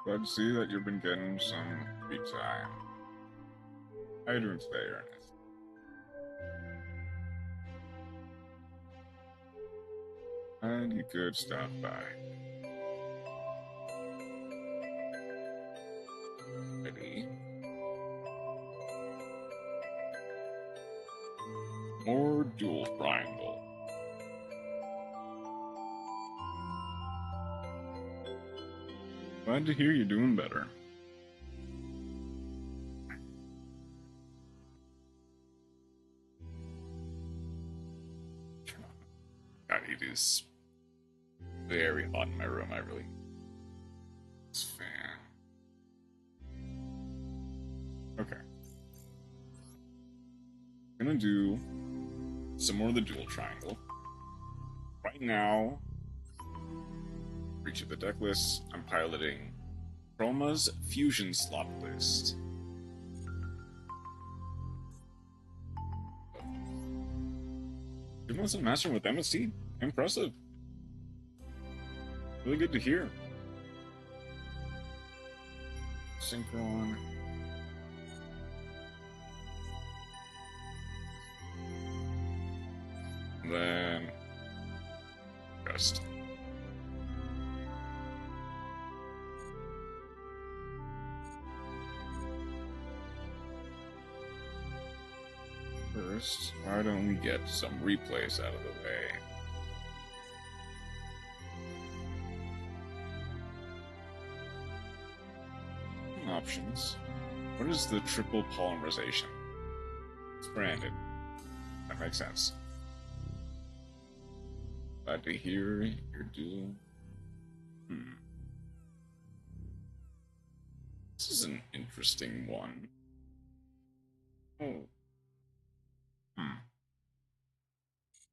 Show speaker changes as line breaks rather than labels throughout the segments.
Glad to see that you've been getting some free time. How you doing today, Ernest? And you could stop by. Ready? More dual triangle. Glad to hear you're doing better. God, it is very hot in my room. I really... This fan. Okay. I'm gonna do some more of the dual triangle. Right now, for each of the deck lists, I'm piloting Chroma's Fusion Slop list. Doing some mastering with MST. Impressive. Really good to hear. Synchron. Then rest. First, why don't we get some replays out of the way? Options. What is the triple polymerization? It's branded. That makes sense. Glad to hear you're doing. This is an interesting one. Oh.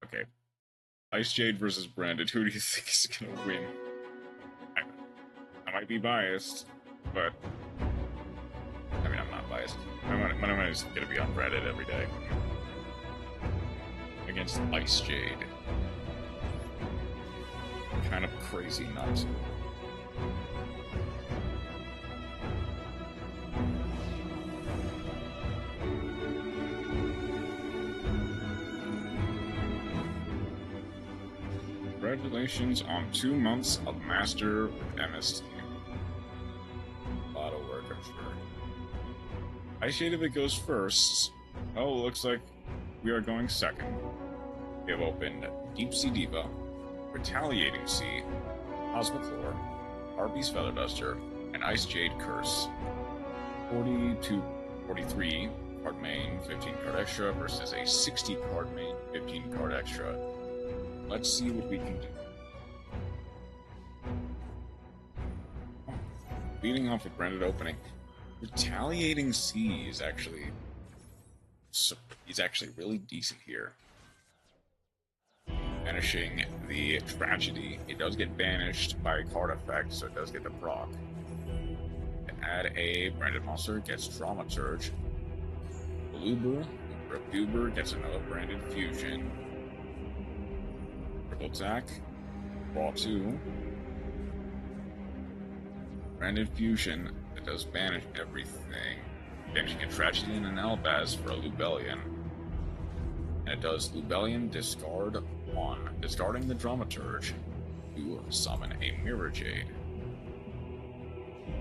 Okay. Ice Jade versus Branded. Who do you think is gonna win? I might be biased, but I mean, I'm not biased. I'm just gonna be on Reddit every day against Ice Jade. Kind of crazy nuts. Congratulations on 2 months of Master with MST. A lot of work, I'm sure. Ice Jade, if it goes first, oh, looks like we are going second. We have opened Deep Sea Diva, Retaliating Sea, Cosmoclore, Harpy's Feather Duster, and Ice Jade Curse. 40 to 43 card main, 15 card extra versus a 60 card main, 15 card extra. Let's see what we can do. Leading off with branded opening. Retaliating Sea is actually really decent here. Banishing the Tragedy. It does get banished by a card effect, so it does get the proc. Add a branded monster, gets Dramaturge. Bluber gets another branded fusion. Triple attack. Draw 2. Branded fusion that does banish everything. Banishing a Tragedy and an Elbaz for a Lubellion. And it does Lubellion discard 1, discarding the Dramaturge to summon a Mirror Jade.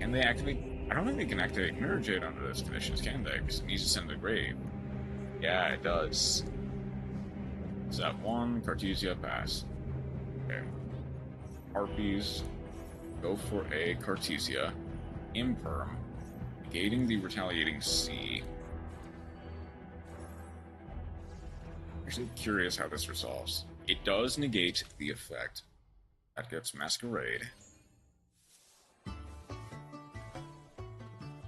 And they activate... I don't think they can activate Mirror Jade under those conditions, can they? Because it needs to send to the grave. Yeah, it does. Is that 1? Cartesia, pass. Okay. Harpies, go for a Cartesia. Imperm, negating the Retaliating Sea. Actually curious how this resolves. It does negate the effect. That gets Masquerade.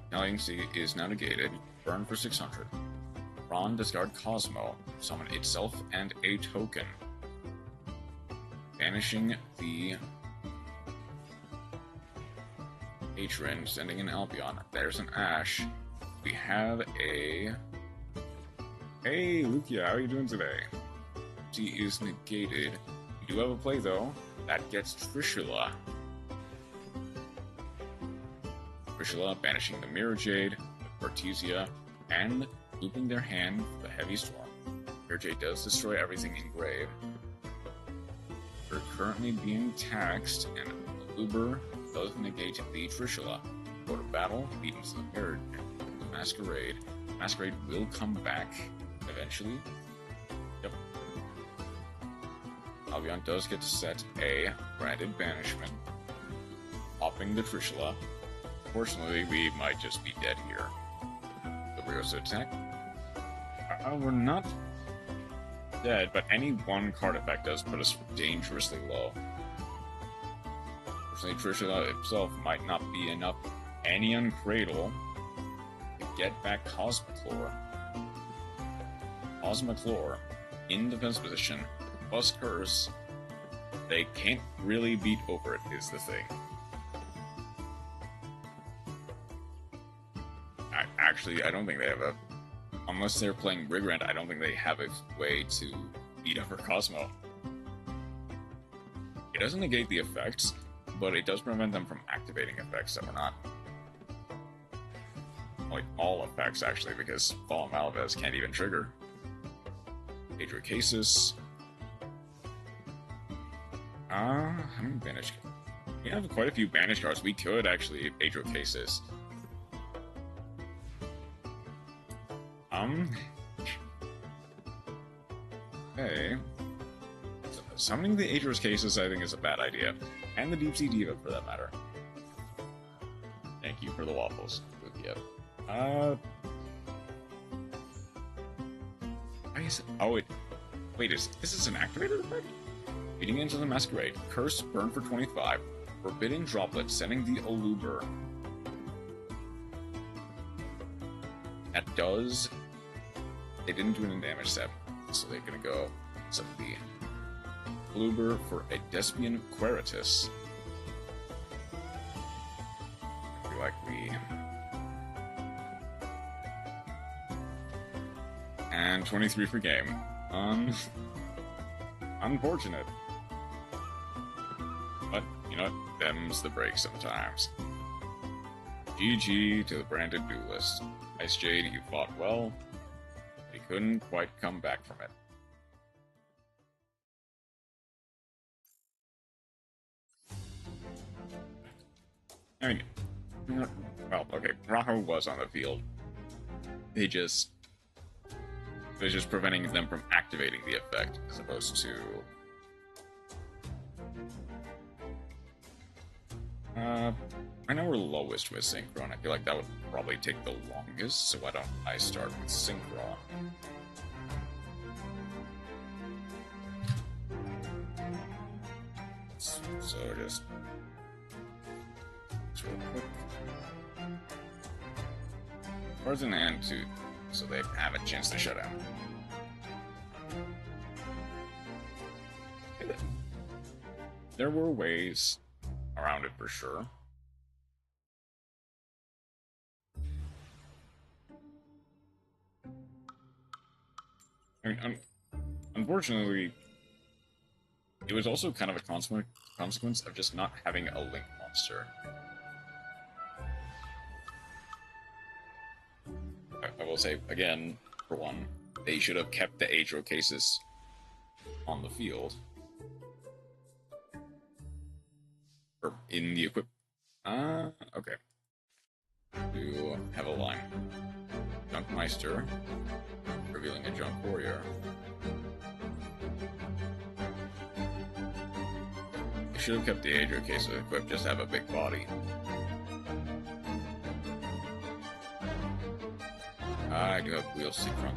Retaliating Sea is now negated. Burn for 600. Ron, discard Cosmo. Summon itself and a token. Banishing the Patron, sending an Albion. There's an Ash. We have a... Hey, Lukia, how are you doing today? She is negated. We do have a play, though. That gets Trishula. Trishula banishing the Mirror Jade, the Cortesia, and looping their hand for the Heavy Storm. Mirror Jade does destroy everything in Grave. We're currently being taxed, and Uber does negate the Trishula. Go to battle, beat into the Mirror Masquerade. Masquerade will come back eventually. Yep. Albion does get to set a branded banishment, popping the Trishula. Fortunately, we might just be dead here. The Rios attack. We're not dead, but any one card effect does put us dangerously low. Fortunately, Trishula itself might not be enough Anion Cradle to get back Cosmoclore. Cosmoclore in defense position, plus Curse. They can't really beat over it, is the thing. Actually, I don't think they have a... Unless they're playing Rigrant, I don't think they have a way to beat over Cosmo. It doesn't negate the effects, but it does prevent them from activating effects that were not... like, all effects, actually, because Fallen Malvez can't even trigger. Adrocasis. How many banish cards? We have quite a few banish cards. We could actually Adrocasis. Okay. Summoning the Adrocasis, I think, is a bad idea. And the Deep Sea Diva, for that matter. Thank you for the waffles. Yep. Oh, wait, this is an activated effect? Beating into the Masquerade. Curse, burn for 25. Forbidden Droplet, sending the Aluber. That does... They didn't do any damage step, so they're gonna go set the Aluber for a Despian Queritus. I feel like we... And 23 for game. Unfortunate. But, you know what? Them's the break sometimes. GG to the branded duelist. Ice Jade, you fought well. They couldn't quite come back from it. I mean, well, okay, Raho was on the field. They're just preventing them from activating the effect, as opposed to... I know we're lowest with Synchron. I feel like that would probably take the longest, so why don't I start with Synchron? So just real quick. Cards in hand too, so they have a chance to shut down. There were ways around it for sure. I mean, unfortunately, it was also kind of a consequence of just not having a Link monster. I will say, again, for one, they should have kept the Adrocasis on the field. Or in the equip... okay. You have a line. Junkmeister, revealing a Junk Warrior. They should have kept the Adrocasis equipped, just have a big body. I do have Wheel Synchron.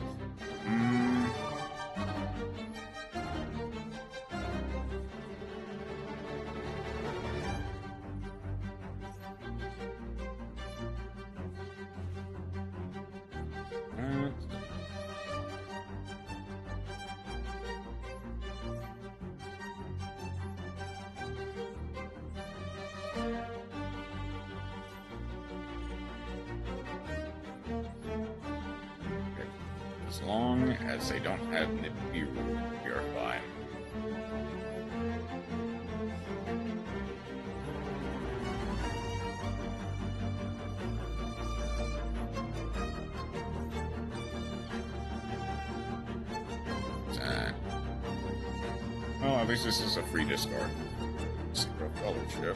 As long as they don't have Nibiru, we are fine. At least this is a free discard. Zero fellowship.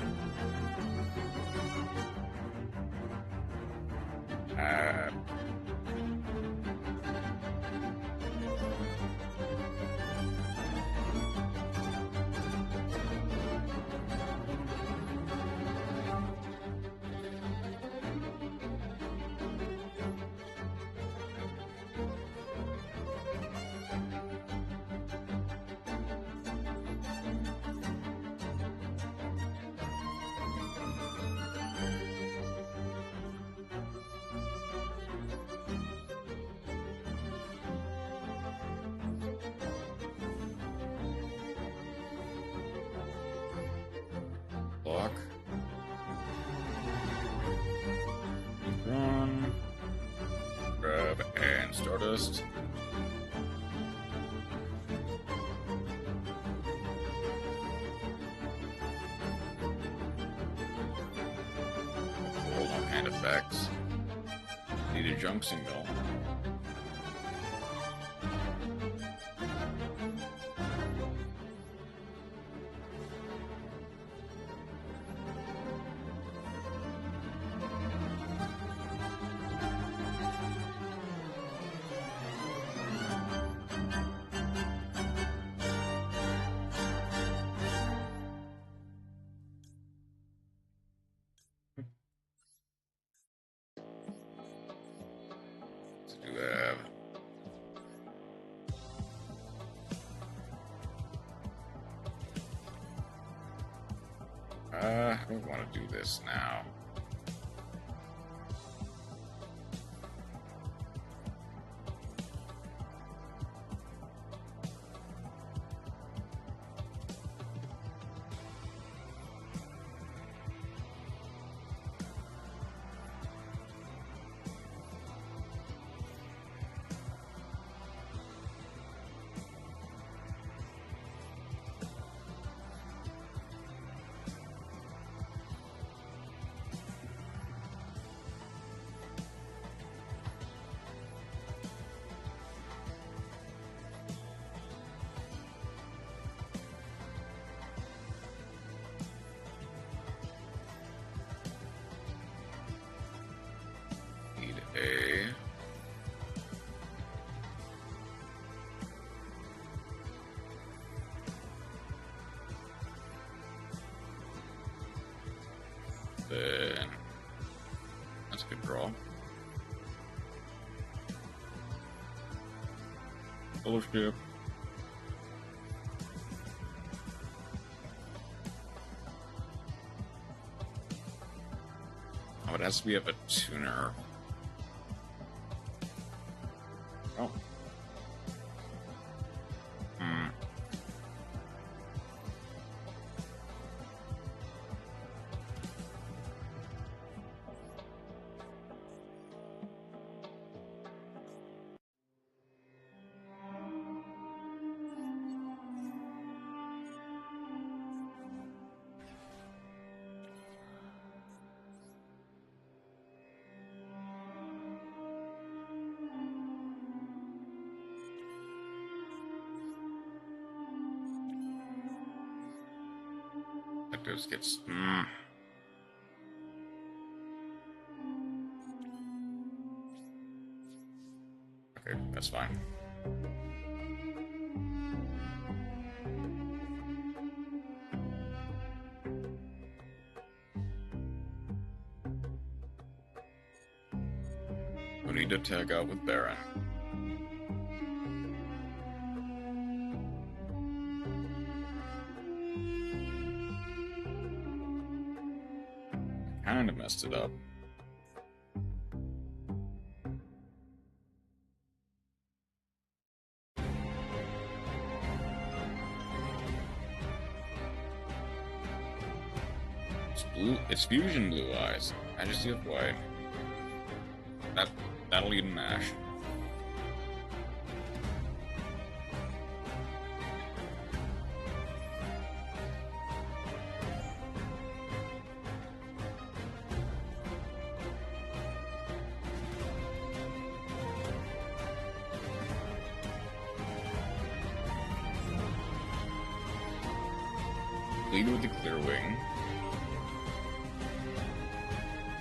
Block. Run. Grab and Stardust. Hold on hand effects. Need a junk signal. I don't want to do this now. Then that's a good draw. Fellowship. Oh, it has to be up a tuner. Oh. That just gets. Okay, that's fine. We need to tag out with Baron. Kinda messed it up. It's fusion blue eyes. Majesty of White. That'll even mash. Lead with the clear wing.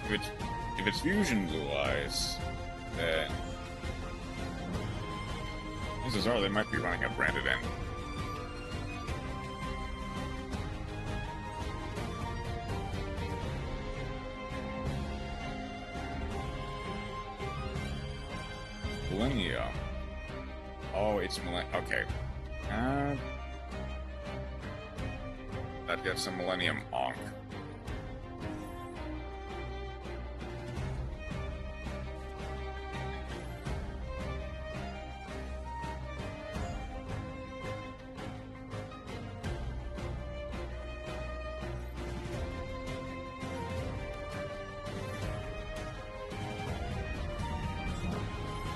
If it's fusion blue eyes, then chances are they might be running a branded end. Millennia. Oh, it's okay. That gets a Millennium Onk.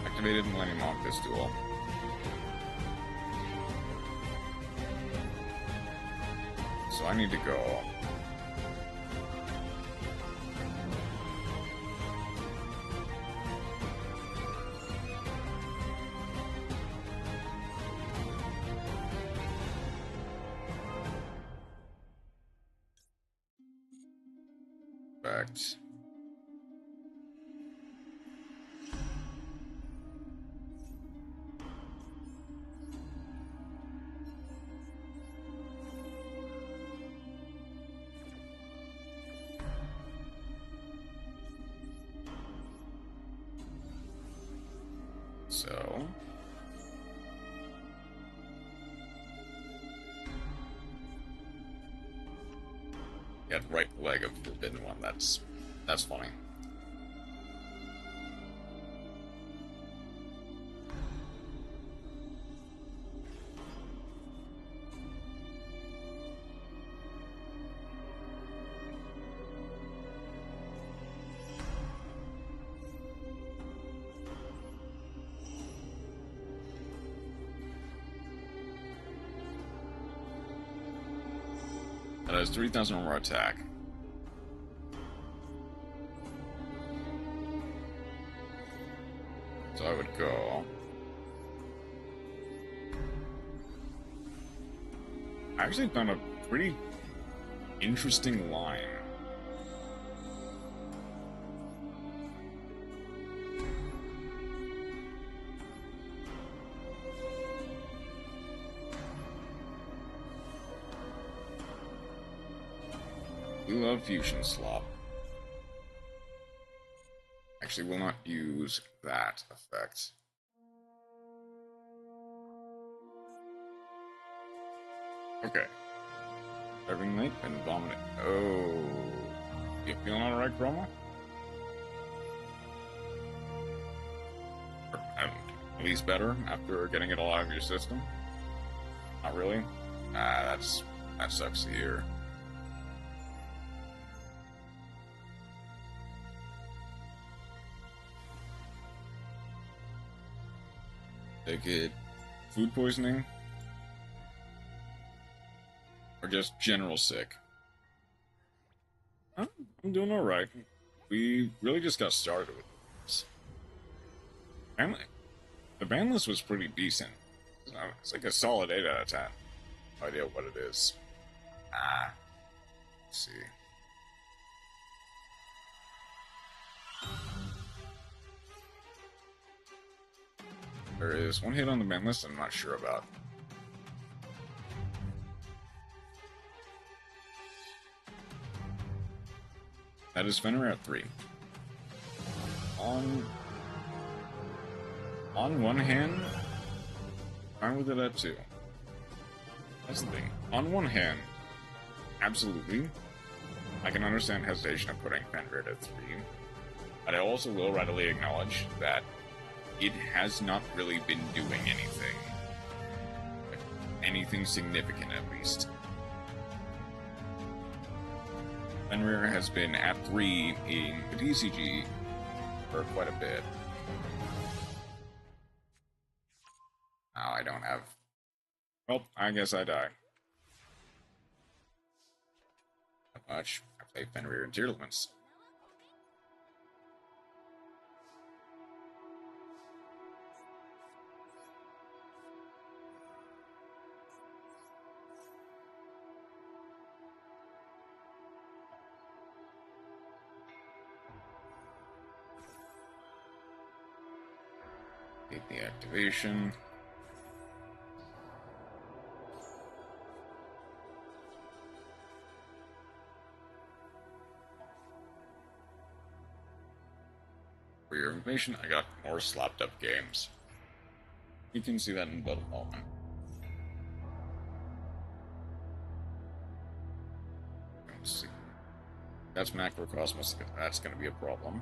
Activated Millennium Onk this duel. So I need to go. Fact. So yeah, right leg of Forbidden One. That's funny. That has 3,000 more attack. So I would go. I actually found a pretty interesting line. We love Fusion Slop. Actually, will not use that effect. Okay. Serving late and vomit. Oh. You feeling alright, Chroma? Or, at least better after getting it all out of your system? Not really? That sucks to hear. Take it food poisoning? Or just general sick? I'm doing alright. We really just got started with this. And the ban list was pretty decent. It's like a solid 8 out of 10. No idea what it is. Let's see. There is one hit on the ban list I'm not sure about. That is Fenrir at 3. On one hand, fine with it at 2. That's the thing. On one hand, absolutely, I can understand hesitation of putting Fenrir at 3. But I also will readily acknowledge that it has not really been doing anything. Anything significant, at least. Fenrir has been at 3 in the TCG for quite a bit. Now I don't have... Well, I guess I die. Not much. I play Fenrir in tier limits. Need the activation. For your information, I got more slapped up games. You can see that in about a moment. Let's see. That's Macrocosmos. That's going to be a problem.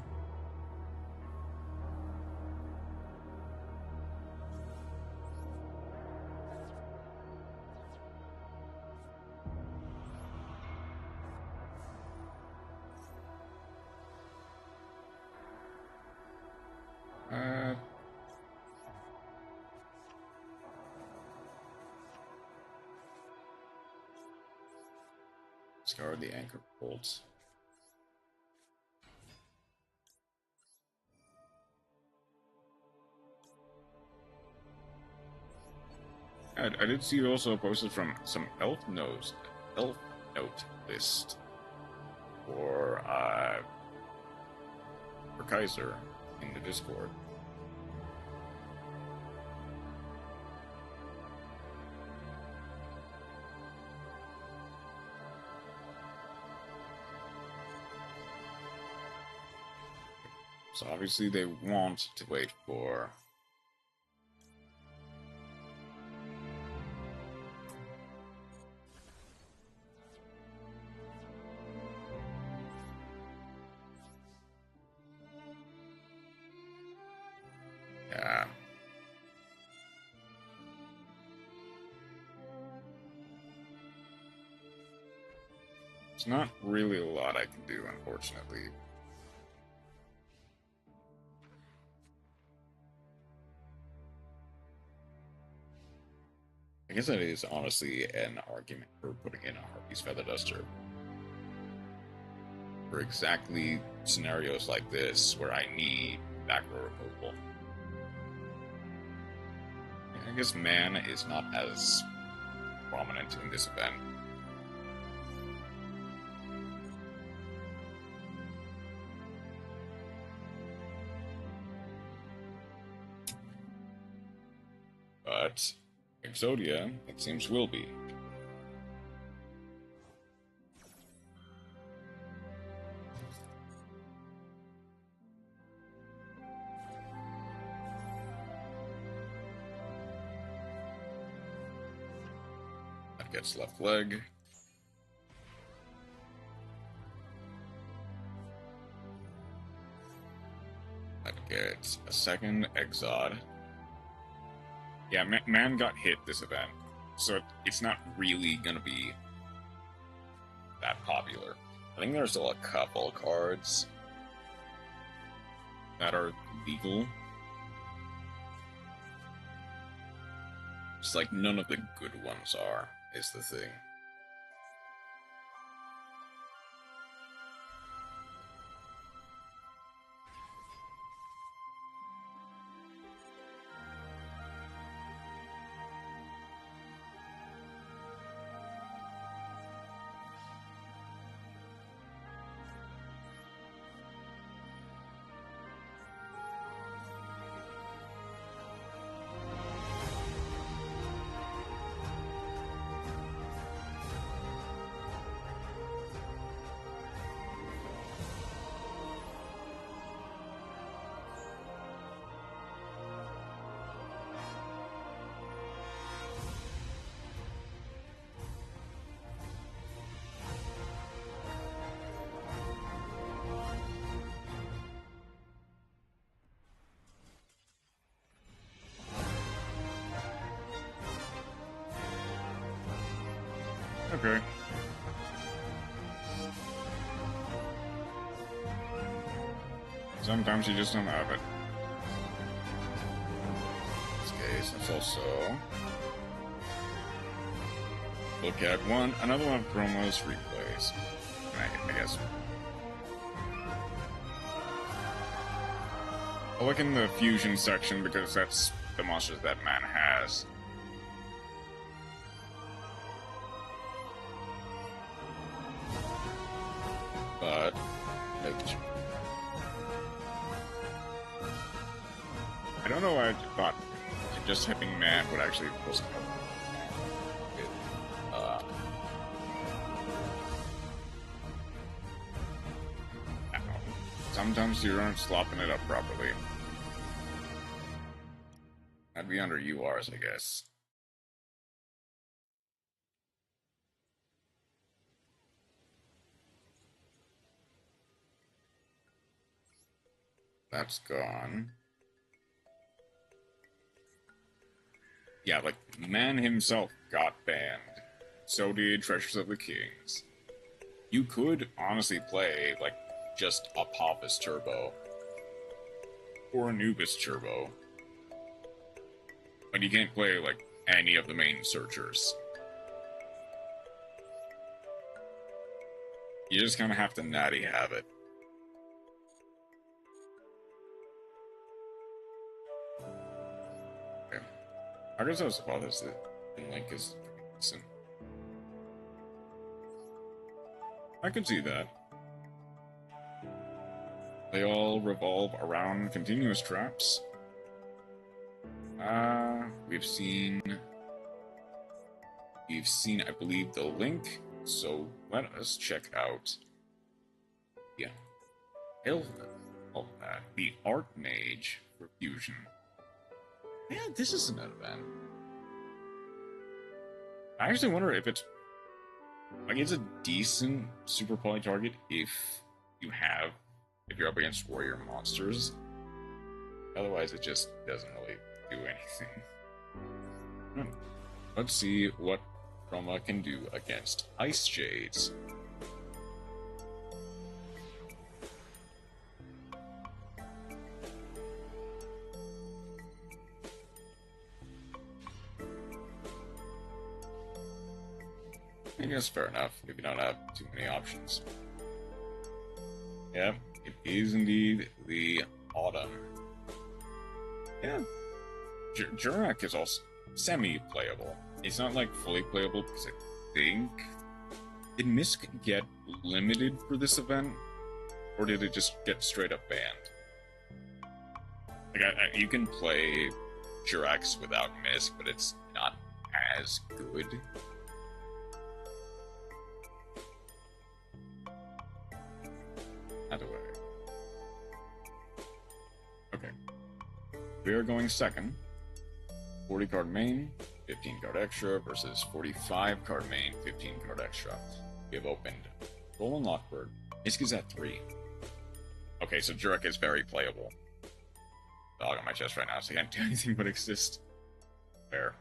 Discard the anchor bolts. I did see you also posted from some elf note list for Kaiser in the Discord. So obviously they want to wait for yeah. It's not really a lot I can do, unfortunately. I guess that is honestly an argument for putting in a Harpy's Feather Duster. For exactly scenarios like this, where I need back row removal. I guess Man is not as prominent in this event. But Exodia, it seems, will be. That gets left leg. That gets a second Exod. Yeah, Man got hit this event, so it's not really gonna be that popular. I think there's still a couple cards that are legal. It's like none of the good ones are, is the thing. Okay. Sometimes you just don't have it. In this case, let's also look at another one of Chroma's replays. I guess. I'll look in the fusion section because that's the monsters that Man has. But don't know why I thought just typing man would actually post it. Sometimes you aren't slopping it up properly. That'd be under URs, I guess. That's gone. Yeah, like, man himself got banned. So did Treasures of the Kings. You could honestly play, like, just a Papa's Turbo. Or Anubis Turbo. But you can't play, like, any of the main searchers. You just kind of have to natty have it. Okay. I guess I was about this. The link is decent. I can see that. They all revolve around continuous traps. We've seen, I believe, the link, so let us check out, the Art Mage for Fusion. Yeah, this isn't an event. I actually wonder if it's, like, it's a decent super poly target if you're up against warrior monsters. Otherwise, it just doesn't really do anything. Let's see what Chroma can do against Ice Jades. I guess fair enough if you don't have too many options. Yeah, it is indeed the autumn. Yeah. Jurak is also semi-playable. It's not, like, fully playable, because I think... Did Misk get limited for this event? Or did it just get straight-up banned? Like, you can play Jurax without Misk, but it's not as good. Either way. Okay. We are going second. 40 card main, 15 card extra versus 45 card main, 15 card extra. We have opened Roll and Lockbird. Misk is at 3. Okay, so Jurek is very playable. Dog on my chest right now, so I can't do anything but exist. Fair.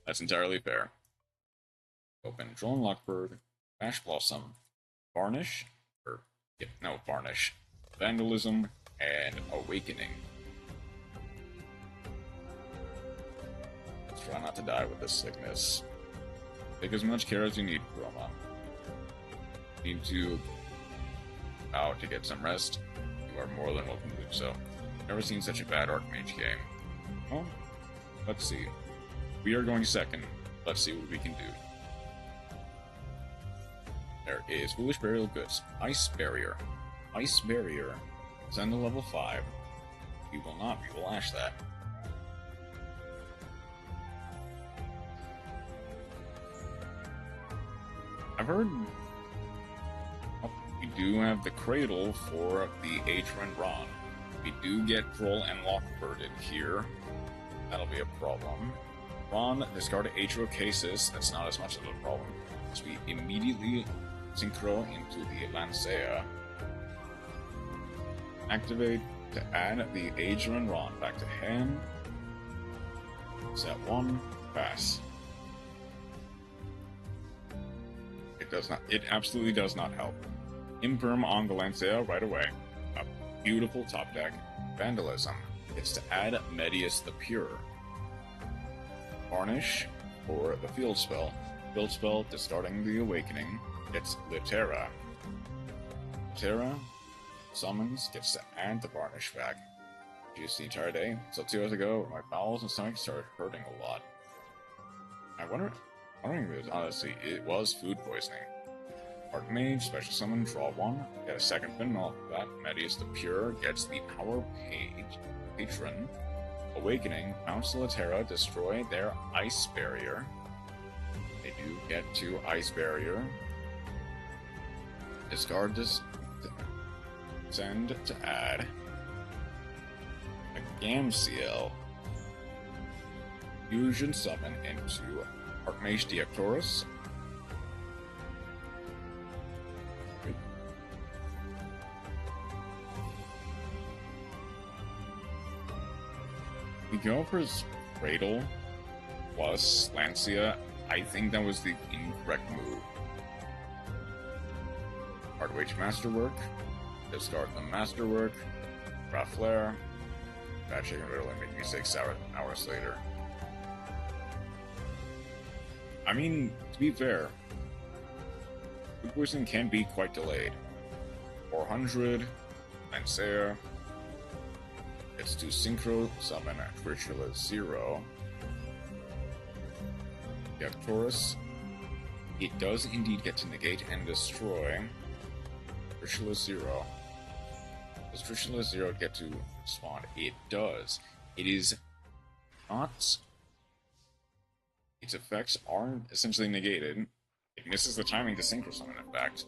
That's entirely fair. Open Droll and Lockbird, Ash Blossom, Varnish, Varnish, Vandalism, and Awakening. Let's try not to die with this sickness. Take as much care as you need, Chroma. Need to out to get some rest. You are more than welcome to do so. Never seen such a bad Archmage game. Well, let's see. We are going second. Let's see what we can do. There is Foolish Burial Goods. Ice Barrier. Ice Barrier. Send to level 5. We will not. We will ash that. I've heard... Oh, we do have the Cradle for the Atron Ron. We do get Troll and Lockbirded here. That'll be a problem. Ron, discard Atro Cases. That's not as much of a problem. So we immediately synchro into the Lancea. Activate to add the Atron Ron back to hand. Set 1. Pass. It does not. It absolutely does not help. Imperm on the Lancea right away. A beautiful top deck. Vandalism. It's to add Medius the Pure. Varnish for the field spell. Field spell discarding the Awakening. It's Litera. Litera summons gets to add the Varnish back. Juice the entire day. So 2 hours ago, my bowels and stomach started hurting a lot. I wonder if it was, honestly, it was food poisoning. Archmage, special summon, draw 1, get a second pin off of that. Medius the Pure gets the Hour Page, Patron, Awakening, Mount Solitaria destroy their ice barrier. They do get to ice barrier. Discard this. Send to add. A Gamciel. Fusion summon into Archmage Deactorus. We go for his Cradle plus Lancia. I think that was the incorrect move. Hardwage Masterwork. Discard the Masterwork. Rafflair. That shit can really make me 6 hours later. I mean, to be fair, the poison can be quite delayed. 400, Lancia. It's to Synchro Summon Trishula 0. Deactorus. It does indeed get to negate and destroy Trishula 0. Does Trishula 0 get to spawn? It does. It is not. Its effects are essentially negated. It misses the timing to Synchro Summon, in fact.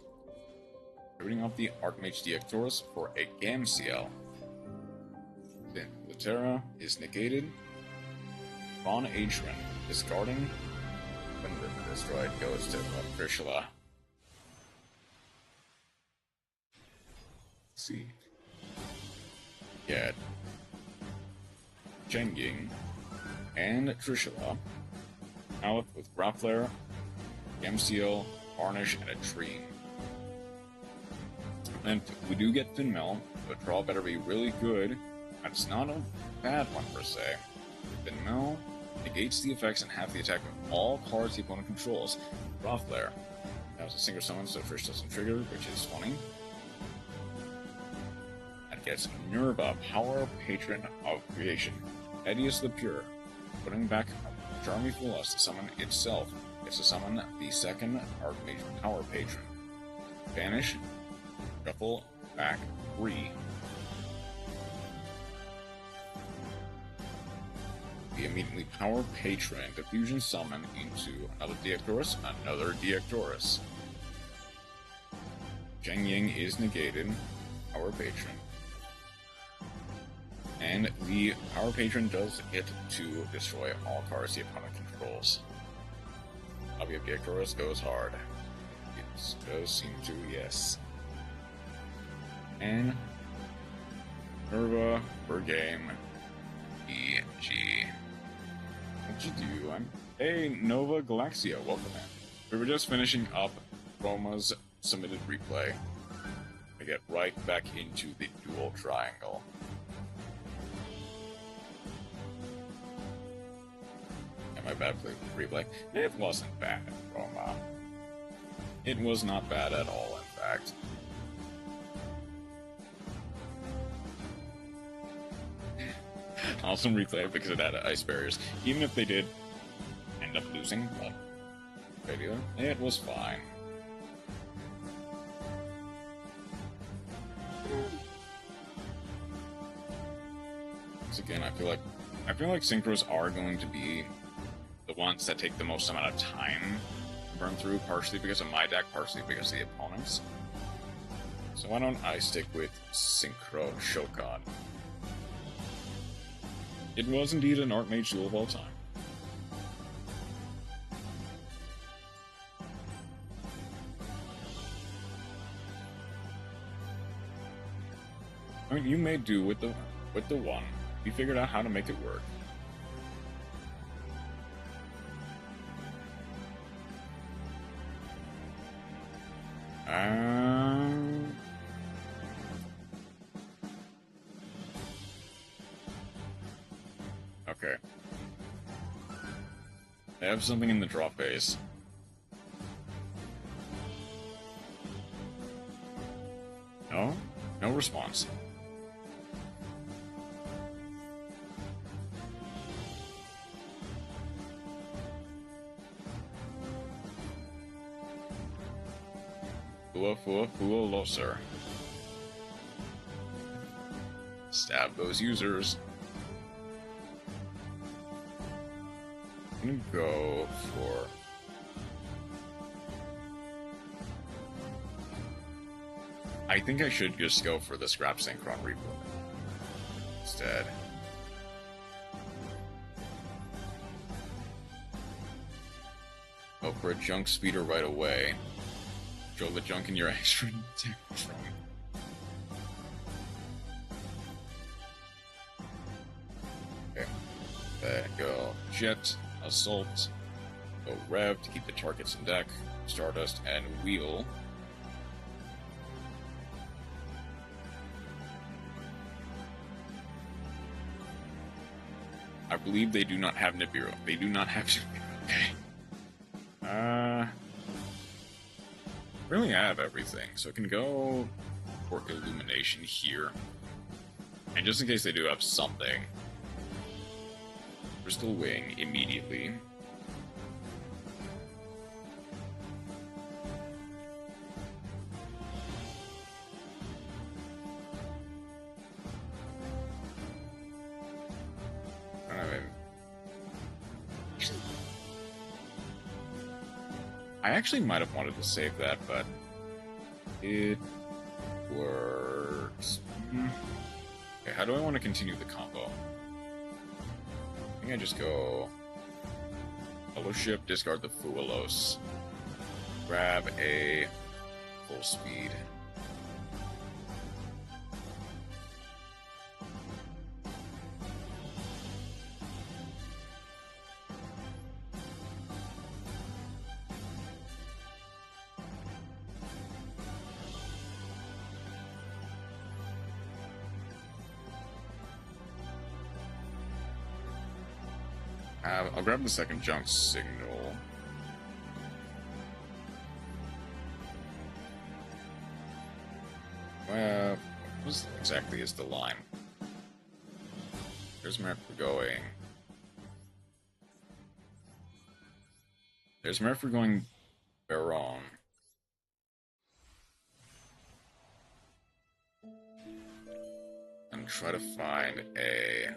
Rooting off the Archmage Deactorus for a Gamciel. Then Laterra is negated. Ron Adrian, discarding. When the destroyed goes to Trishula. Let's see. Get Jenging and Trishula. Out with Grappler, Gamciel, Varnish, and a Tree. And we do get Finmel. The draw better be really good. That's not a bad one per se. Finmel negates the effects and half the attack of all cards the opponent controls. Grappler. That was a single summon, so Frisch doesn't trigger, which is funny. That gets Nerva, Power Patron of Creation. Edius the Pure. Putting back Charmy Fulas to summon itself. It's to summon the second Archmage Power Patron. Banish. Shuffle back 3. We immediately Power Patron to fusion summon into another Deactorus. Zheng Ying is negated. Power Patron. And the Power Patron does get to destroy all cards the opponent controls. Copy of Deactorus goes hard. It does seem to, yes. And Nerva per game. EG. What'd you do? Hey, Nova Galaxia, welcome in. We were just finishing up Roma's submitted replay. I get right back into the dual triangle. Am I bad for the replay? It wasn't bad, Roma. It was not bad at all, in fact. Awesome replay because it had ice barriers. Even if they did end up losing, but it was fine. Once again, I feel like synchros are going to be the ones that take the most amount of time to burn through, partially because of my deck, partially because of the opponents. So why don't I stick with Synchro Shokan? It was indeed an Archmage duel of all time. I mean, you may do with the one. You figured out how to make it work. Okay. I have something in the drop phase. No? No response. Fua loser. Stab those users. I'm gonna go for... I think I should just go for the Scrap Synchron Replay instead. Go for a junk speeder right away. Show the junk in your extra attack from. Okay. Then go Jet, Assault, go Rev to keep the targets in deck, Stardust, and Wheel. I believe they do not have Nibiru. They do not have Nibiru. Okay. Really have everything, so I can go for Illumination here. And just in case they do have something, Crystal Wing immediately. I actually might have wanted to save that, but it works. Okay, how do I want to continue the combo? I think I just go Fellowship, discard the Fuelos, grab a full speed. I'll grab the second junk signal. Well, what exactly is the line? There's Merc for going. There's Merc for going Baron. And try to find a...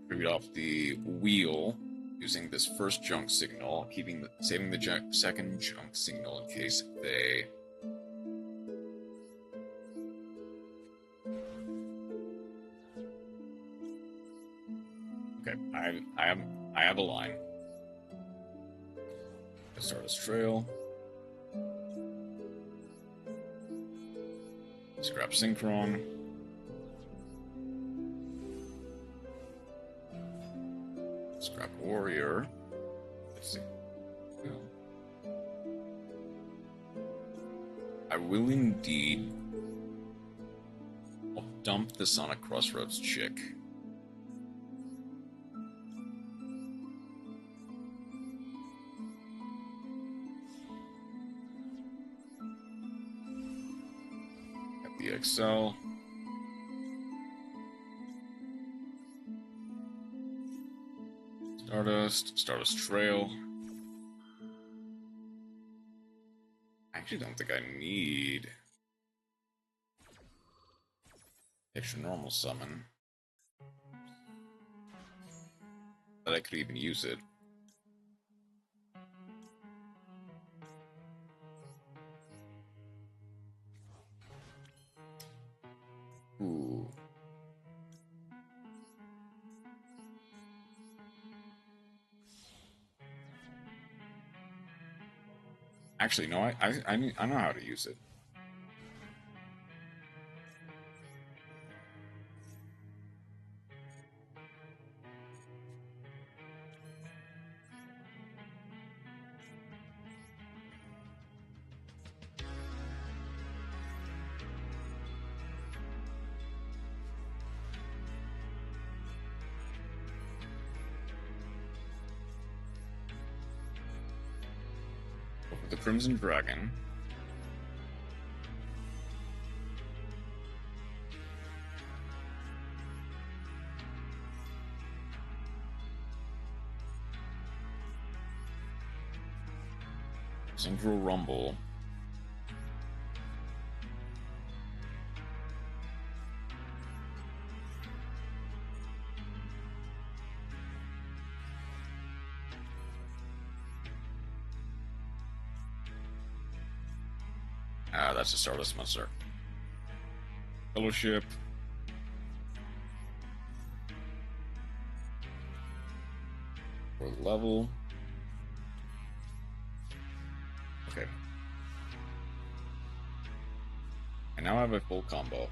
read off the wheel using this first junk signal, saving the second junk signal in case they... Okay, I have a line. Stardust Trail. Scrap Synchron. Scrap Warrior. Let's see. I will indeed. I'll dump the Sonic Crossroads chick. Got the XL. Stardust Trail. I actually don't think I need extra normal summon. That I could even use it. Ooh. Actually, no, I know how to use it. The Crimson Dragon. Synchro Rumble. That's the start of this monster. Fellowship. For the level. Okay. And now I have a full combo.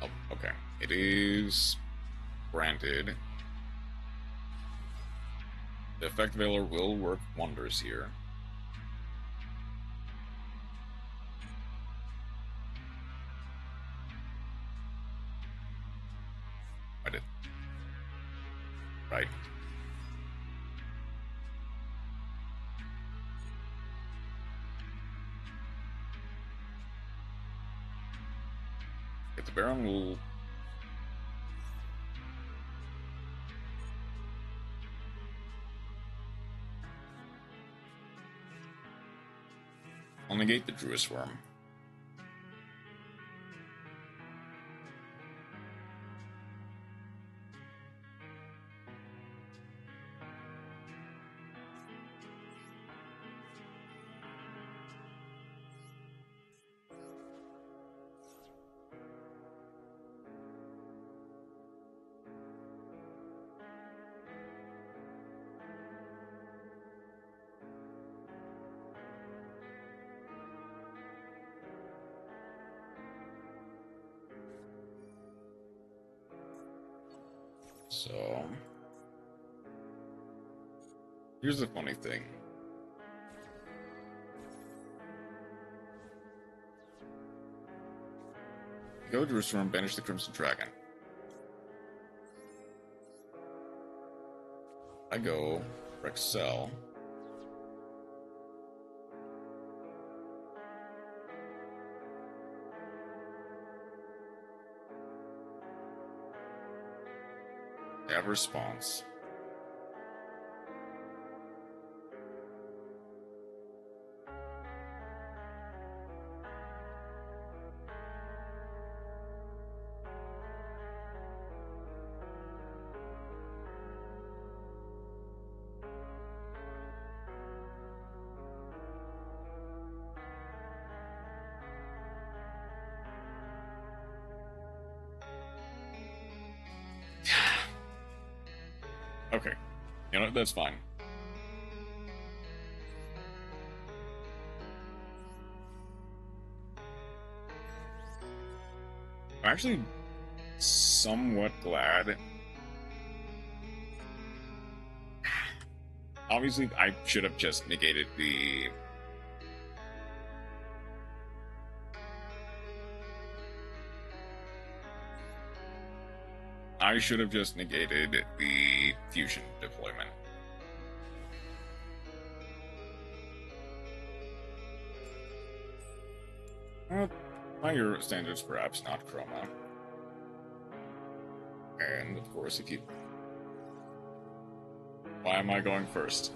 Oh, okay. It is granted. The effect veiler will work wonders here. I did. Right. If the Baron will I'll negate the Druid Worm. So, here's the funny thing. Go Jerusalem, banish the Crimson Dragon. I go Rexel. They have a response. Okay, you know, that's fine. I'm actually somewhat glad. Obviously, I should have just negated the... I should have just negated the fusion deployment. Well, by your standards, perhaps not Chroma. And, of course, if you... Why am I going first?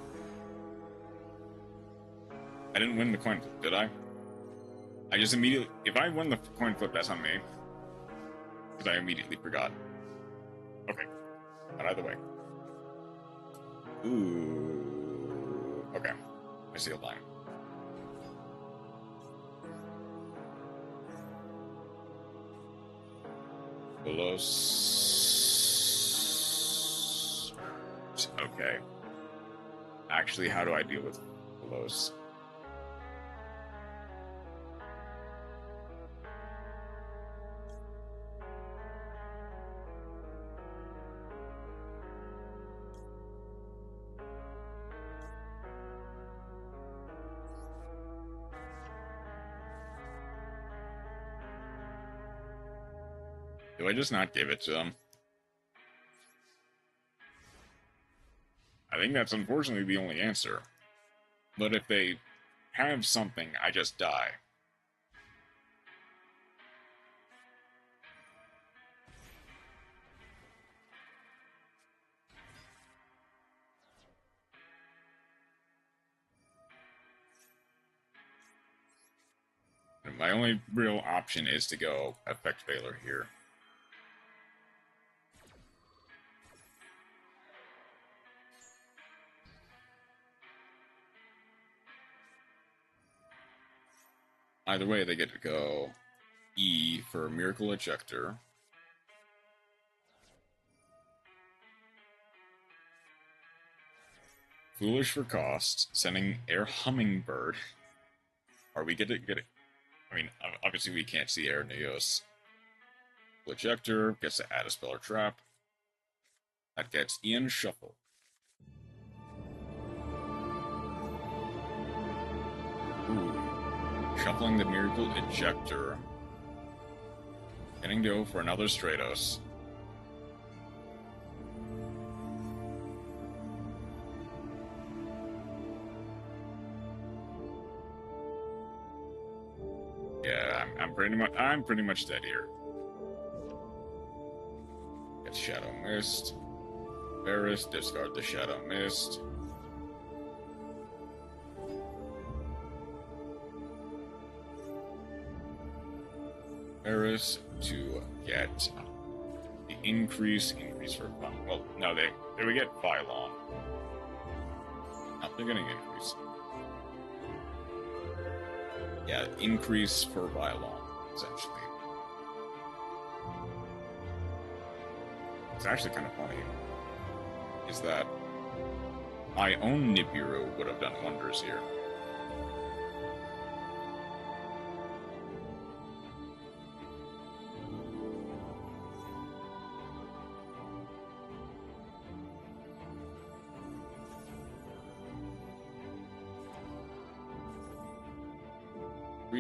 I didn't win the coin flip, did I? I just immediately... If I win the coin flip, that's on me. Because I immediately forgot. Okay. But either way. Ooh. Okay. I see a line. Velos. Okay. Actually, how do I deal with Velos? Do I just not give it to them? I think that's unfortunately the only answer. But if they have something, I just die. And my only real option is to go Effect Veiler here. Either way, they get to go E for Miracle Ejector. Foolish for cost, sending Air Hummingbird. Or we get it. I mean, obviously we can't see Air Neos. Ejector gets to add a spell or trap. That gets Ian Shuffle. Ooh. Shuffling the Miracle Ejector. Getting to go for another Stratos. Yeah, I'm pretty much dead here. Get Shadow Mist. Varus, discard the Shadow Mist. Varus to get the increase for fun. Well, no, they would get Phylon. No, they're getting increase. Yeah, increase for Phylon, essentially. It's actually kind of funny. Is that my own Nibiru would have done wonders here.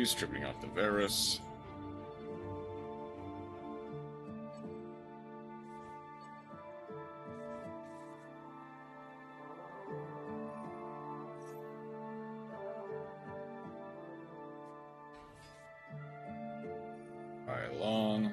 Stripping out the Varus. Long.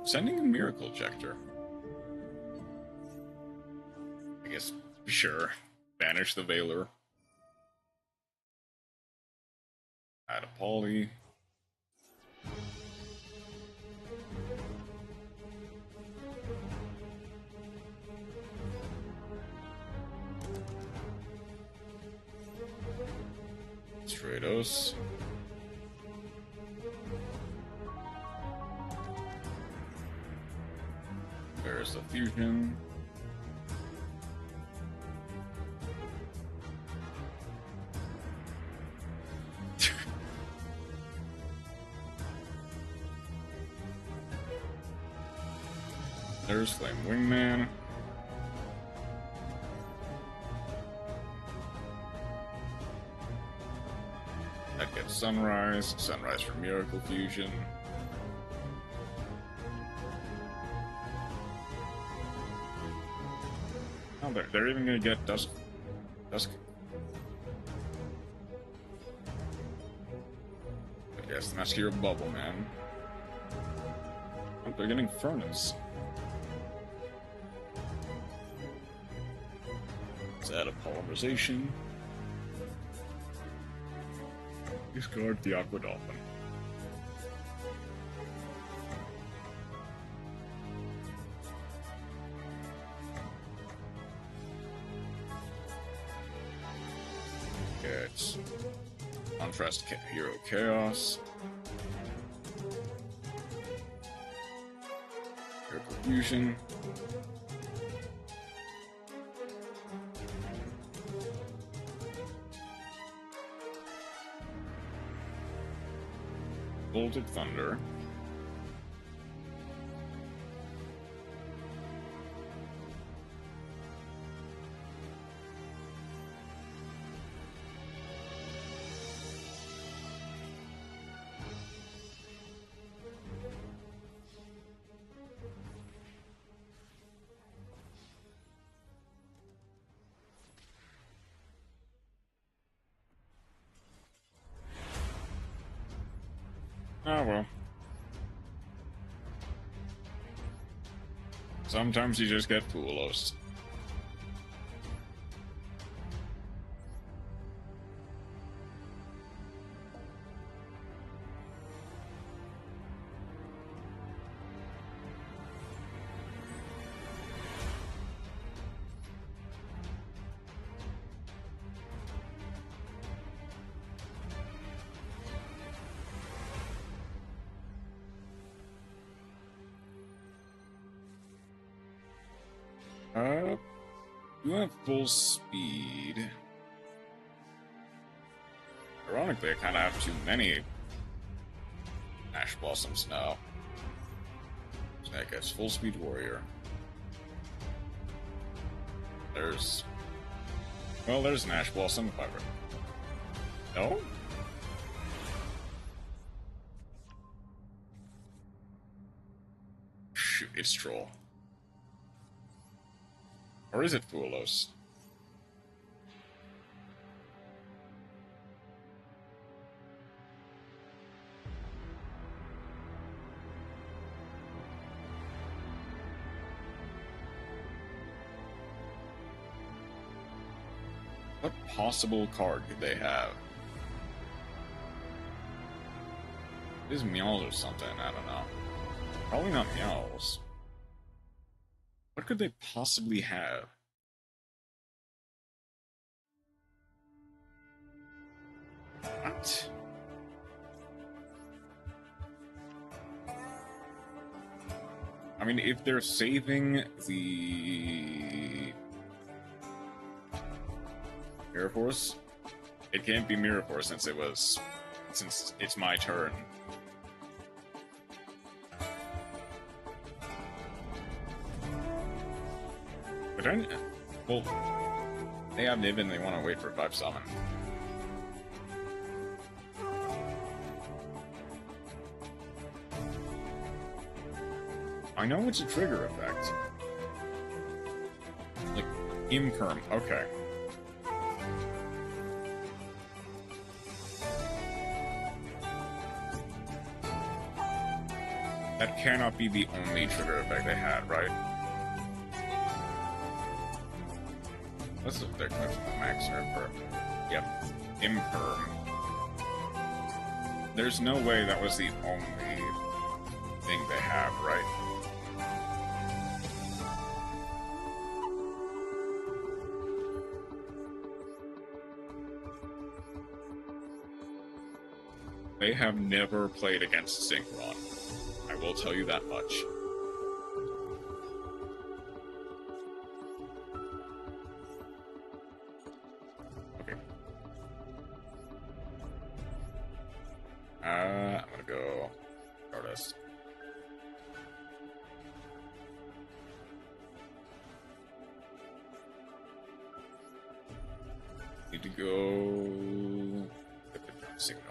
Sending a Miracle Ejector. I guess, sure. Banish the Veiler. Add a Poly. Stratos. There's the fusion. There's Flame Wingman. That gets Sunrise. Sunrise for Miracle Fusion. Oh, they're even gonna get Dusk. I guess that's your bubble, man. Oh, they're getting Furnace. Let's add a Polymerization. Discard the Aqua Dolphin. Get Contrast Hero Chaos. Hero Confusion. Voltic Thunder. Oh well. Sometimes you just get foolos. You have full speed. Ironically, I kind of have too many Ash Blossoms now. So I guess full speed warrior. There's an Ash Blossom. No? Shoot, it's Troll. Or is it Foolos? What possible card could they have? It is Meowls or something, I don't know. Probably not Meowls. What could they possibly have? What? I mean, if they're saving the Mirror Force, it can't be Mirror Force since it's my turn. But well, they have Nib and they want to wait for 5 summon. I know it's a trigger effect. Like, Imperm, okay. That cannot be the only trigger effect they had, right? What's the thickness of the max Imperm? Yep, Imperm. There's no way that was the only thing they have, right? They have never played against Synchron. I will tell you that much. Okay. I'm gonna go Stardust. Need to go Signal.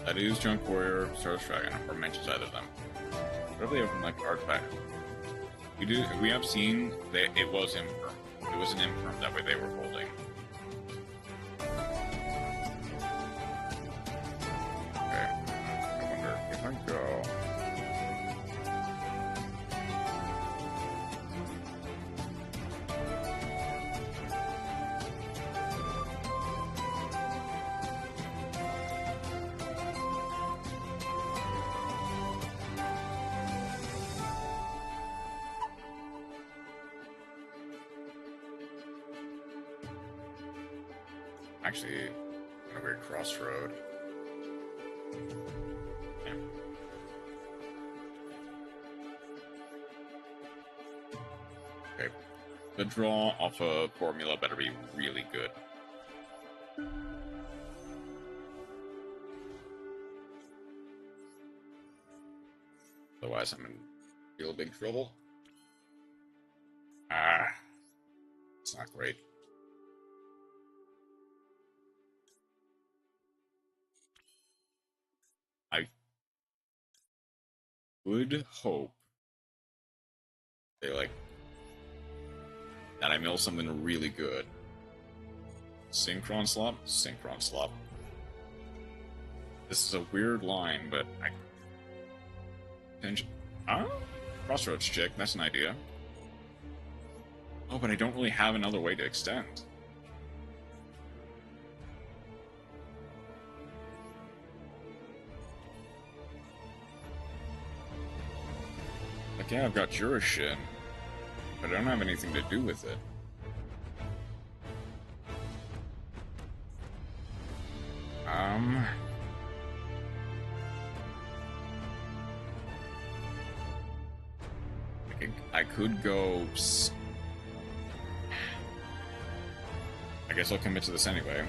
That is Junk Warrior, Stardust Dragon, or mentions either of them. What if they open like artifact? We have seen that it was Imperm. It was an Imperm that way they were holding. Okay. I wonder if I go. Actually, on a weird crossroad. Yeah. Okay. The draw off a formula better be really good. Otherwise, I'm in real big trouble. Ah, it's not great. I would hope they that I mill something really good. Synchron Slop? Synchron Slop. This is a weird line, but Crossroads Chick, that's an idea. Oh, but I don't really have another way to extend. Like, yeah, I've got Jurishin, but I don't have anything to do with it. I could go... I guess I'll commit to this anyway.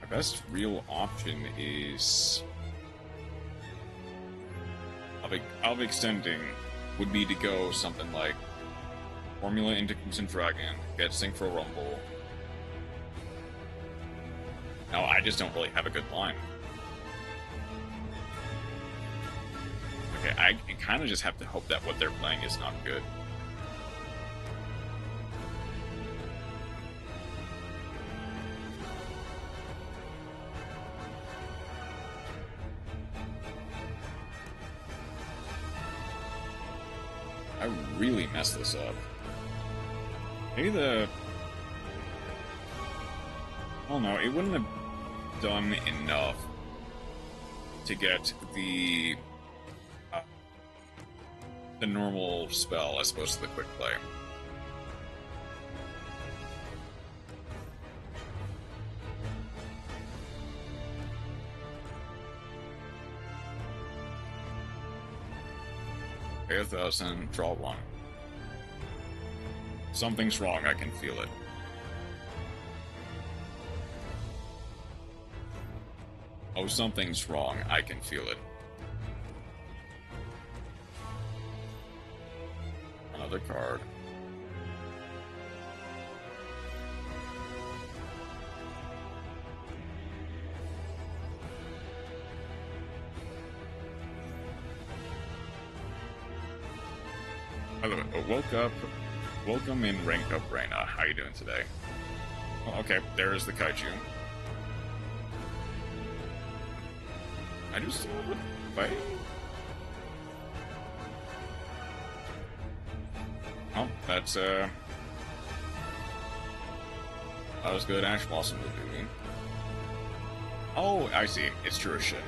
My best real option is... of extending would be to go something like Formula into Crimson Dragon, get Synchro Rumble. No, I just don't really have a good line. Okay, I kind of just have to hope that what they're playing is not good. I really messed this up. Maybe well, no, it wouldn't have done enough to get the normal spell as opposed to the quick play. Pay 1,000, draw 1. Something's wrong, I can feel it. Oh, something's wrong, I can feel it. Another card. By the way, woke up. Welcome in Rank Up, Reina. How you doing today? Oh, okay, there's the kaiju. I do still have a fight? Oh, that's, that was good. Ash Blossom will do me. Oh, I see. It's true as shit.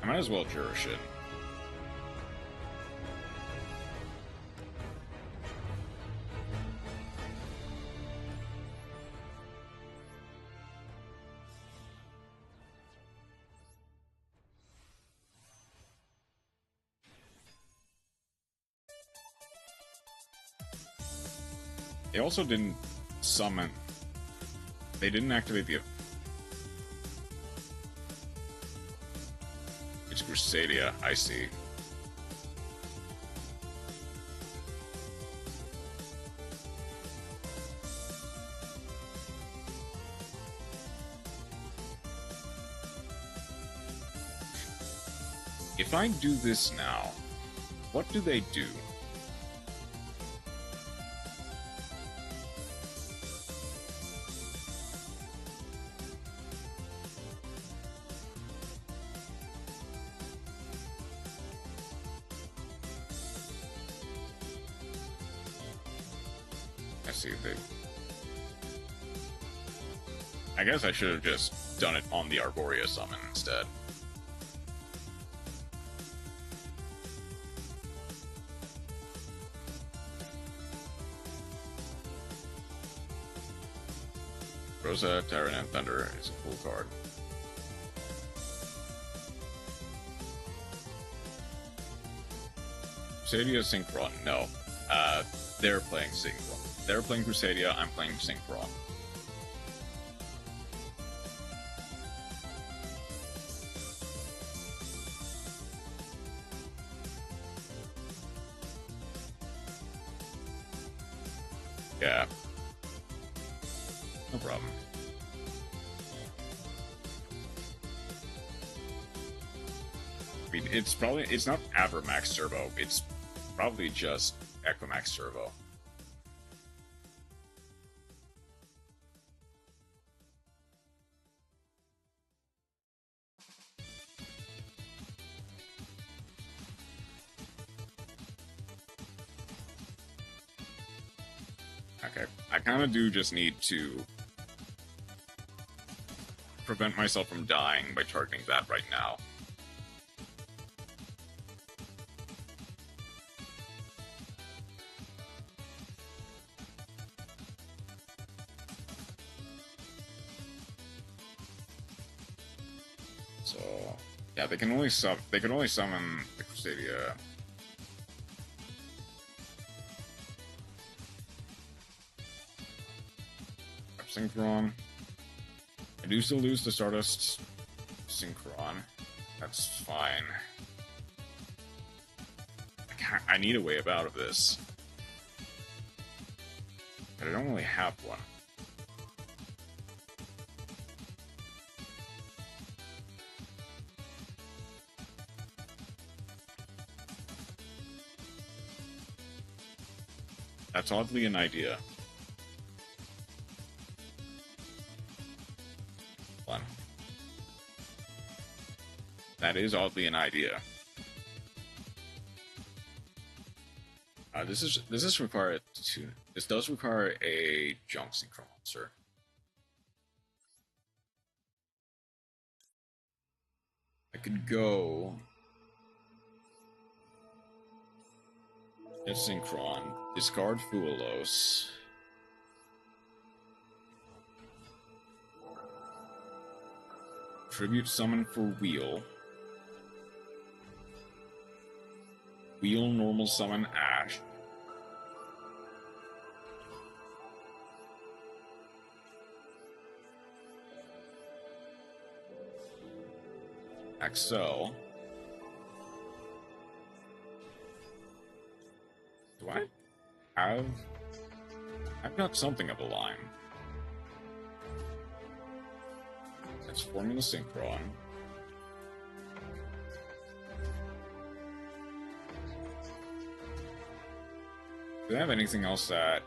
I might as well Jurish it. They also didn't summon. They didn't activate the... It's Crusadia, I see. If I do this now, what do they do? I guess I should have just done it on the Arborea summon instead. Rosa, Tyrant, and Thunder is a cool card. Crusadia Synchron. No. They're playing Synchron. They're playing Crusadia, I'm playing Synchron. Yeah. No problem. I mean, it's not Avermax Turbo, it's probably just Equimax Turbo. Okay, I kind of do just need to prevent myself from dying by targeting that right now. So yeah, they can only summon the Crusadia. Synchron. I do still lose the Stardust Synchron. That's fine. I need a way out of this. But I don't really have one. That's oddly an idea. One. That is oddly an idea. This does require a junk synchronizer. I could go Synchron, discard Fuelos. Tribute summon for Wheel. Wheel normal summon Ash. Axel. Do I have... I've got something of a line. That's Formula Synchron. Do they have anything else that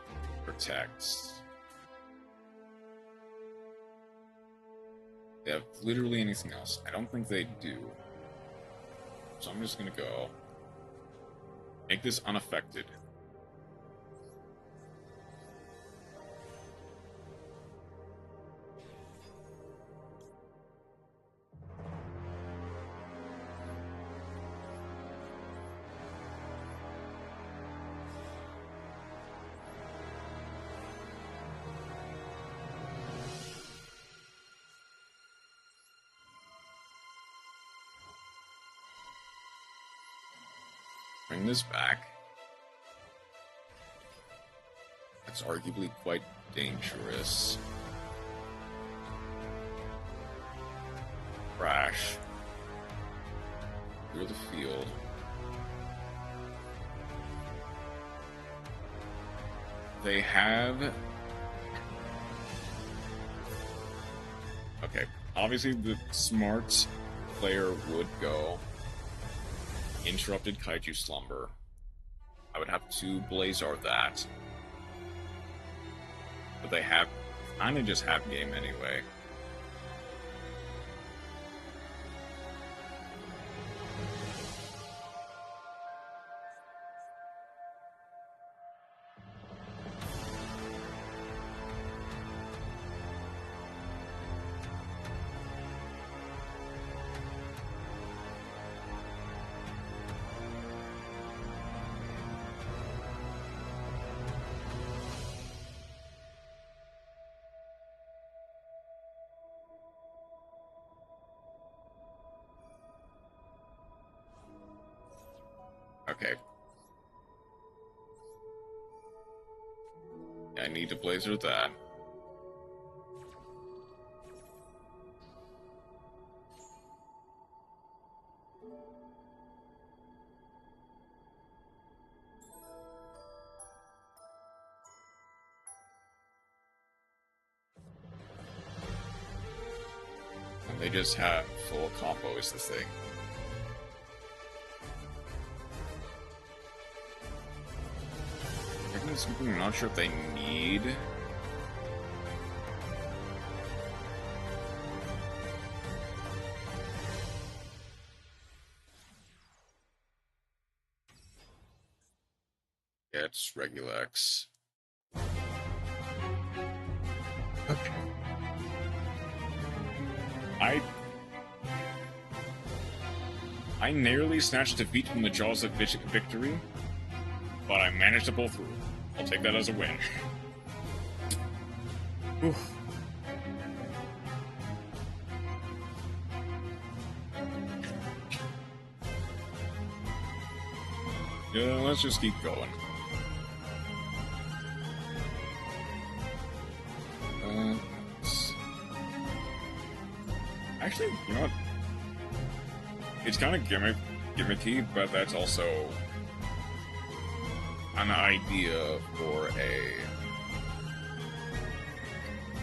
protects? They have literally anything else. I don't think they do. So I'm just gonna go make this unaffected. Bring this back. That's arguably quite dangerous. Crash. Clear the field. They have... Okay, obviously the smart player would go Interrupted Kaiju Slumber. I would have to Blazar that. But they have... kinda just have game anyway. Okay. I need to blazer that. And they just have full combo is the thing. Something I'm not sure if they need. Yeah, it's Regulax. Okay. I narrowly snatched defeat from the jaws of victory, but I managed to pull through. I'll take that as a win. Whew. Yeah, let's just keep going. Actually, you know what? It's kind of gimmicky, but that's also an idea for a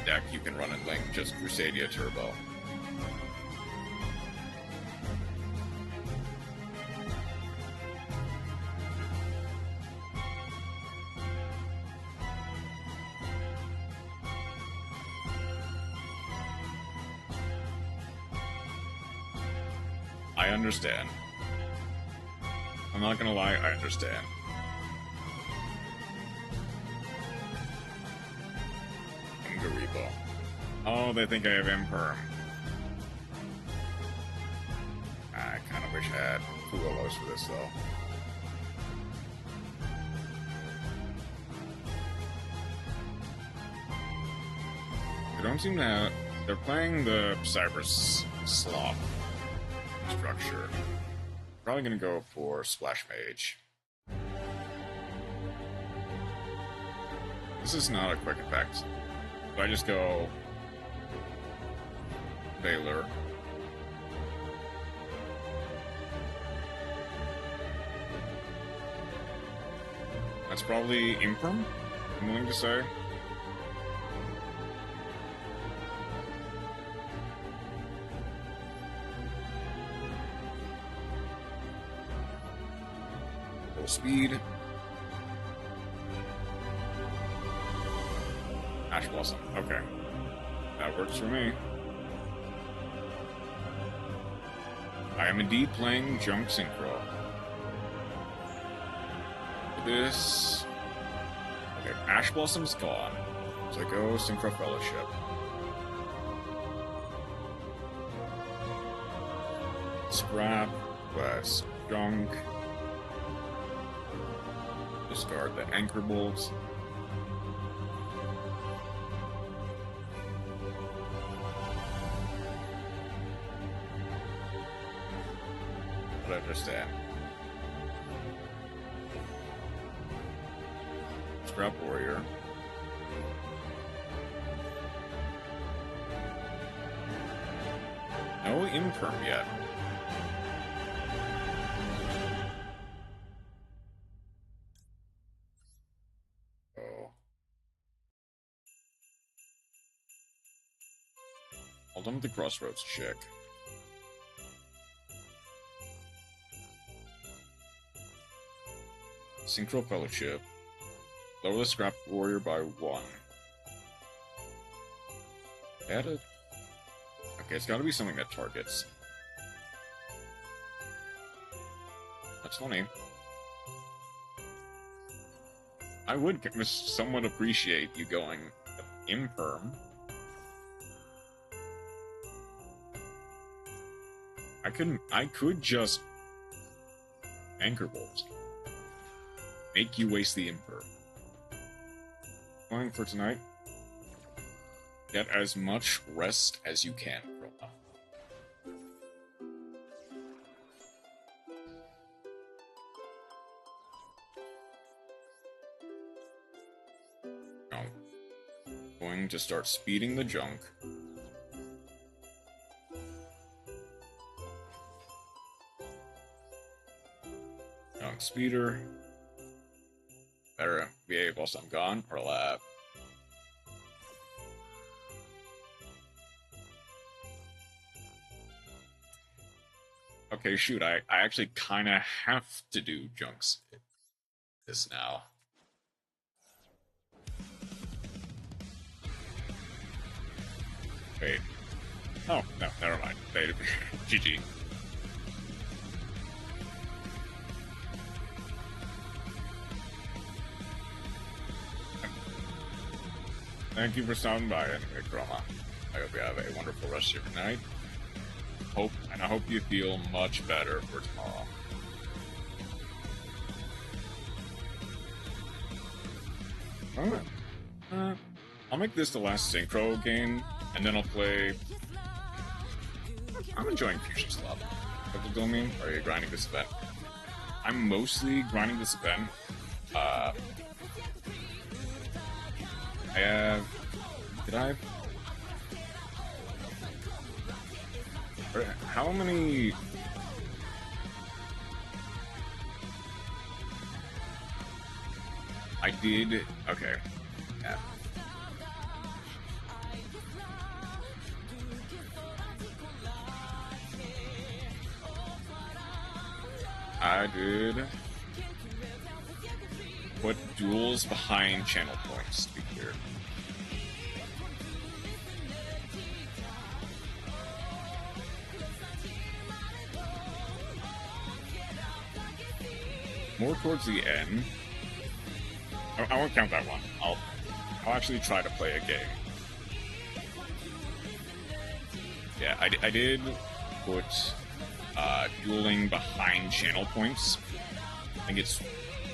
deck you can run in Link, just Crusadia Turbo. I understand. I'm not gonna lie, I understand. Garibo. Oh, they think I have Imperm. I kind of wish I had Kuolos for this, though. They don't seem to have... They're playing the Cyber Slop structure. Probably gonna go for Splash Mage. This is not a quick effect. So I just go Baylor. That's probably Imperm, I'm willing to say. Full speed. Ash Blossom. Okay. That works for me. I am indeed playing Junk Synchro. This... Okay, Ash Blossom's gone. So I go Synchro Fellowship. Scrap, Quest, Junk. Discard the Anchor Bolt. I understand. Scrap Warrior. No Imperm yet. Oh. I'll done with the Crossroads check. Synchro Fellowship. Lower the Scrap Warrior by 1. Add it. Okay, it's gotta be something that targets. That's funny. I would somewhat appreciate you going Imperm. I could just Anchor Bolt. Make you waste the Imperm. Going for tonight. Get as much rest as you can, Roma. Oh, going to start speeding the junk. Junk speeder. Better behave whilst I'm gone, or laugh. Okay, shoot, I actually kind of have to do junks this now. Wait. Oh, no, never mind. GG. Thank you for stopping by anyway, Chroma. I hope you have a wonderful rest of your night. I hope you feel much better for tomorrow. Alright. I'll make this the last synchro game, and then I'll play... I'm enjoying Fusion Slop. What the domain? Or are you grinding this event? I'm mostly grinding this event. I have... Did I... How many... I did... Okay. Yeah. I did put duels behind channel points, to be clear. More towards the end. I won't count that one. I'll actually try to play a game. Yeah, I did put dueling behind channel points. I think it's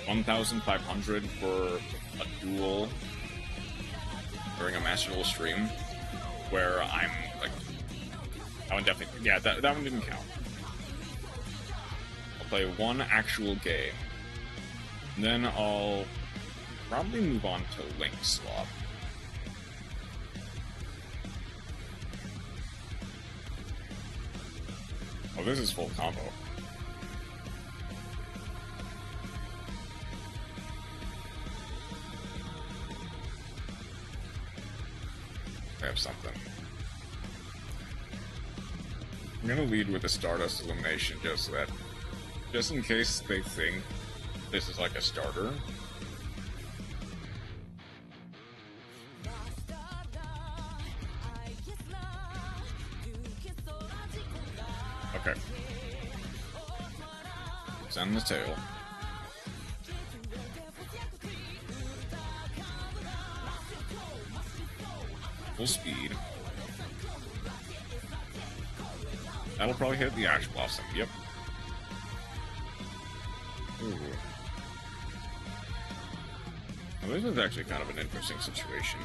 1,500 for a duel during a Master Duel stream, where I'm like, that one definitely, yeah, that one didn't count. I'll play one actual game, and then I'll probably move on to Link Slop. Oh, this is full combo. I have something. I'm gonna lead with the Stardust Elimination just in case they think this is like a starter. Okay. Send the tail. Full speed. That'll probably hit the Ash Blossom, yep. Ooh. Well, this is actually kind of an interesting situation.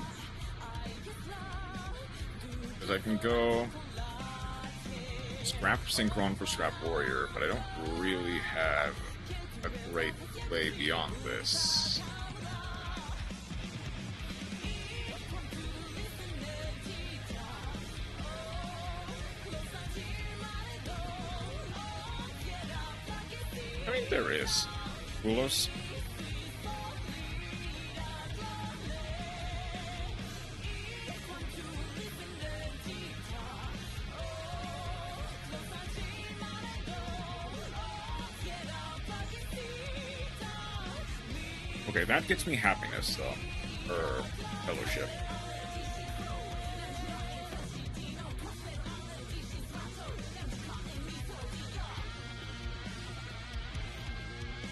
Because I can go Scrap Synchron for Scrap Warrior, but I don't really have a great play beyond this. I mean, there is. Ulos. Okay, that gets me happiness, though. Or fellowship.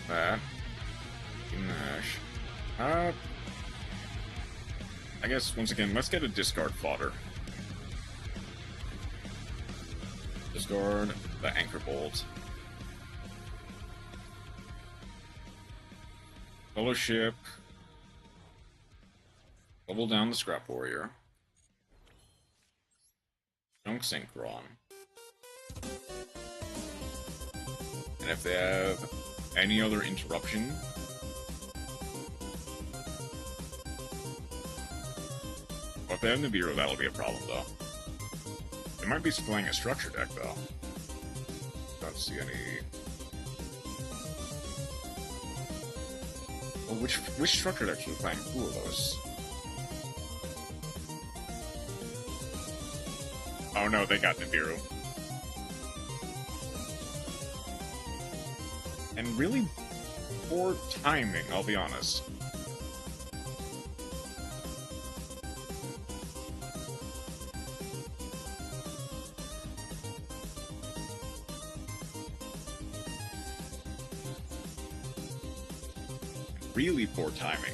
That. Nash. I guess, once again, let's get a discard fodder. Discard the Anchor Bolt. Fellowship. Double down the Scrap Warrior. Junk Synchron. And if they have any other interruption, If they have Nibiru, that'll be a problem, though. They might be playing a structure deck, though. Don't see any... Well, which structure decks are we playing? Who are those? Oh no, they got Nibiru. And really poor timing, I'll be honest. Really poor timing.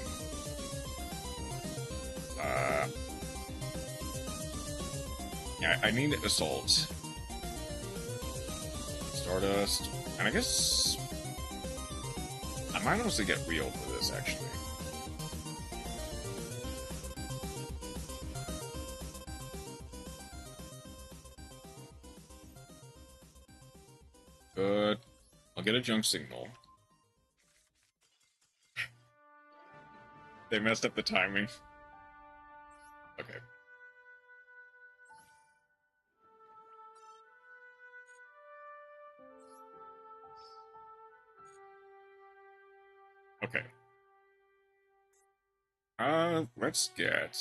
Yeah, I need Assault. Stardust. And I guess... I might honestly get real for this, actually. Good. I'll get a junk signal. They messed up the timing. Okay. Okay. Let's get...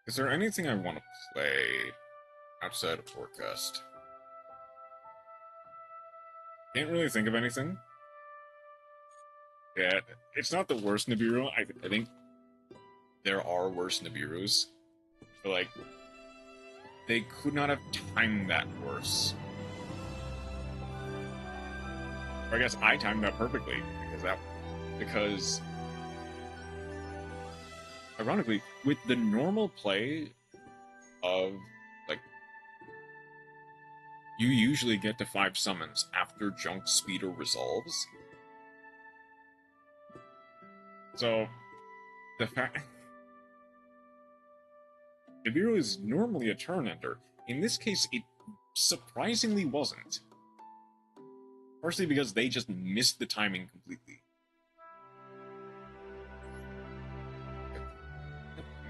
Is there anything I want to play outside of Forecast? Can't really think of anything. Yeah, it's not the worst Nibiru. I think there are worse Nibirus. But, like, they could not have timed that worse. Or I guess I timed that perfectly, because ironically, with the normal play of, like, you usually get to 5 summons after Junk Speeder resolves. So, the fact... Nibiru is normally a turn ender. In this case, it surprisingly wasn't. Partially because they just missed the timing completely.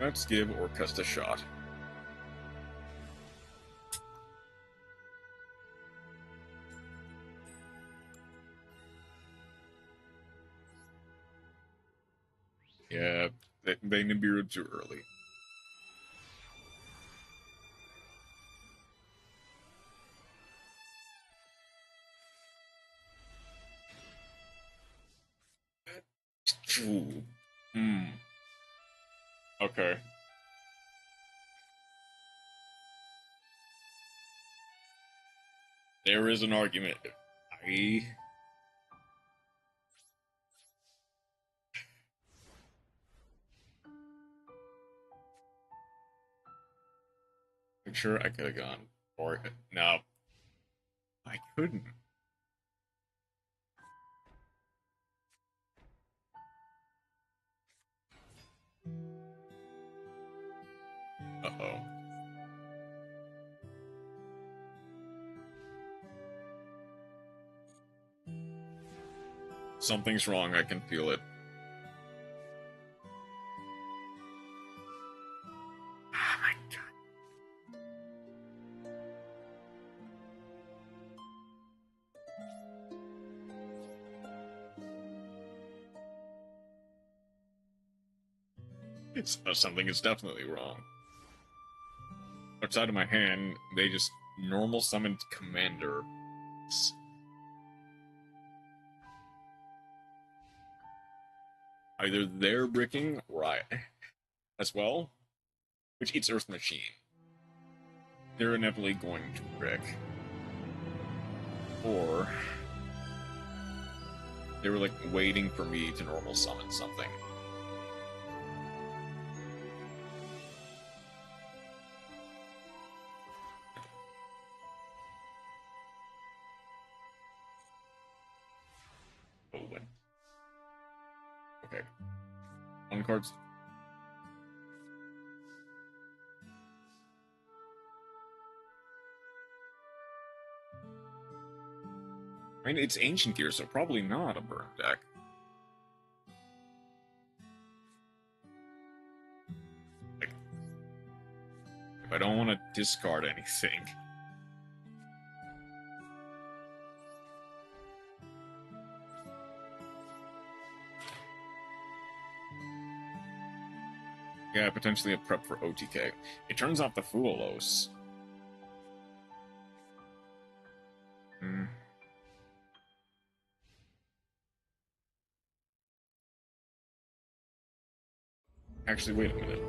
Let's give Orcust a shot. Yeah, they Nibiru'd too early. Ooh. Okay. There is an argument. I'm sure I could have gone. Or, no. I couldn't. Uh-oh. Something's wrong, I can feel it. Oh my god. Something is definitely wrong. Outside of my hand, they just normal summoned Commander. Either they're bricking, right, as well, which eats Earth Machine. They're inevitably going to brick. Or they were, like, waiting for me to normal summon something. Okay. On cards. I mean, it's Ancient Gear, so probably not a burn deck. I don't want to discard anything. Yeah, potentially a prep for OTK. It turns off the Fuelos. Actually, wait a minute.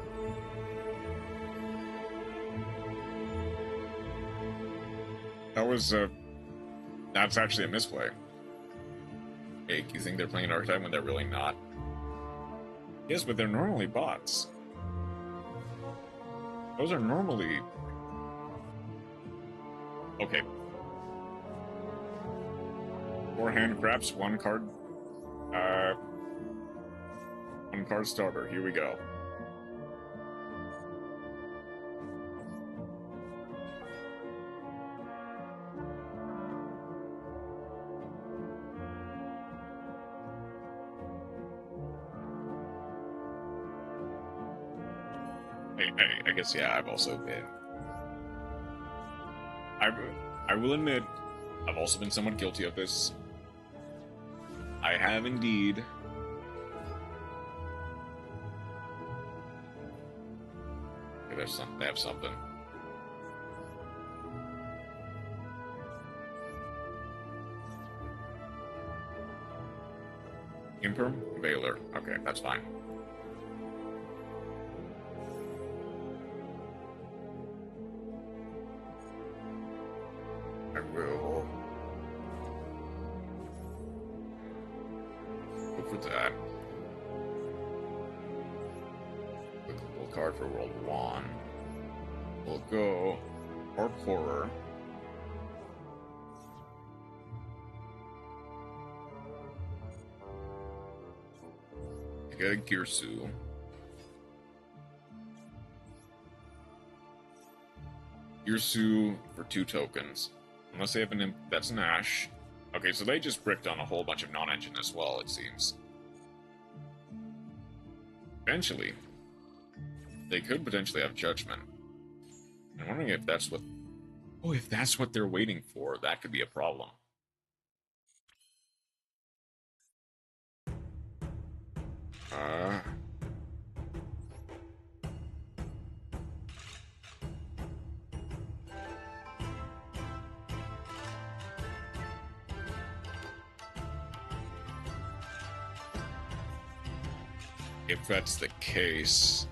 That's actually a misplay. Jake, you think they're playing Archetype when they're really not? Yes, but they're normally bots. Those are normally... Okay. 4 hand craps, 1 card... 1 card starter. Here we go. I guess, yeah, I've also been... I will admit, I've also been somewhat guilty of this. I have indeed... Okay, they have something. Imperm? Veiler. Okay, that's fine. I will go for that. Clickable card for World 1. We'll go Orc Horror. I got a Girsu. Girsu for 2 tokens. Unless they have an imp, that's an Ash. Okay, so they just bricked on a whole bunch of non-engine as well, it seems. Eventually, they could potentially have Judgment. I'm wondering if that's what... Oh, if that's what they're waiting for, that could be a problem. If that's the case...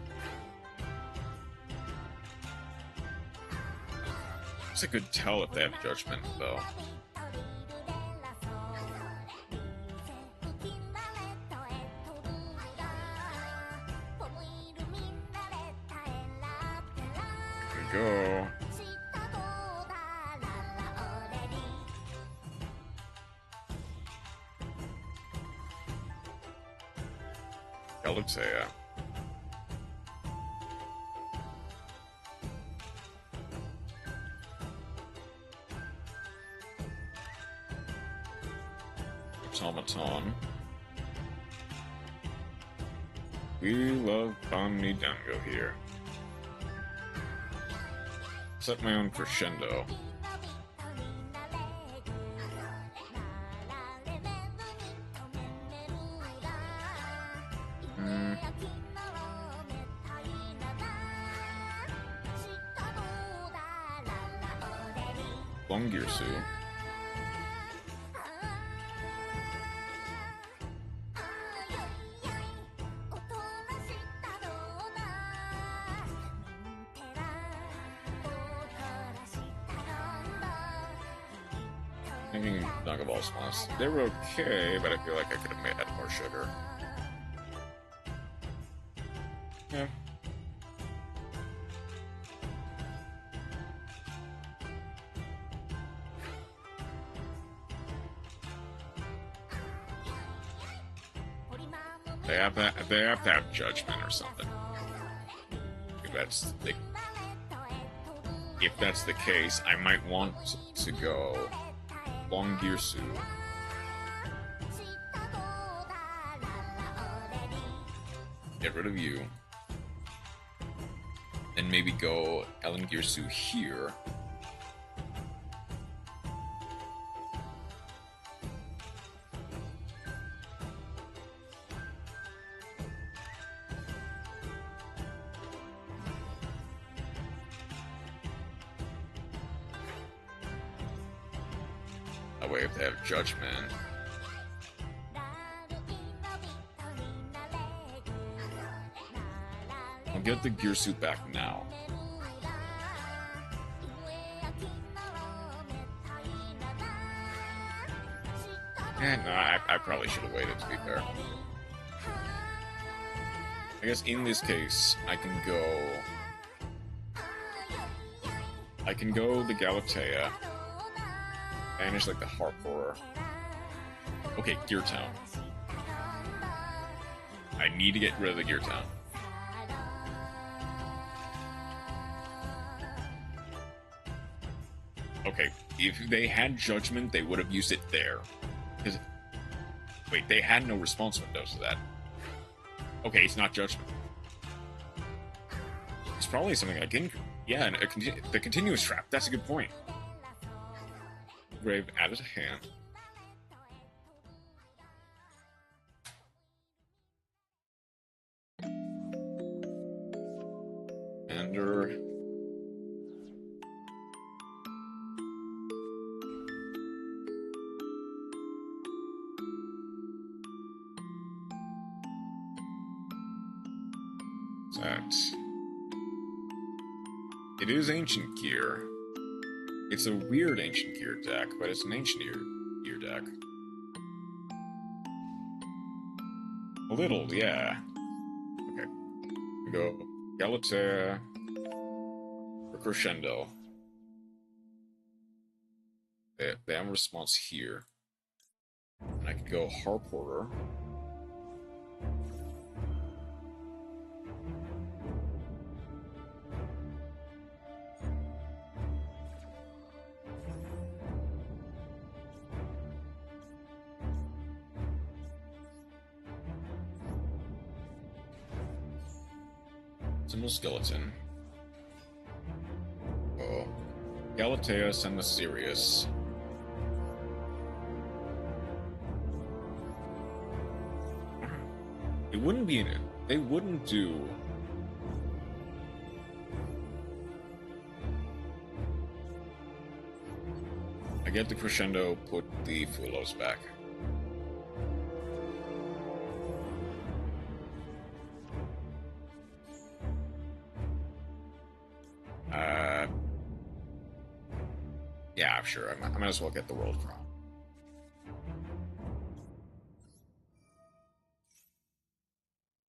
It's a good tell if they have Judgment, though. Here we go. Galatasaray. Automaton. We love Bonnie Dango here. Set my own crescendo. Longirsu. Thinking Dogaball Smash. They were okay, but I feel like I could have added more sugar. Yeah. They have to have Judgment or something. If that's the case, I might want to go Longirsu. Get rid of you. and maybe go Ellen Girsu here. That way, if they have Judgment. I'll get the Girsu back now. No, I probably should have waited, to be fair. I guess in this case, I can go the Galatea, banish like the Harper. Okay, Gear Town. I need to get rid of the Gear Town. Okay, if they had Judgment, they would have used it there. Because, wait, they had no response windows to that. Okay, it's not Judgment. It's probably something I can... Yeah, the Continuous Trap. That's a good point. Grave added a hand. Ender... It is Ancient Gear. It's a weird Ancient Gear deck, but it's an Ancient Gear deck. A little, yeah. Okay. We go Galatea or Crescendo. They have a response here. And I could go Harporter. Skeleton. Oh. Galatea Semiserious. It wouldn't be in it. They wouldn't do... I get the Crescendo, put the Fulos back. Yeah, sure. I might as well get the World Crown.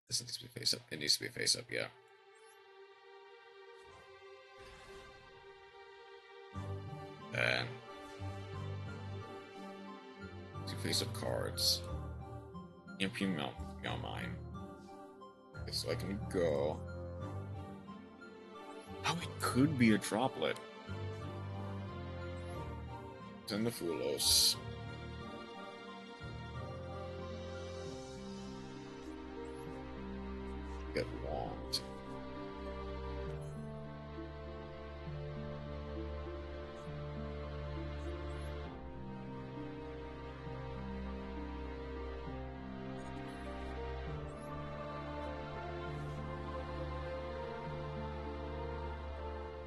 This needs to be face up. It needs to be face up, yeah. Then... 2 face up cards. EMP Mine. Okay, so I can go... Oh, it could be a Droplet. Send the Fulos. Get Wand.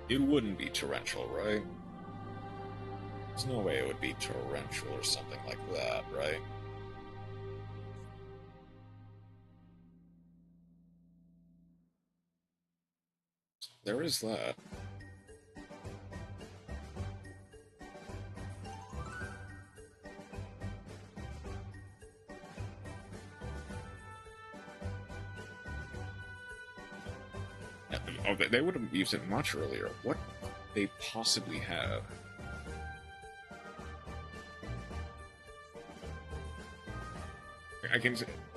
It wouldn't be torrential, right? There's no way it would be torrential or something like that, right? There is that. Oh, they would have used it much earlier. What could they possibly have? I can...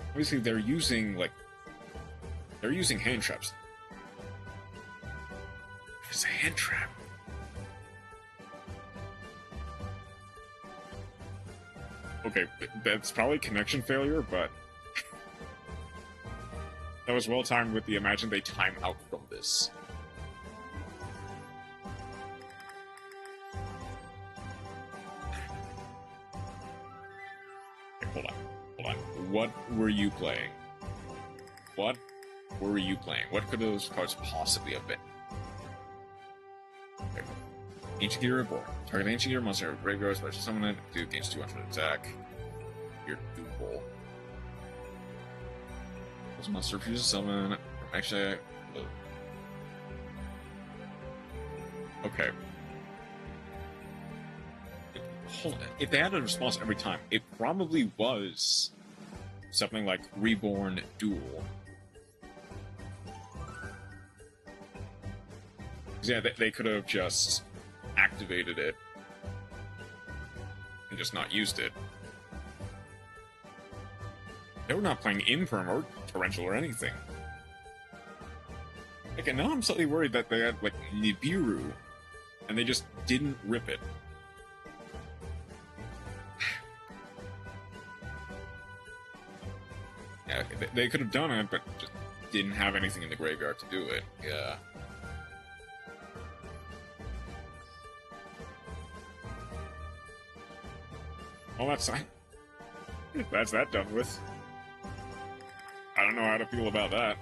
Obviously, they're using, like... They're using hand traps. It's a hand trap. Okay, that's probably connection failure, but... that was well timed with the imagine they time out from this. what were you playing? What were you playing? What could those cards possibly have been? Okay. Ancient Gear Reborn. Target Ancient Gear monster, graveyard, special summon it, do gains 200 attack. Your Duel. This monster refuses summon. Actually, okay. Hold on. If they had a response every time, it probably was something like Reborn Duel. Yeah, they could have just activated it and just not used it. They were not playing Imperm or Torrential or anything. Like, and now I'm slightly worried that they had, like, Nibiru, and they just didn't rip it. Yeah, they could have done it, but just didn't have anything in the graveyard to do it. Yeah. Well, that's that done with. I don't know how to feel about that.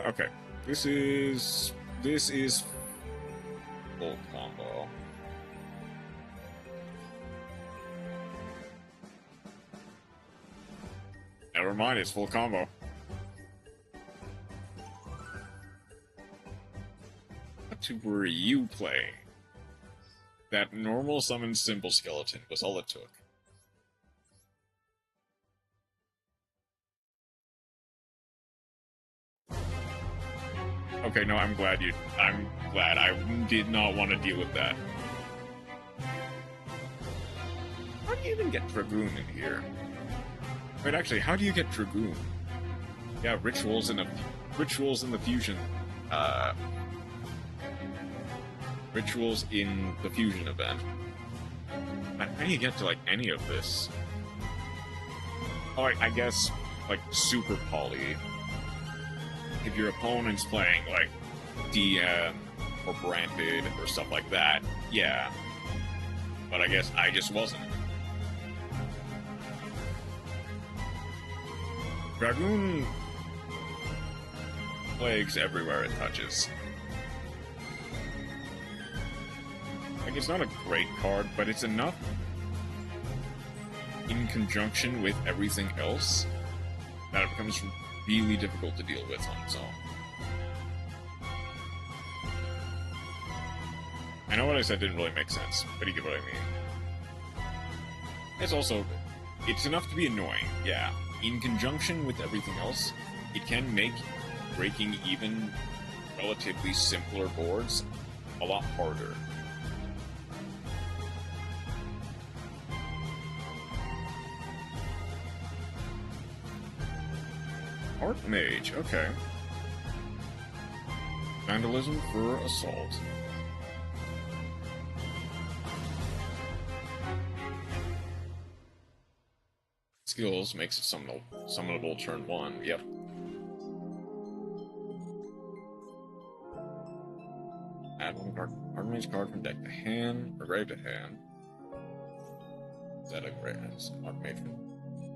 Okay. This is full combo. Never mind, it's full combo. What were you playing? That normal summon Symbol Skeleton was all it took. Okay, no, I'm glad. I did not want to deal with that. How do you even get Dragoon in here? Wait, actually, how do you get Dragoon? Yeah, rituals in the fusion. Rituals in the fusion event. How do you get to, like, any of this? Oh, I guess, like, Super Poly. If your opponent's playing, like, DM or Branded or stuff like that, yeah. But I guess I just wasn't. Dragoon plagues everywhere it touches. Like, it's not a great card, but it's enough in conjunction with everything else that it becomes really difficult to deal with on its own. I know what I said didn't really make sense, but you get what I mean. It's enough to be annoying, yeah. In conjunction with everything else, it can make breaking even relatively simpler boards a lot harder. Art Mage, okay. Vandalism for Assault. Skills makes it summonable turn 1, yep. Add one card, Art Mage card from deck to hand, or grave to hand. Is that a great Art Mage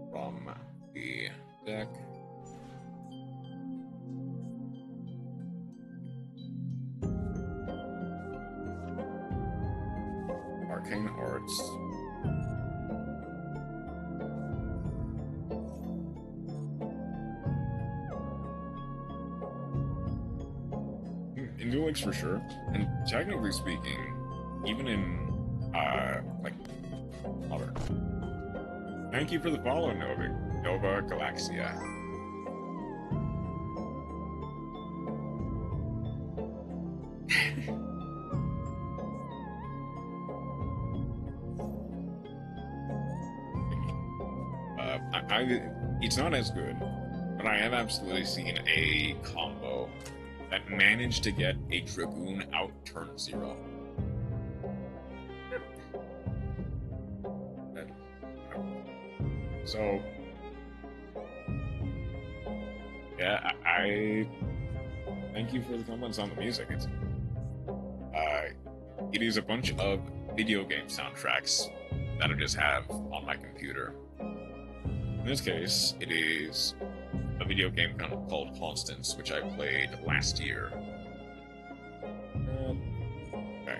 from the deck? Arcane Arts. In Duel Links for sure, and technically speaking, even in, like, Modern. Thank you for the follow, Nova Galaxia. It's not as good, but I have absolutely seen a combo that managed to get a Dragoon out turn 0. So, yeah, I thank you for the comments on the music. It is a bunch of video game soundtracks that I just have on my computer. In this case, it is a video game called Constance, which I played last year. Okay.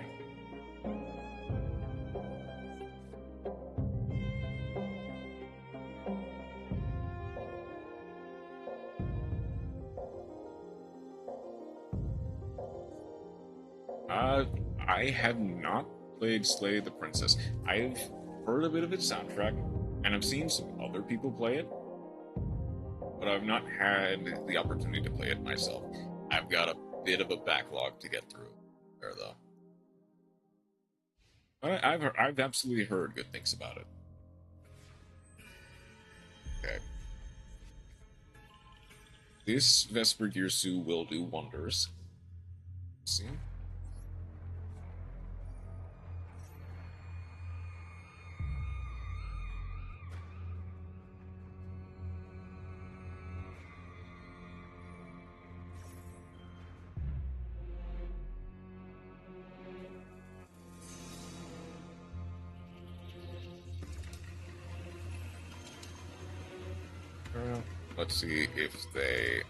I have not played Slay the Princess. I've heard a bit of its soundtrack, and I've seen some other people play it, but I've not had the opportunity to play it myself. I've got a bit of a backlog to get through there, though. I've absolutely heard good things about it. Okay. This Vesper Girsu will do wonders. Let's see. Let's see if they...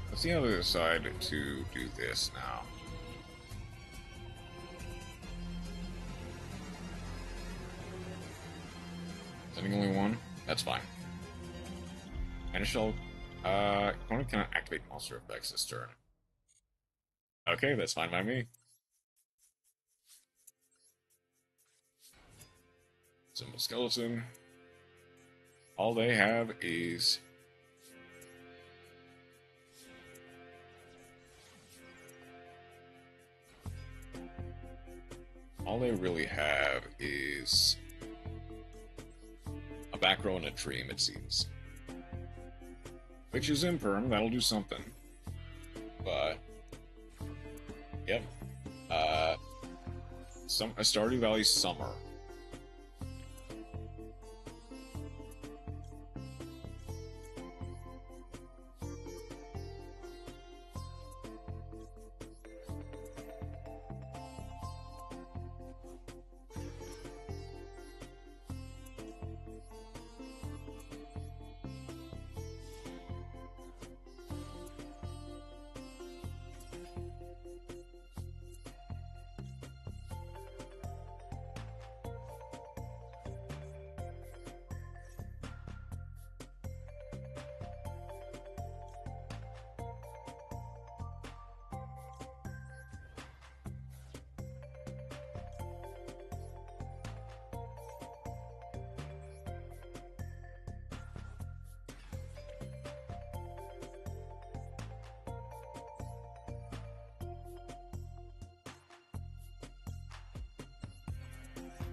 Let's see how they decide to do this now. Sending only one? That's fine. Initial... opponent cannot activate monster effects this turn. Okay, that's fine by me. Simple skeleton. All they have is... All they really have is... a back row and a dream, it seems. Which is imperm, that'll do something. But... Yep. A Stardew Valley Summer.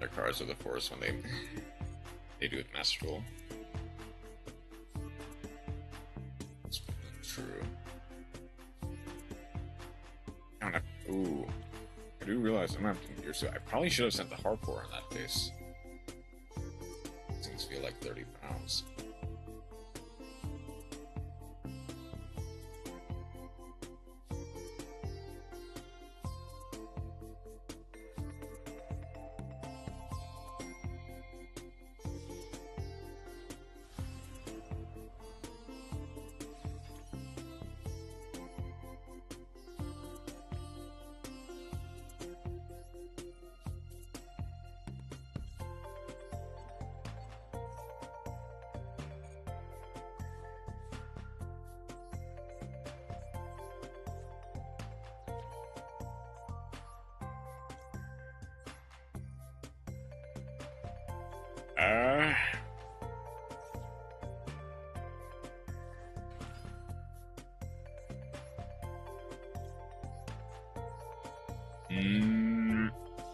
Their cards are the force when they do it Master Duel. That's true. Ooh. I do realize I'm gonna have to gear, so I probably should have sent the hardcore in that case. Things feel like 30 pounds.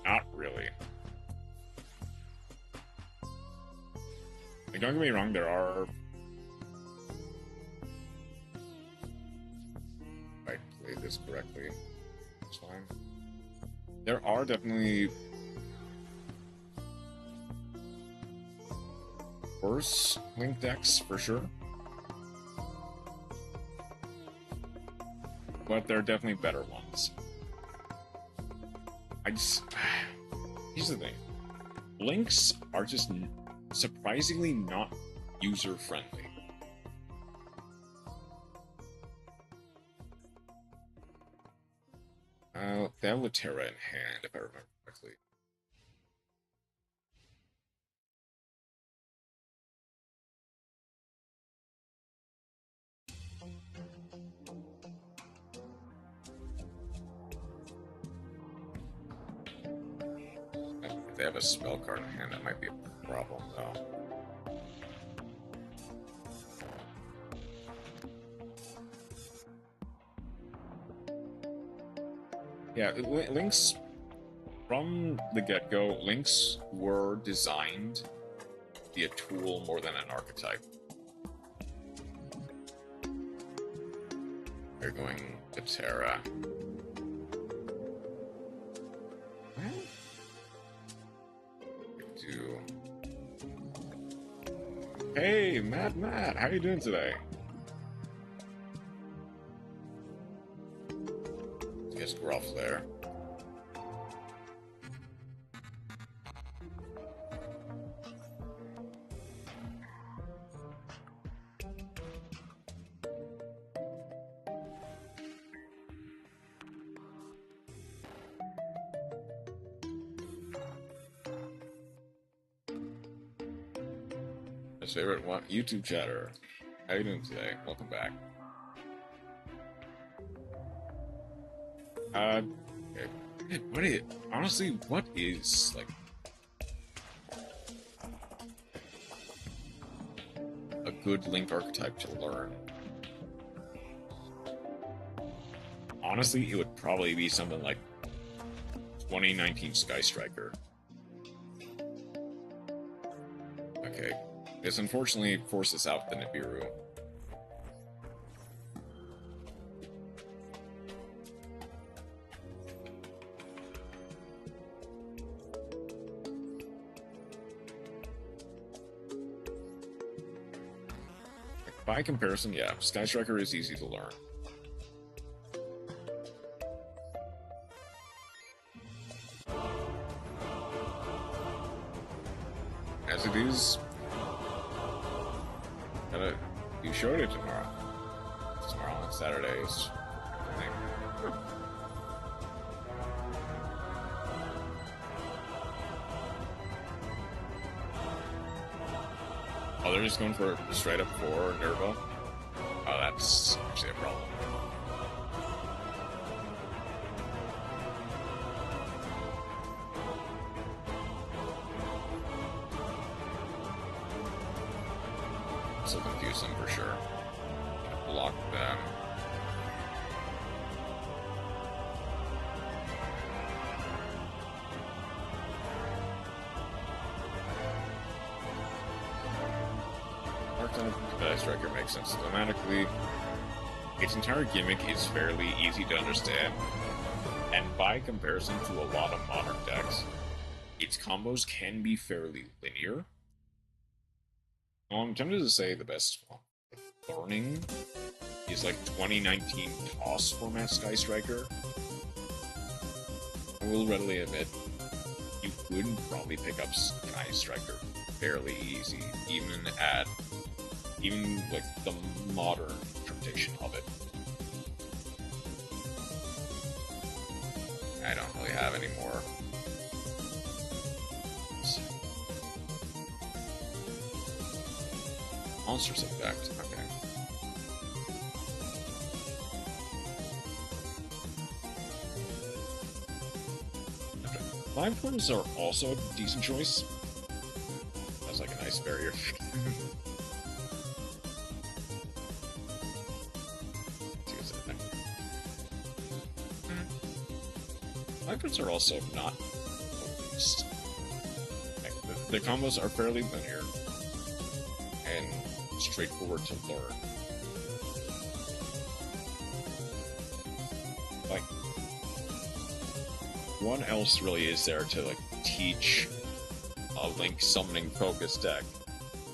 Not really. Like, don't get me wrong, there are... this correctly. That's fine. There are definitely worse Link decks, for sure. But there are definitely better ones. Here's the thing. Links are just surprisingly not user-friendly. They have Latera in hand, if I remember correctly. If they have a spell card in hand, that might be a problem, though. Yeah, Links, from the get-go, Links were designed to be a tool more than an archetype. They're going to Terra. Hey, Matt, how you doing today? Guess Gruff there. His favorite YouTube chatter. How you doing today? Welcome back. What is like a good Link archetype to learn? Honestly, it would probably be something like 2019 Sky Striker. Okay, this unfortunately forces out the Nibiru. By comparison, yeah, Sky Striker is easy to learn. As it is, you showed it tomorrow. Tomorrow on Saturdays. Oh, they're just going for straight up 4 Nerva? Oh, that's actually a problem. This will confuse them for sure. Block them. Sky Striker makes sense thematically. Its entire gimmick is fairly easy to understand, and by comparison to a lot of modern decks, its combos can be fairly linear. I'm tempted to say the best learning is like 2019 Toss format Sky Striker. I will readily admit, you could probably pick up Sky Striker fairly easy, even like the modern interpretation of it. I don't really have any more. Monsters effect, okay. Live Twins are also a decent choice. That's like a nice barrier. Live Twins are also not focused. The combos are fairly linear and straightforward to learn.
what else really is there to like teach a Link summoning focus deck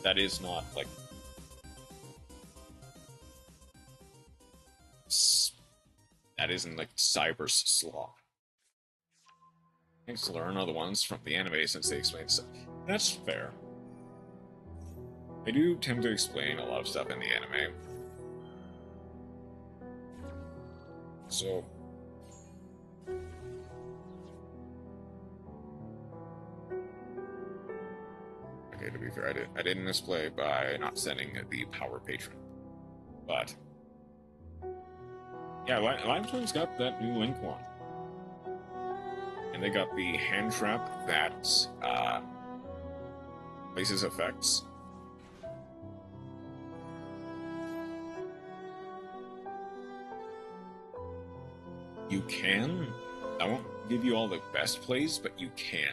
that is not like that isn't like Cyber's Slop? Things to learn are the ones from the anime since they explain stuff. That's fair. They do tend to explain a lot of stuff in the anime. So okay, to be fair, I didn't misplay by not sending the Power Patron. But yeah, Limestone's got that new Link one. And they got the hand trap that places effects. You can. I won't give you all the best plays, but you can.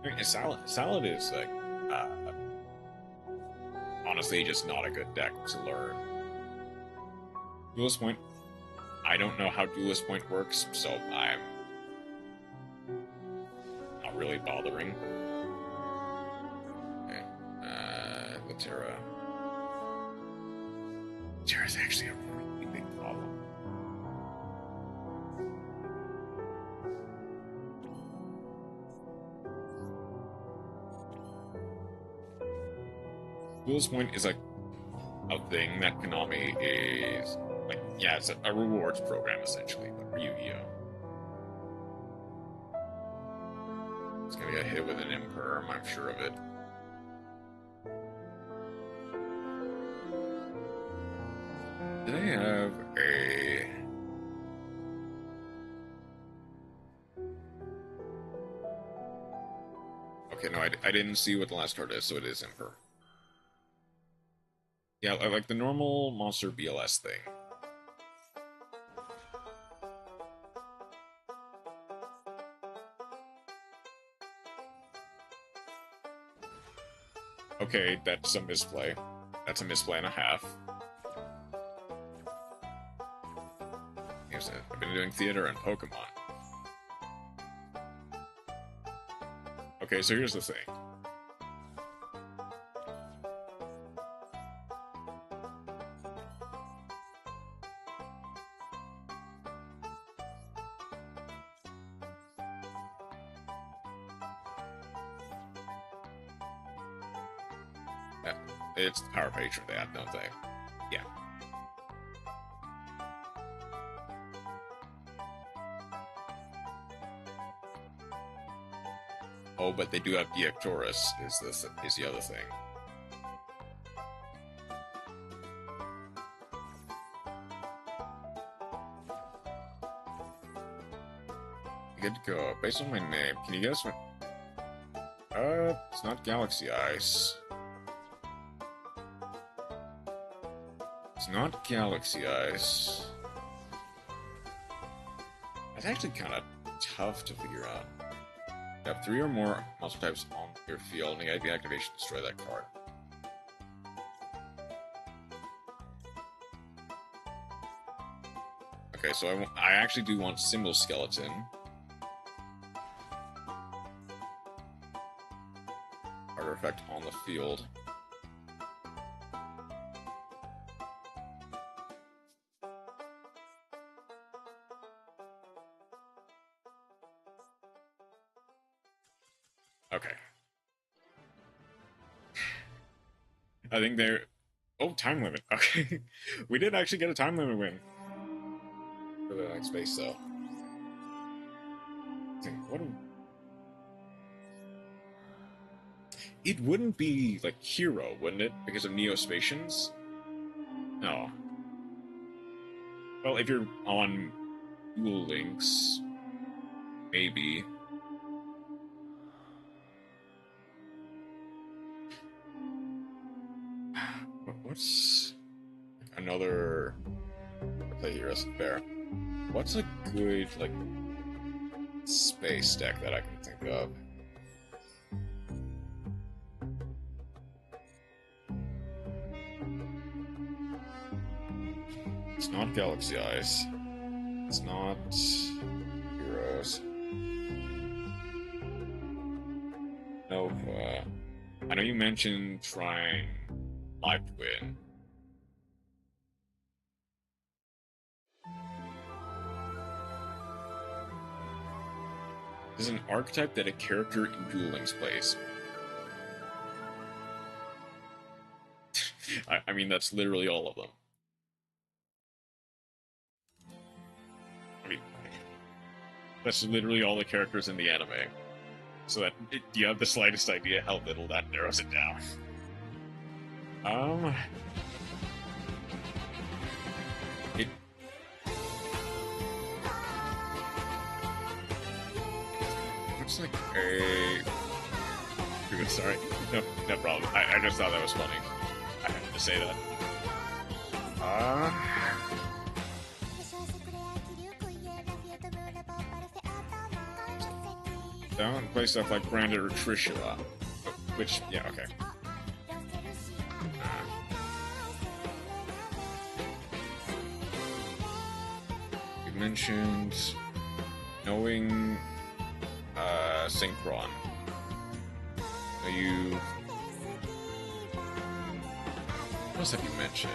I mean, Salad is like honestly just not a good deck to learn. Duelist Point. I don't know how Duelist Point works, so I'm not really bothering. Okay. Latera. Latera's actually a really big problem. Duelist Point is like a thing that Konami is like, yeah, it's a rewards program essentially, but for Yu-Gi-Oh. It's gonna get hit with an Imperm, I'm sure of it. Do they have a... Okay, no, I didn't see what the last card is, so it is Imper. Yeah, like the normal monster BLS thing. Okay, that's a misplay. That's a misplay and a half. I've been doing theater and Pokemon. Okay, so here's the thing. It's the Power Patron they have, don't they? Yeah. Oh, but they do have Deactorus, is the other thing. Good to go. Based on my name, can you guess what? It's not Galaxy Ice. It's not Galaxy Ice. That's actually kind of tough to figure out. You have 3 or more monster types on your field, and you the activation to destroy that card. Okay, so I actually do want Symbol Skeleton. Harder effect on the field. Okay. I think they're... Oh, time limit. Okay. We did actually get a time limit win. For the next space, though. What do... It wouldn't be, like, Hero, wouldn't it? Because of Neospacians? No. Well, if you're on Duel Links, maybe... What's another play here as fair? What's a good like space deck that I can think of? It's not Galaxy Ice. It's not Heroes. Nova. I know you mentioned trying Live Twin. This is an archetype that a character in Duel Links plays. I mean, that's literally all of them. I mean, that's literally all the characters in the anime. So that you have the slightest idea how little that narrows it down. It looks like a... Sorry, no problem. I just thought that was funny. I had to say that. Don't play stuff like Branded or Trishula. Which, yeah, okay. You mentioned knowing Synchron. What else have you mentioned?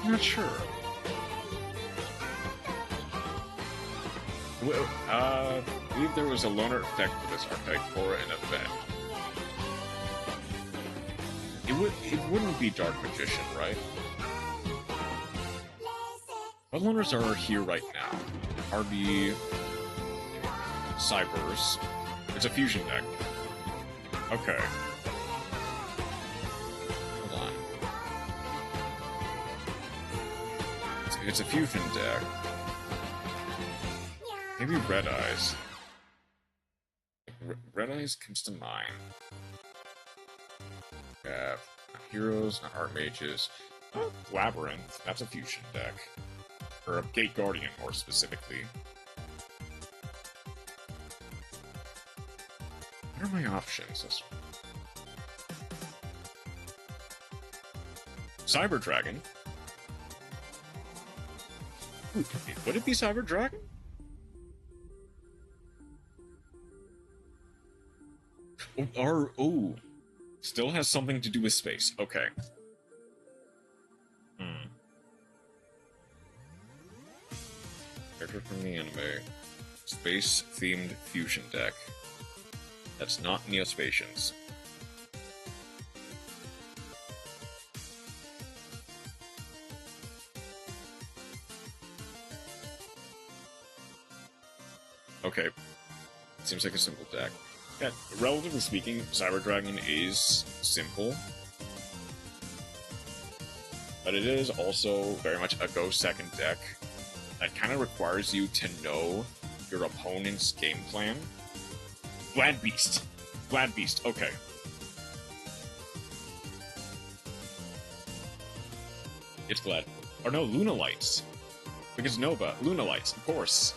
I'm not sure. Well, I believe there was a loner deck for this archetype for an event. It wouldn't be Dark Magician, right? What loners are here right now? RB Cybers. It's a fusion deck. Okay. Hold on. It's a fusion deck. Maybe Red Eyes. Red Eyes comes to mind. Not Heroes, not Archmages. Labyrinth, that's a fusion deck. Or a Gate Guardian, more specifically. What are my options? Cyber Dragon? Would it be Cyber Dragon? Still has something to do with space. Okay. Character from the anime. Space-themed fusion deck. That's not Neospatians. Okay. Seems like a simple deck. Yeah, relatively speaking, Cyber Dragon is simple. But it is also very much a go-second deck that kind of requires you to know your opponent's game plan. Glad Beast. Glad Beast, okay. It's Glad... Or no, Luna Lights. Because Nova, Luna Lights, of course.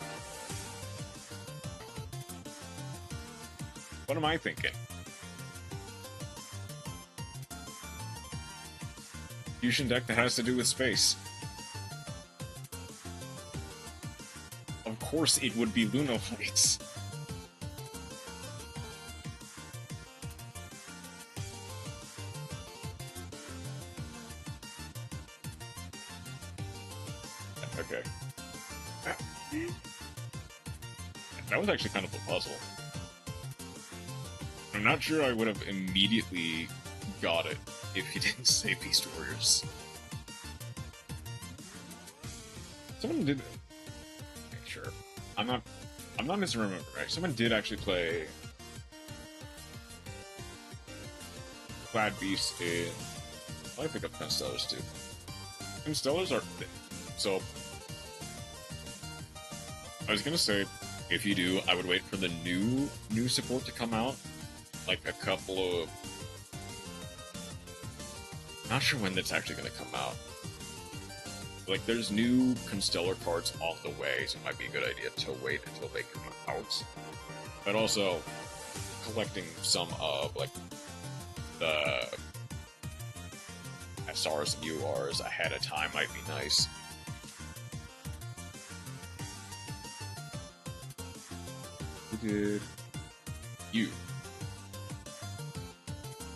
What am I thinking? Fusion deck that has to do with space. Of course it would be Luna Lights. Okay. That was actually kind of a puzzle. I'm not sure I would have immediately got it if you didn't say Beast Warriors. Someone did... Okay, sure. I'm not misremembering, right? Someone did actually play Glad Beast in... I pick up Constellars too. Constellars are... So... I was gonna say, if you do, I would wait for the new support to come out. Like a couple of... Not sure when that's actually going to come out. Like, there's new Constellar cards on the way, so it might be a good idea to wait until they come out. But also, collecting some of like the SRs and URs ahead of time might be nice. Who did you?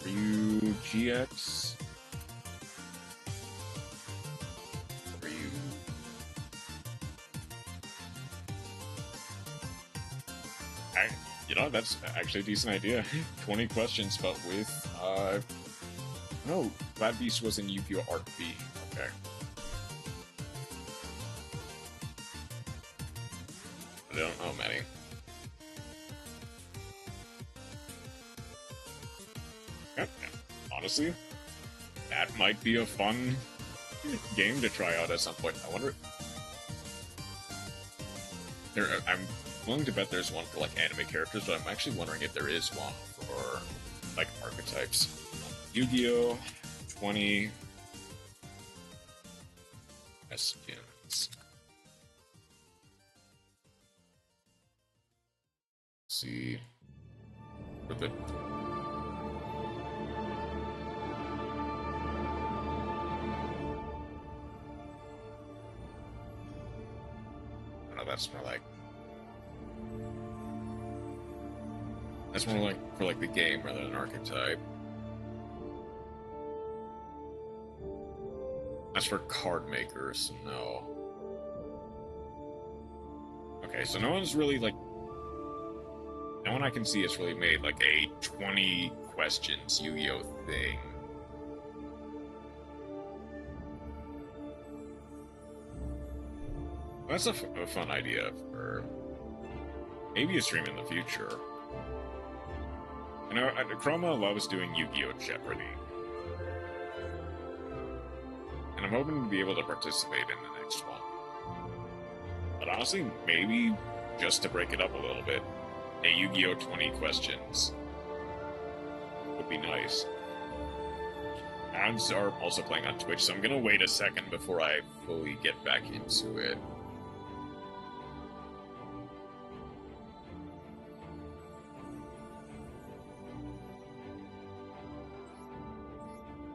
Are you GX? Or are you? You know, that's actually a decent idea. 20 questions, but with, no, Bad Beast was in Yugioh Art B. Okay. I don't know many. Yeah, honestly, that might be a fun game to try out at some point. I wonder... I'm willing to bet there's one for, like, anime characters, but I'm actually wondering if there is one for, like, archetypes. Yu-Gi-Oh! 20 questions. Let's see. For the... Oh, that's more like... That's more like for like the game rather than archetype. As for card makers, no. Okay, so no one's really like... No one I can see has really made like a 20 questions Yu-Gi-Oh thing. That's a fun idea for maybe a stream in the future. You know, Chroma loves doing Yu-Gi-Oh! Jeopardy. And I'm hoping to be able to participate in the next one. But honestly, maybe just to break it up a little bit, a Yu-Gi-Oh! 20 questions would be nice. Ads are also playing on Twitch, so I'm gonna wait a second before I fully get back into it.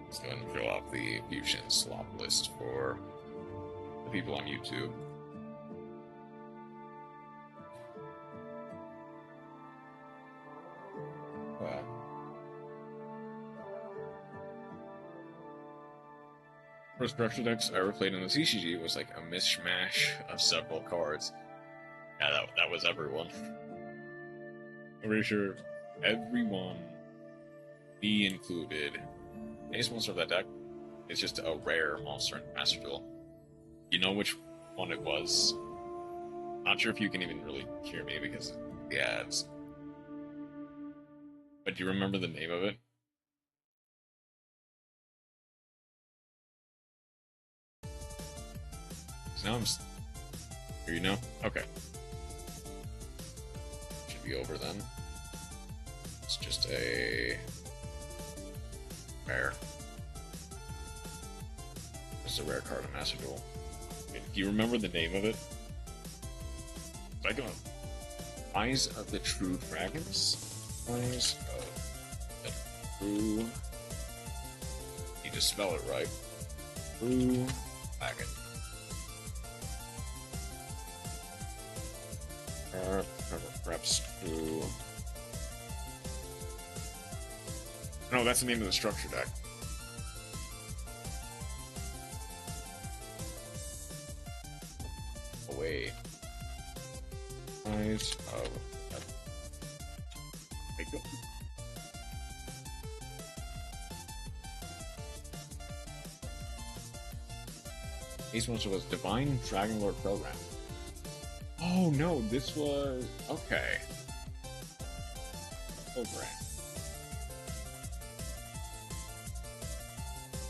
Let's go ahead and fill out the Fusion Slop list for the people on YouTube. First structure decks I ever played in the CCG was like a mishmash of several cards. Yeah, that was everyone. I'm pretty sure everyone, me included, any monster of that deck is just a rare monster in Master Duel. You know which one it was? Not sure if you can even really hear me because of the ads. But do you remember the name of it? So now I'm... Here you know? Okay. Should be over then. It's just a... rare. Just a rare card in Master Duel. Do you remember the name of it? I don't. Eyes of the True Dragons? Eyes of the True... Need to spell it right. True Dragon. Perhaps True... No, that's the name of the structure deck. Away. Eyes of... There you go. Ace Monster was Divine Dragon Lord Program. Oh no, this was... Okay. Program.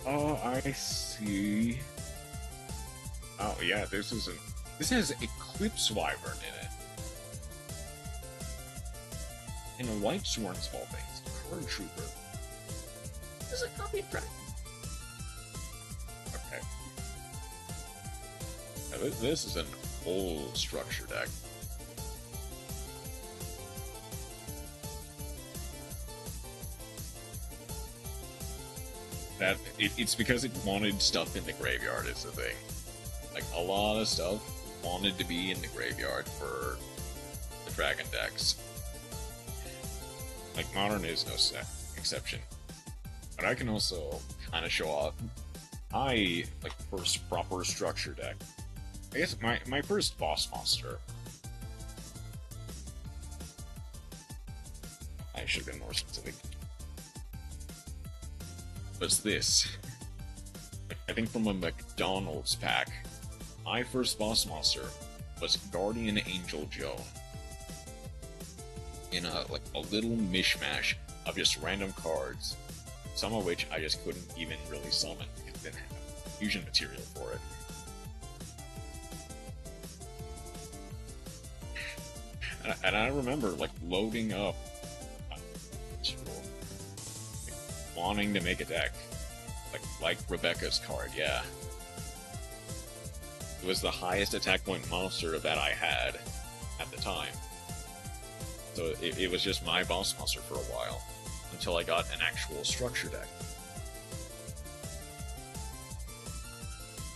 Oh, I see. Oh yeah, this has Eclipse Wyvern in it. And a White Sworn Small Things. Card Trooper. This is a copy of Dragon. Okay. Now, this is an old structure deck. It's because it wanted stuff in the graveyard is the thing. Like, a lot of stuff wanted to be in the graveyard for the dragon decks. Like, Modern is no exception. But I can also kind of show off my, like, first proper structure deck. I guess my first boss monster. I should have been more specific. Was this. I think from a McDonald's pack. My first boss monster was Guardian Angel Joe. In a little mishmash of just random cards, some of which I just couldn't even really summon because it didn't have fusion material for it. And I remember like loading up, wanting to make a deck, like Rebecca's card, yeah. It was the highest attack point monster that I had at the time. So it was just my boss monster for a while, until I got an actual structure deck.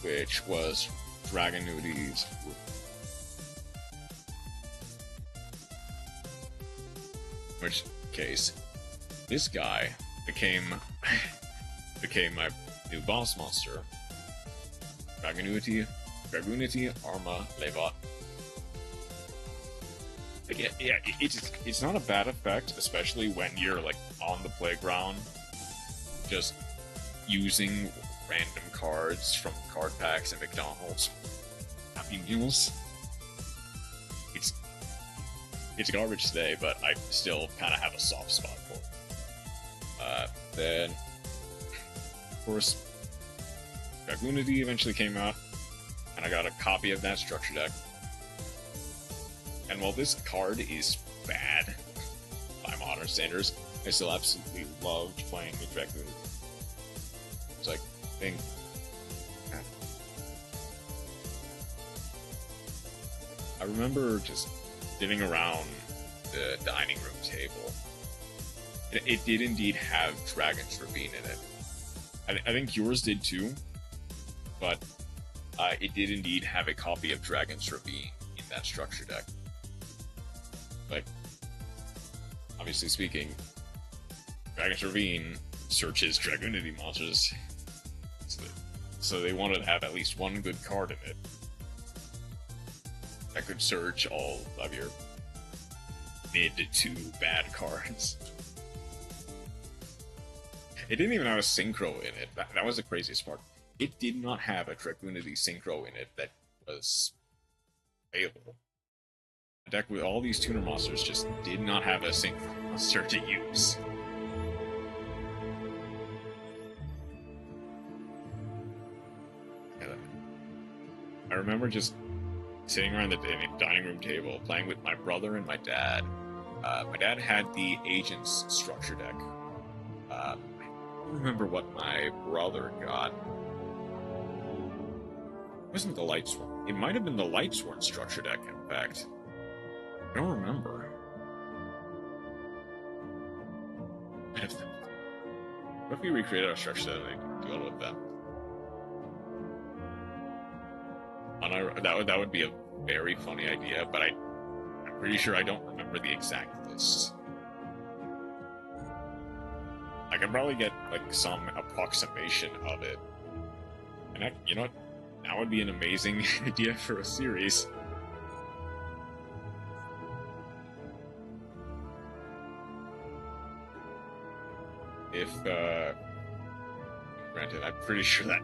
Which was Dragonudi's. In which case, this guy became my new boss monster. Dragonunity Arma Levat. But yeah, it's not a bad effect, especially when you're like on the playground, just using random cards from card packs at McDonald's. Happy Meals. It's garbage today, but I still kind of have a soft spot for it. Then, of course, Dragunity eventually came out, and I got a copy of that structure deck. And while this card is bad by modern standards, I still absolutely loved playing with Dragunity. It's like, thing. I remember just sitting around the dining room table. It did indeed have Dragon's Ravine in it. I think yours did too, but it did indeed have a copy of Dragon's Ravine in that structure deck. Like, obviously speaking, Dragon's Ravine searches Dragunity monsters, so they wanted to have at least one good card in it that could search all of your mid to bad cards. It didn't even have a synchro in it. That was the craziest part. It did not have a Dragunity synchro in it that was available. A deck with all these tuner monsters just did not have a synchro monster to use. I remember just sitting around the dining room table playing with my brother and my dad. My dad had the Agents structure deck. I don't remember what my brother got. It wasn't the Lightsworn. It might have been the Lightsworn structure deck, in fact. I don't remember. What if we recreated our structure deck and deal with them? That would be a very funny idea, but I'm pretty sure I don't remember the exact list. I can probably get like some approximation of it. And you know what? That would be an amazing idea for a series. If, granted, I'm pretty sure that...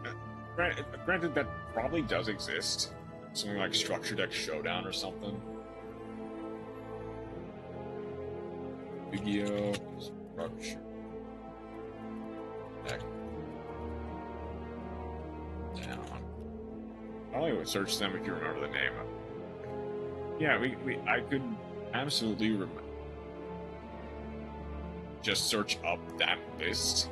Granted, that probably does exist. Something like Structure Deck Showdown or something. Yugioh Structure Deck Down. Probably would search them if you remember the name. Yeah, I could absolutely just search up that list.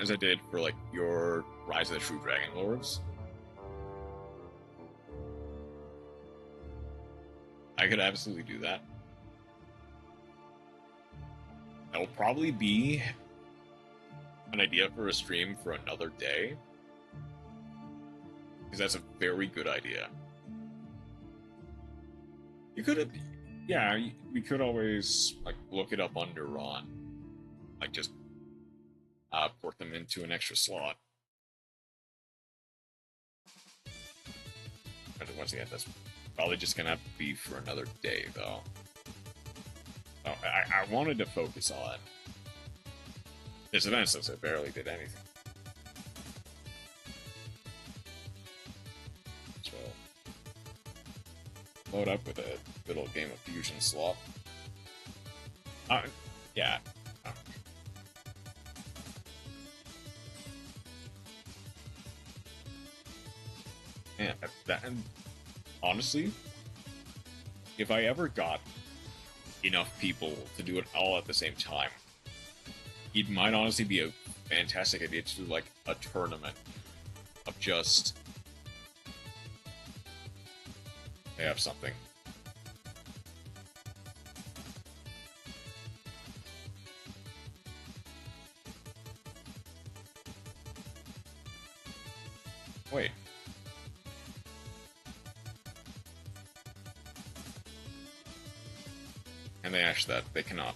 As I did for like your Rise of the True Dragon Lords. I could absolutely do that. That'll probably be an idea for a stream for another day? Because that's a very good idea. You could have...
Yeah, we could always...
like, look it up under Ron. Like, just port them into an extra slot. But once again, that's probably just gonna have to be for another day, though. Oh, I wanted to focus on this event since I barely did anything. So, load up with a good old game of Fusion Slop. Yeah. Man, and honestly, if I ever got enough people to do it all at the same time, it might honestly be a fantastic idea to do like a tournament of just... They have something. Wait. And they ash that. They cannot.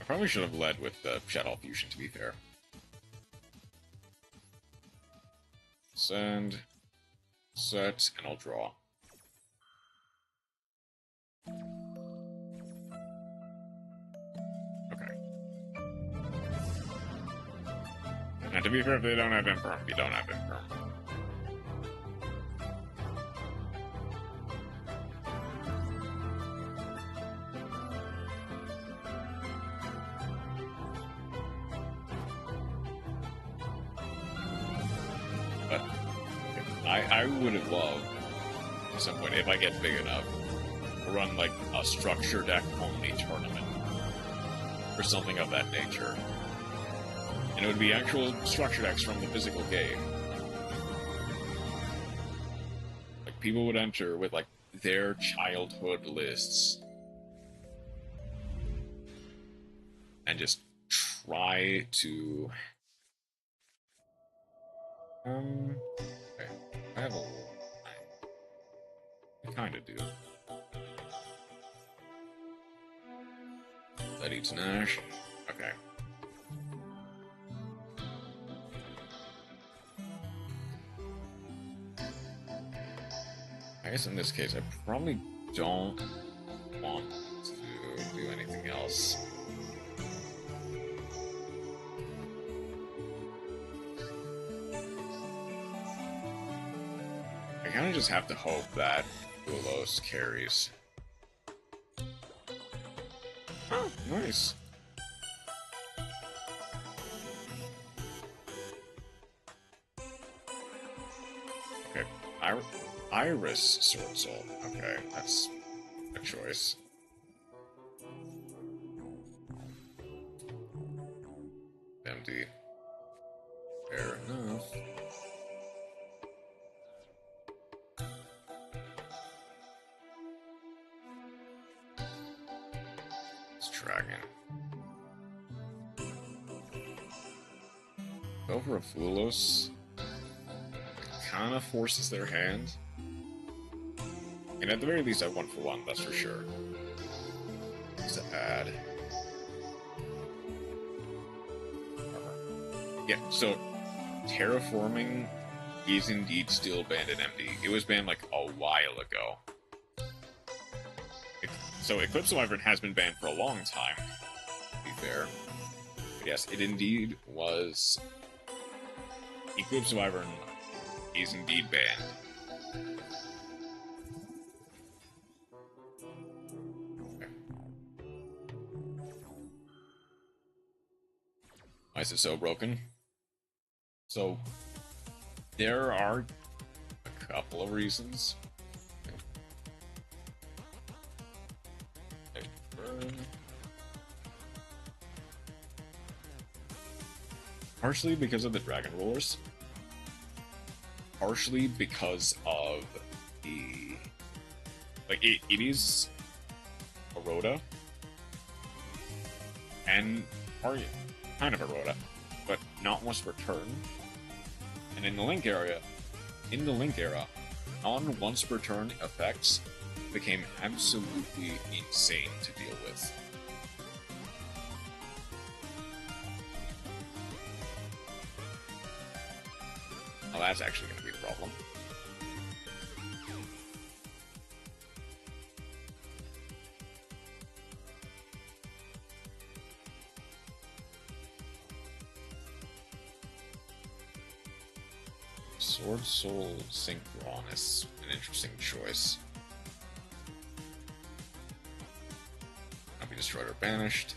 I probably should have led with the Shadow Fusion, to be fair. Send, set, and I'll draw. Okay. And to be fair, if they don't have Imperm, you don't have Imperm. But I would have loved, at some point, if I get big enough, to run like a structure deck only tournament. Or something of that nature. And it would be actual structure decks from the physical game. Like, people would enter with, like, their childhood lists. And just try to... Okay. I have a... I kinda do. That eats Nash. Okay. I guess in this case, I probably don't want to do anything else. I kind of just have to hope that Ulos carries. Oh, nice. Okay, Iris Sword Soul. Okay, that's a choice. Empty. Fair enough. It's Dragon. Go for a Fulos. Kind of forces their hand. And at the very least, I 1-for-1, that's for sure. What's that add? Yeah, so terraforming is indeed still banned in MD. It was banned like a while ago. So Eclipse Wyvern has been banned for a long time, to be fair. But yes, it indeed was. Eclipse Wyvern is indeed banned. Okay. Why is it so broken? So, there are a couple of reasons. Partially because of the Dragon Rollers. partially because of the... Like, it is a Rhoda, and kind of a Rhoda, but not once per turn. And in the Link era, non-once per turn effects became absolutely insane to deal with. Well, that's actually going to be the problem. Sword Soul Synchron is an interesting choice. Copy Destroyed or Banished.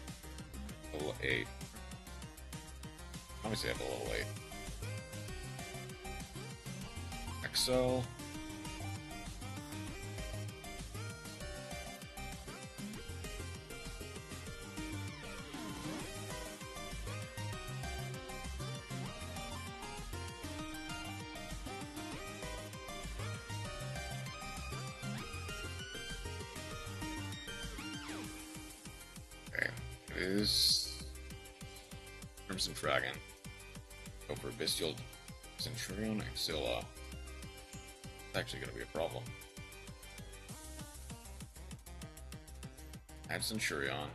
Level 8. Obviously I have a level 8. XL. Is Crimson Dragon. Go for Bestial Centurion, Axilla. It's actually going to be a problem. Add Centurion.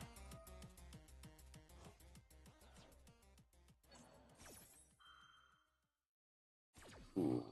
Ooh.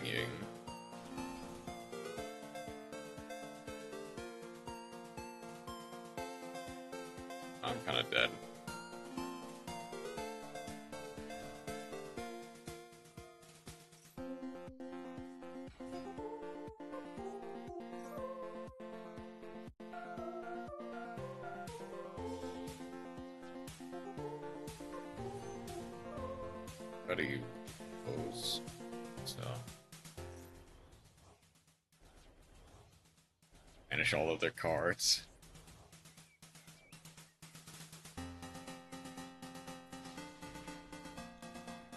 Ying. I'm kind of dead. How do you pose stuff? Finish all of their cards.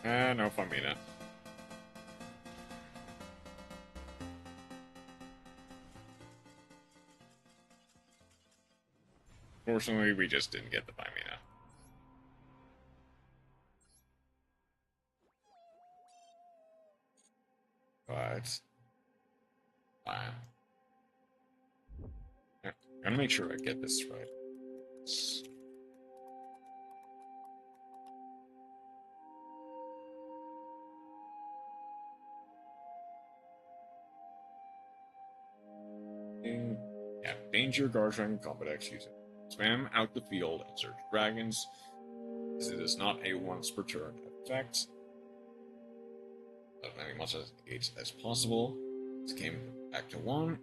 No Famina. Fortunately, we just didn't get the Famina. But fine. I'm gonna make sure I get this right. Yeah, Danger, Guard Dragon, Combat X, use it. Spam out the field and search dragons. This is not a once per turn effect. As many monsters as possible. This came back to 1.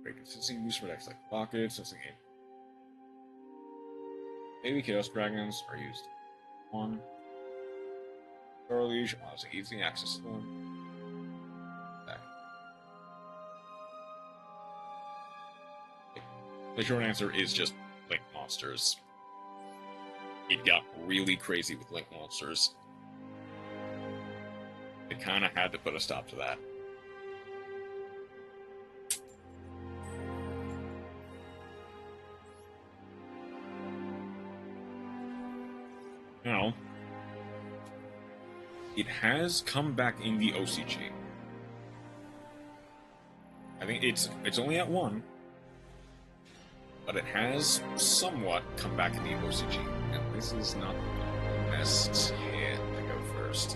Great consistency, use for decks like Pocket, since the game. Daily Chaos Dragons are used. 1. Charliege allows easy access to them. Back. The short answer is just Link monsters. It got really crazy with Link monsters. They kind of had to put a stop to that. Now, it has come back in the OCG. I think it's only at 1, but it has somewhat come back in the OCG, and this is not best hand to go first.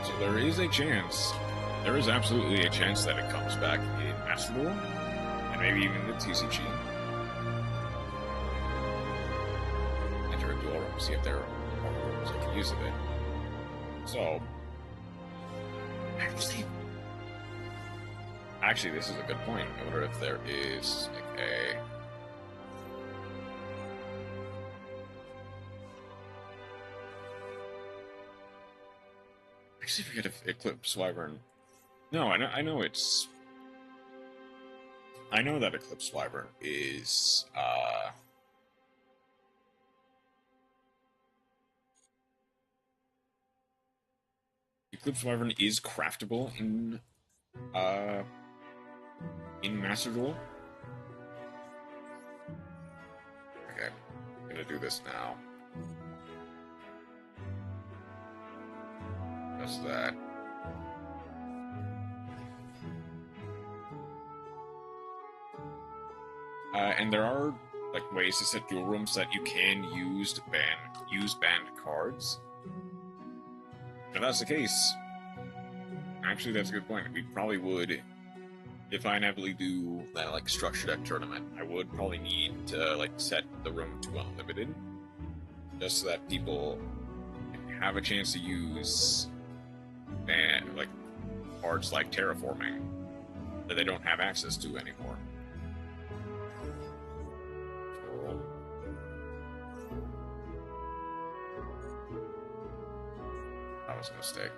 So there is a chance, there is absolutely a chance that it comes back in Master Duel, and maybe even the TCG. Enter a duel room, see if there are rooms I can use of it. So, actually, this is a good point. I wonder if there is like a... Actually, forget if Eclipse Wyvern... No, I know it's... I know that Eclipse Wyvern is, Eclipse Wyvern is craftable in Master Duel. Okay, I'm gonna do this now. Just that. And there are like ways to set duel rooms that you can use banned cards. If that's the case, actually that's a good point. We probably would, if I inevitably do that like structure deck tournament, I would probably need to like set the room to unlimited, just so that people have a chance to use like cards like terraforming that they don't have access to anymore. That was a mistake.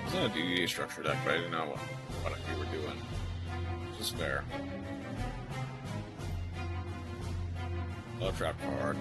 It's not a DD structure deck, but I didn't know what we were doing. Which is fair. Love trap card.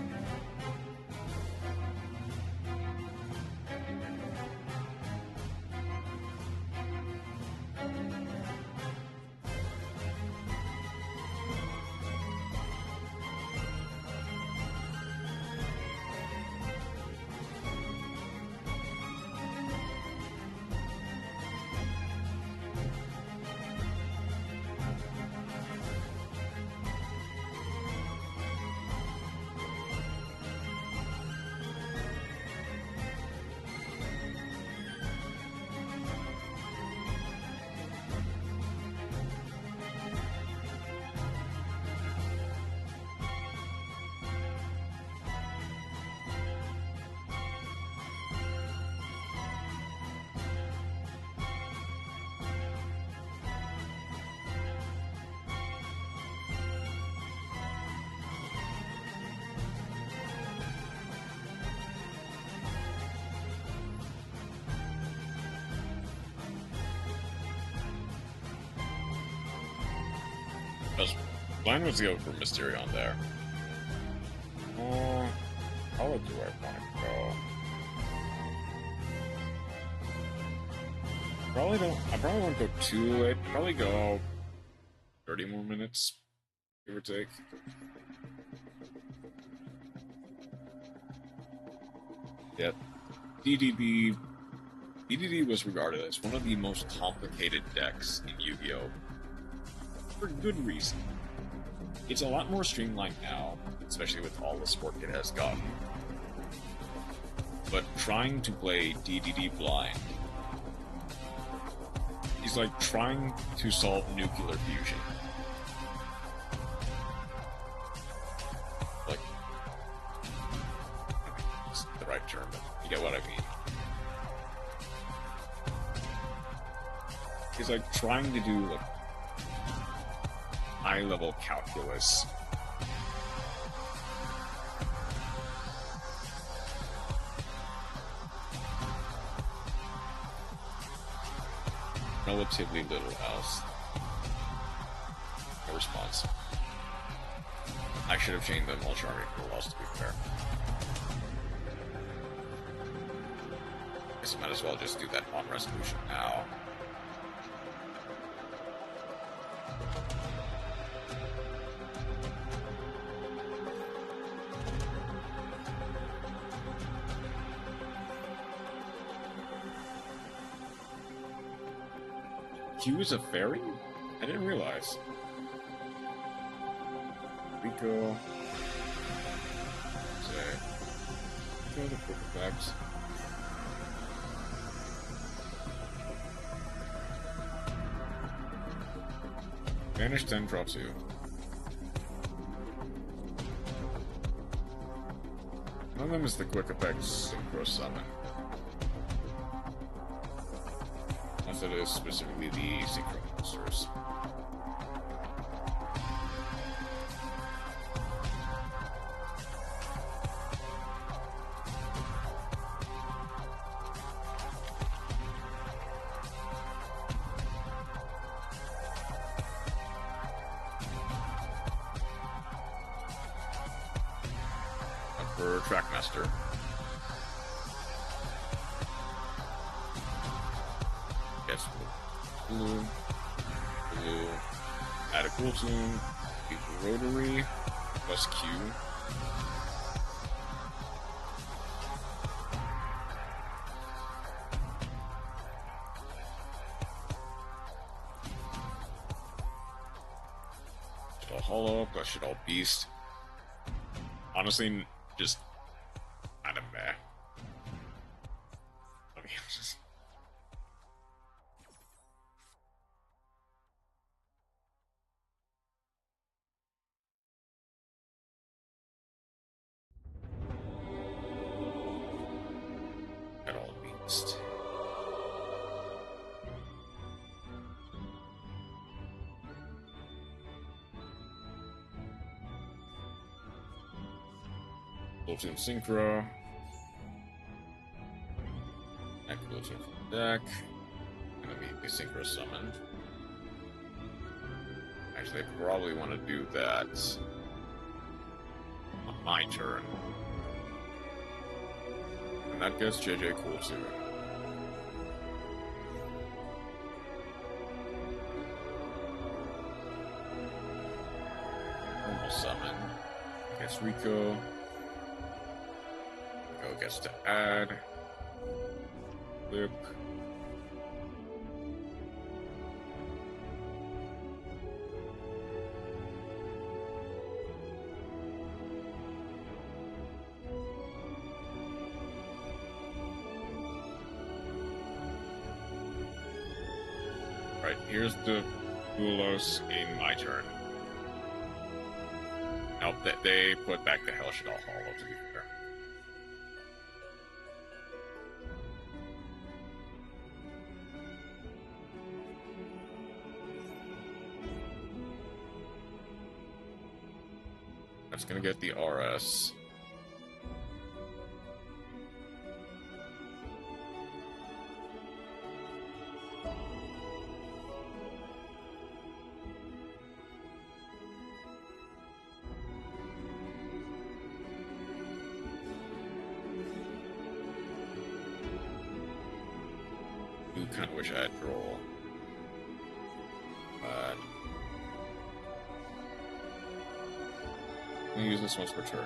Blind was the for Mysterion there. How do I want to go? I probably won't go too late. Probably go 30 more minutes, give or take. Yep. DDD was regarded as one of the most complicated decks in Yu-Gi-Oh! For good reason. It's a lot more streamlined now, especially with all the support it has gotten. But trying to play DDD blind is like trying to solve nuclear fusion. Like, it's the right term, but you get what I mean. It's like trying to do like high-level calculus. Relatively little else. No response. I should have changed the Mulch Army for else, to be fair. Guess I might as well just do that on resolution now.
Q is a fairy? I didn't realize. Rico. Say. Go to quick effects. Vanish 10, drop 2. One of them is the quick effects synchro summon. Unless it is specifically the synchro monsters. For Trackmaster. Guess blue. Add a cool tune. Rotary plus Q. Should all hollow, plus should all beast. Honestly, just kind of meh. I mean, just... At all beast. Built-in synchro. Activate from the deck. Gonna be a synchro summon. Actually, I probably want to do that on my turn. And that gets JJ cool too. Normal summon. Gets Rico. Rico gets to add. Flip. Right, here's the Duelos in my turn. Nope, they put back the Hellshit all hollow to be fair. That's gonna get the RS. Kind of wish I had roll. But I'm gonna use this once per turn.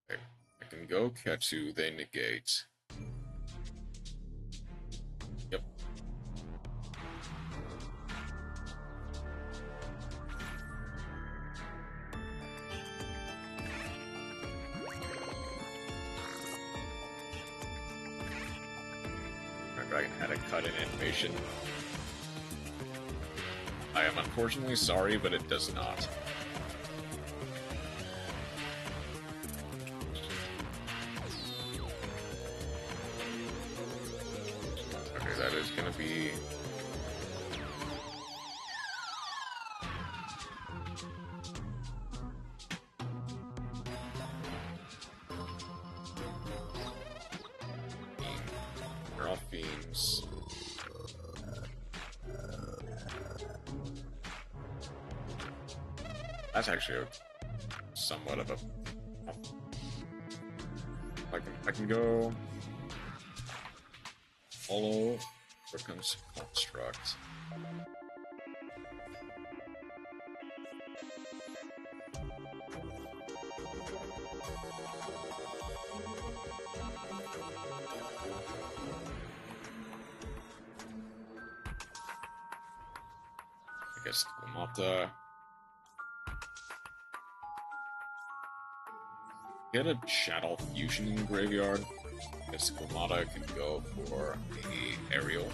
Okay. I can go Ketsu, they negate. Yep. Dragon had a cut in animation. I am unfortunately sorry, but it does not. Okay, that is gonna be... They're all fiends. That's actually somewhat of a... I can go... Hollow, here comes Construct.
guess Squamata. Get a Shadow Fusion in the graveyard. I guess Squamata can go for the aerial.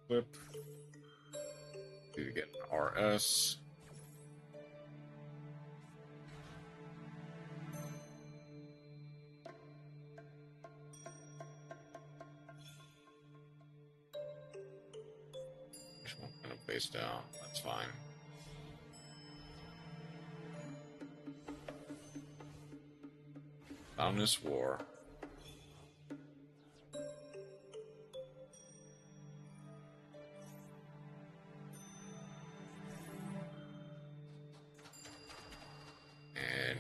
Flip. Do get an RS. Just one kind of face down. That's fine. Boundless War. And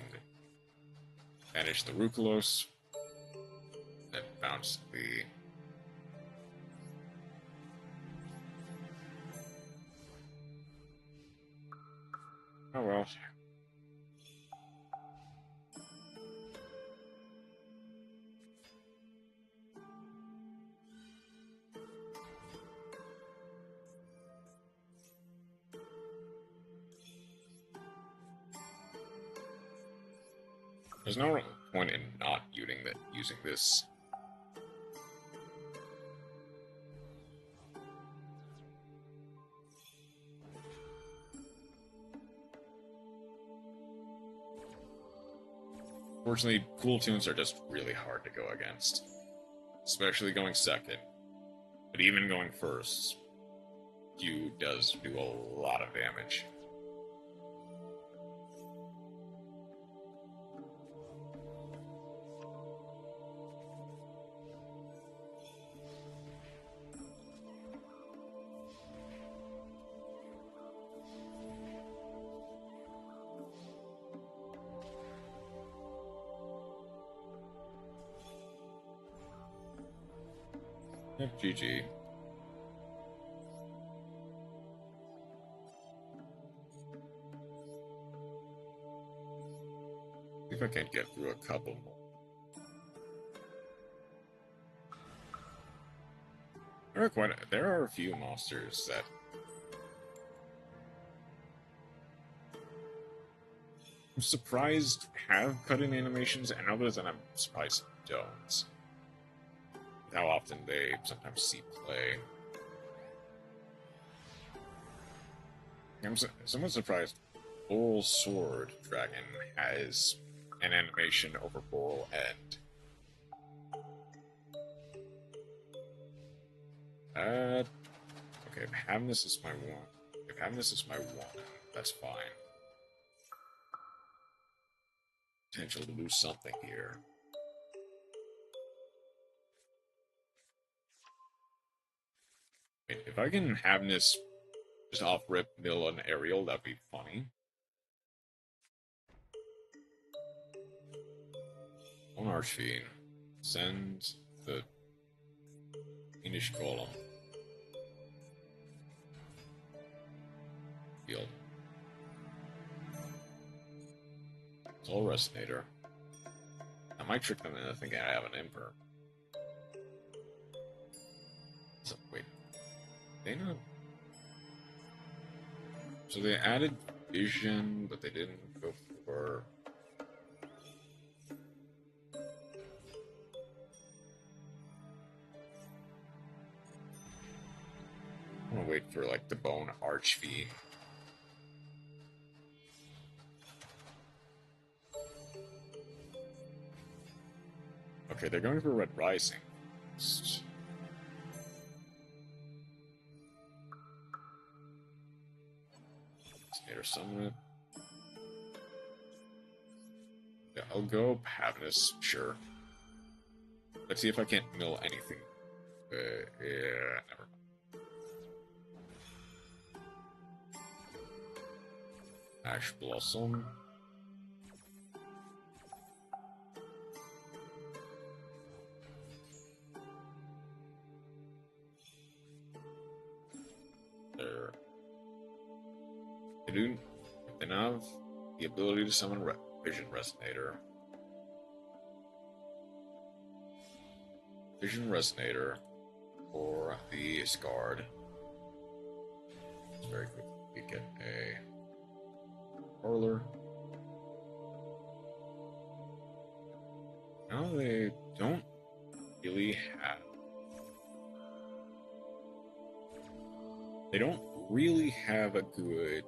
banish the Rukulos. Then bounce the oh well. There's no point in not using this. Fortunately, cool tunes are just really hard to go against. Especially going second. But even going first, Q does do a lot of damage. GG. See if I can't get through a couple more. There are a few monsters that I'm surprised have cut-in animations, and others that I'm surprised don't. How often they sometimes see play. I'm somewhat surprised Bull Sword Dragon has an animation over Bull End. Okay, if having this is my one. If having this is my one, that's fine. Potential to lose something here. If I can have this just off-rip mill an aerial, that'd be funny. On Archfiend, send the Fiendish Golem. Field. Soul Resonator. I might trick them into thinking I have an Emperor. So, wait. They not. So they added Vision, but they didn't go for. I'm gonna wait for like the Bone Archfiend. Okay, they're going for Red Rising. Or summon it. Yeah, I'll go Havnus, sure. Let's see if I can't mill anything. Yeah, never mind. Ash Blossom. There. do then have the ability to summon Vision Resonator. Vision Resonator for the Scarred. Let's very quickly get a Whirler. Now they don't really have. They don't really have a good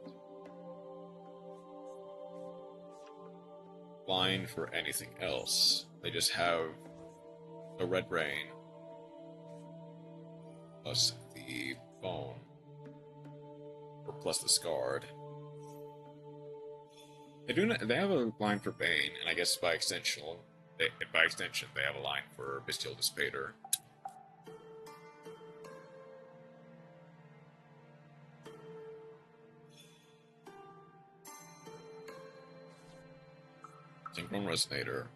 line for anything else. They just have the Red Rain plus the Bone, or plus the Scarred. They have a line for Bane, and I guess by extension, they have a line for Bestial Despater. Synchron Resonator.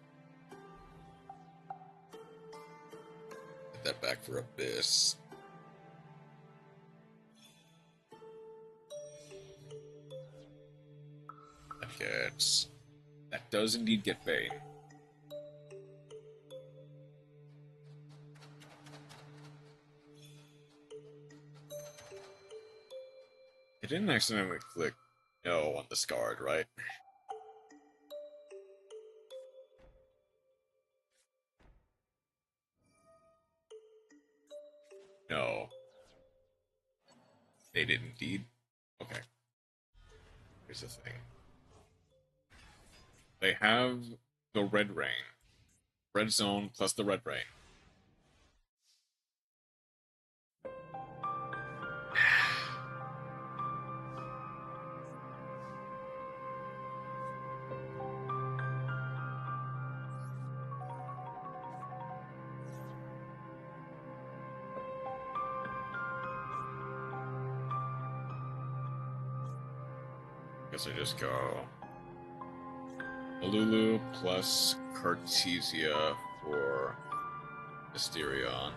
Get that back for Abyss. That does indeed get Bane. I didn't accidentally click no on the Scarred, right? No. They did indeed. Okay. Here's the thing. They have the Red Rain. Red Zone plus the Red Rain. Guess I just go Lulu plus Cartesia for Mysterion.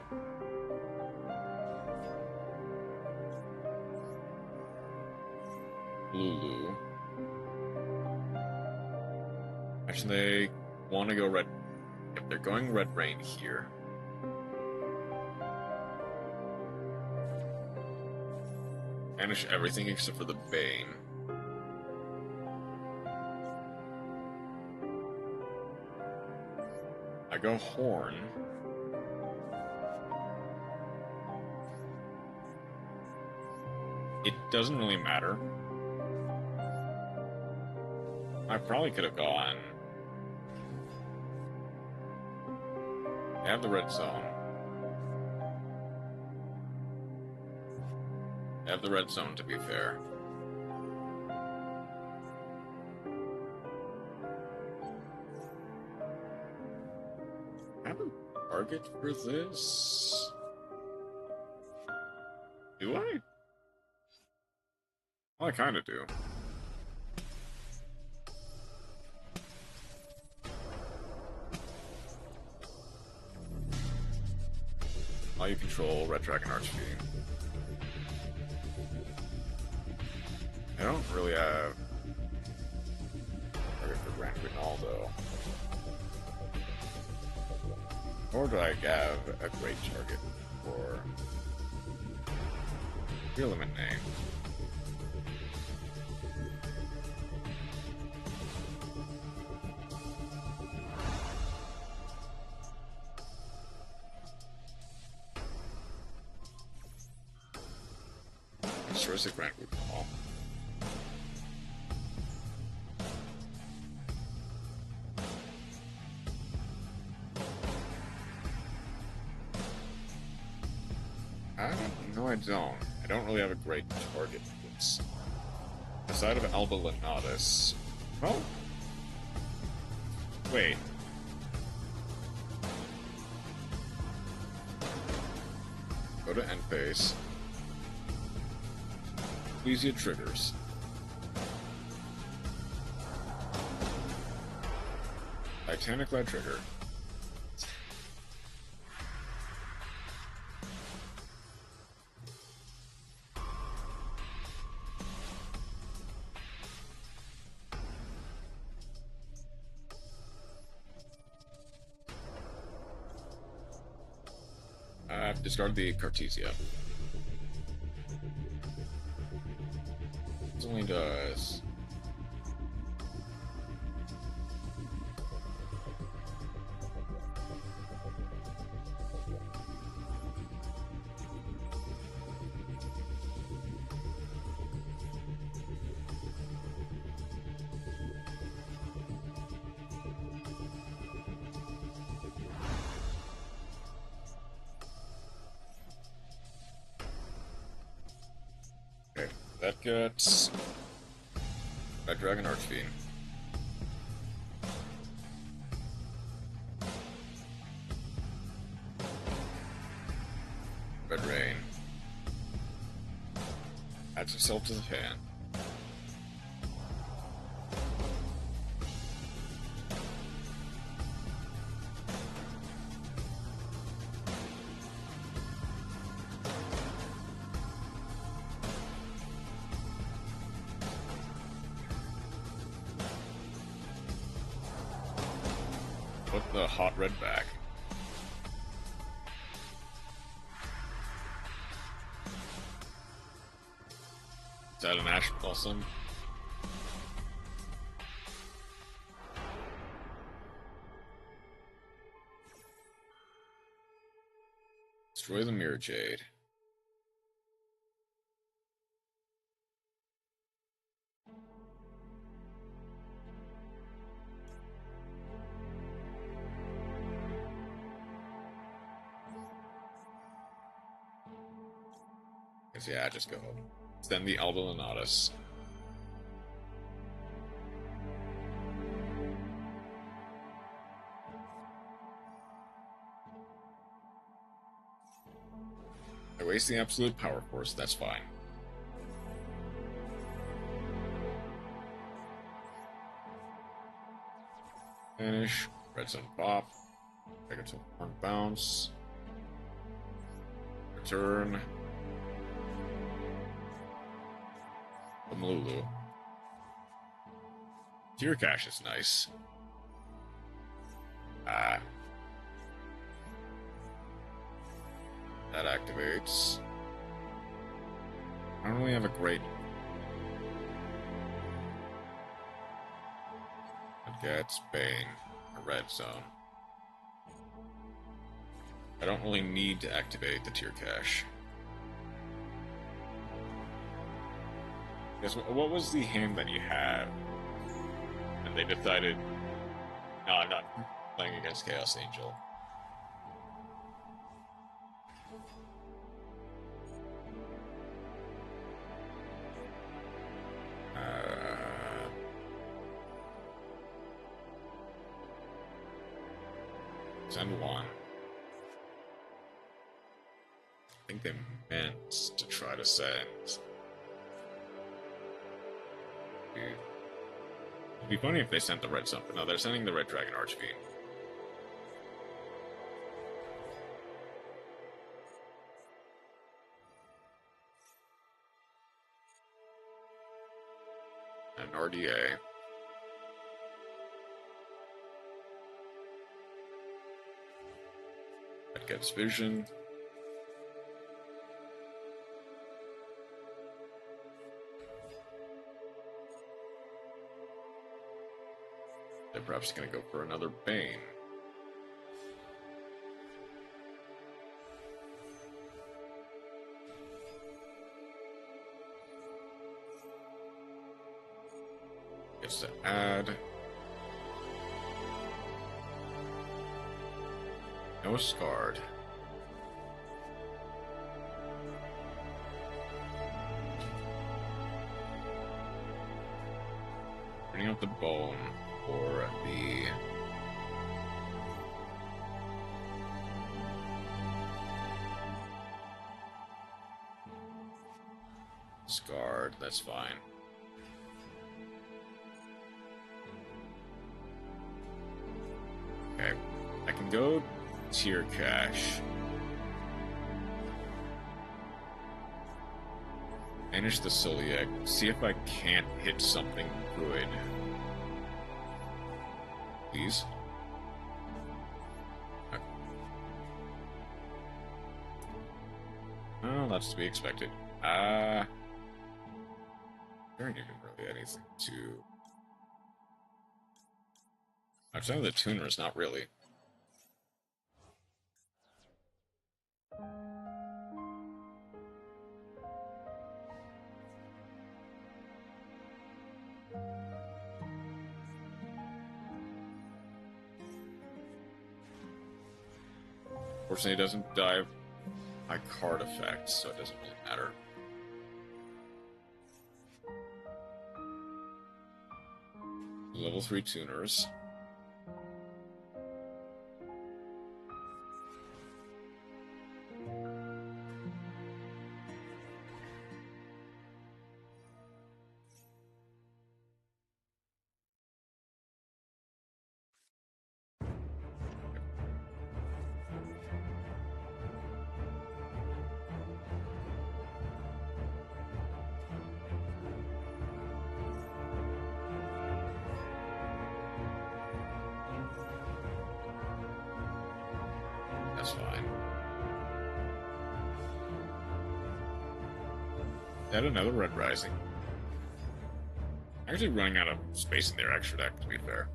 Lulu. Actually, they want to go red. If they're going Red Rain here. Banish everything except for the Bane. I go Horn. It doesn't really matter. I probably could have gone. I have the Red Zone. I have the Red Zone, to be fair. Target for this? Do I? Well, I kind of do. While you control Red Dragon Archfiend. I don't really have target for Grand Ronaldo. Or do I have a great target for your limit name? Sure is a Grand Recall. No, I don't. I don't really have a great target for this. Aside of Alba Lenatus. Well... Wait. Go to end phase. Ecclesia triggers. Titanic Light trigger. discard the Cartesia. It only does. That gets Red Dragon Archfiend. Red Rain. Adds himself to the hand. Put the hot red back. Is that an Ash Blossom? Destroy the Mirror Jade. Yeah, just go. Then the Albalanatus. I waste the absolute power force, that's fine. Finish. Red Sun Pop. Take it to one bounce. Return. Lulu. Tear Cache is nice. That activates. I don't really have a great. It gets Bane, a red zone. I don't really need to activate the Tear Cache. Guess what was the hand that you had? And they decided, no, I'm not playing against Chaos Angel. Send one. I think they meant to try to send. It'd be funny if they sent the red something. No, they're sending the Red Dragon Archfiend. An RDA. That gets vision. They're perhaps going to go for another Bane. Gets to add. No Scarred. Bring out the bone for the Scarred, that's fine. Okay, I can go Tear Cache. Manage the Celiac, see if I can't hit something good. Please. that's to be expected. There ain't even really anything to... Outside of the tuners, not really. Fortunately, it doesn't dive by card effect, so it doesn't really matter. Level 3 tuners. That's fine. Add another Red Rising. Actually running out of space in their extra deck, to be fair.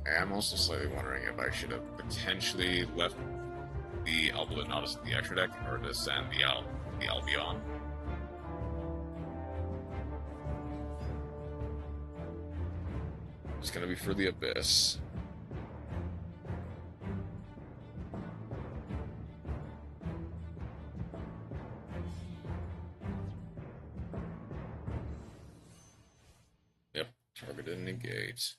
I am also slightly wondering if I should have potentially left the Albinotus in the extra deck or to send the Albion. It's gonna be for the Abyss. Yep, targeted negate.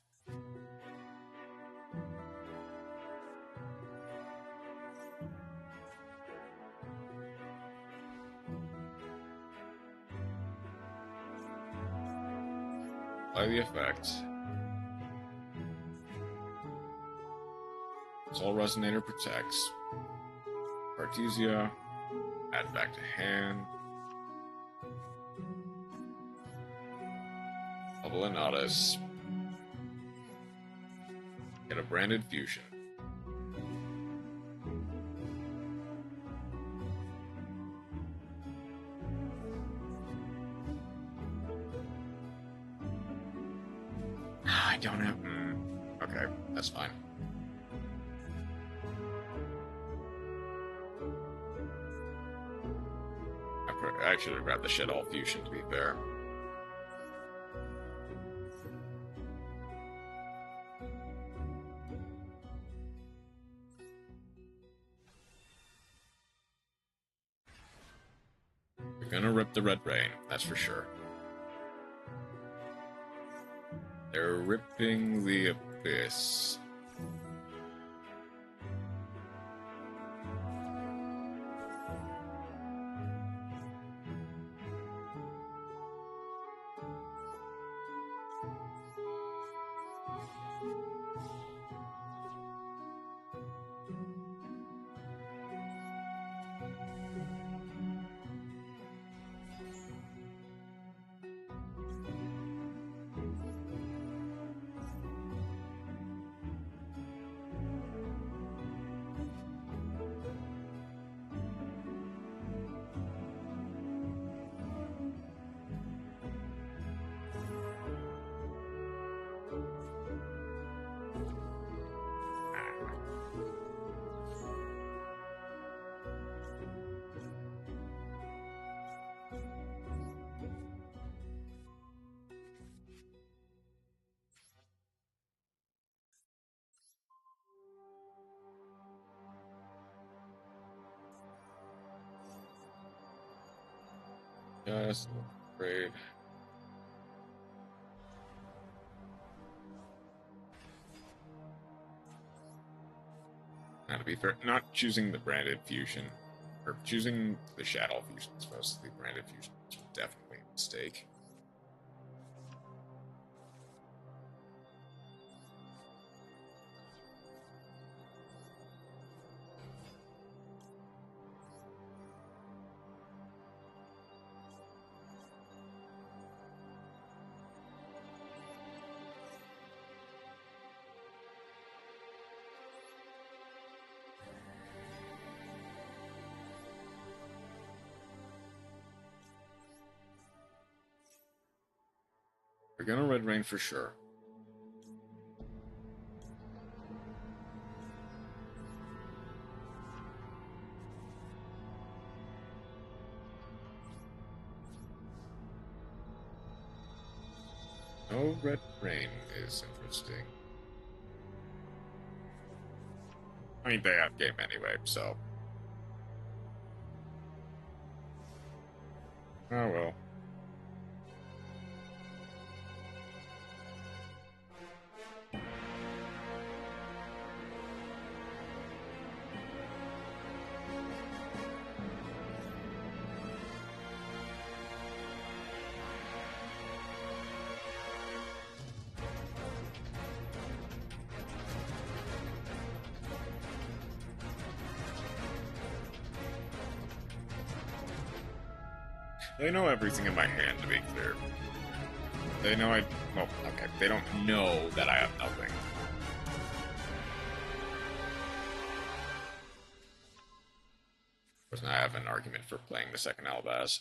Apply the effect. Soul Resonator protects. Artesia. Add back to hand. Albinotus. Get a branded fusion. I don't have... Okay, that's fine. I should have grabbed the Shed All Fusion, to be fair. We're gonna rip the Red Rain, that's for sure. They're ripping the Abyss. Just afraid. Now, to be fair, not choosing the branded fusion, or choosing the Shadow fusion as opposed to the branded fusion is definitely a mistake.
We're gonna red rain for sure. No red rain is interesting. I mean, they have game anyway, so. Oh well. They know everything in my hand, to be clear. They know well, okay, they don't know that I have nothing. Of course, now I have an argument for playing the second Albaz.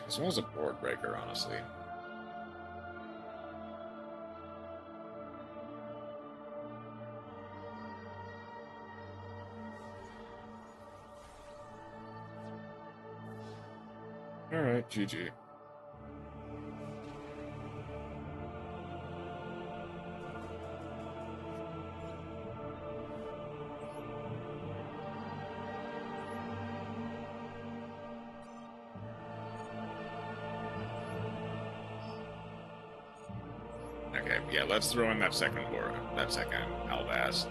This one was a board breaker, honestly. Alright, GG. Okay, yeah, let's throw in that second Albaz.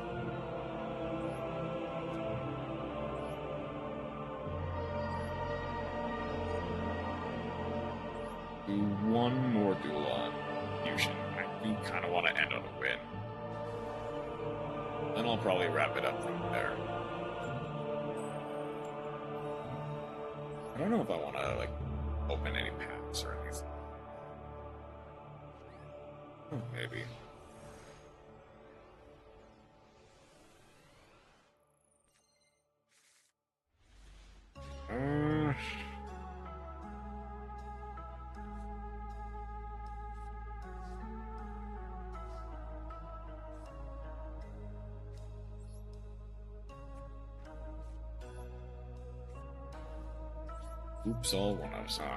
Do one more duel on Fusion. I do kind of want to end on a win. Then I'll probably wrap it up from there. I don't know if I want to, like, open any paths or anything. Oh, maybe. Oops, all one-ups, huh?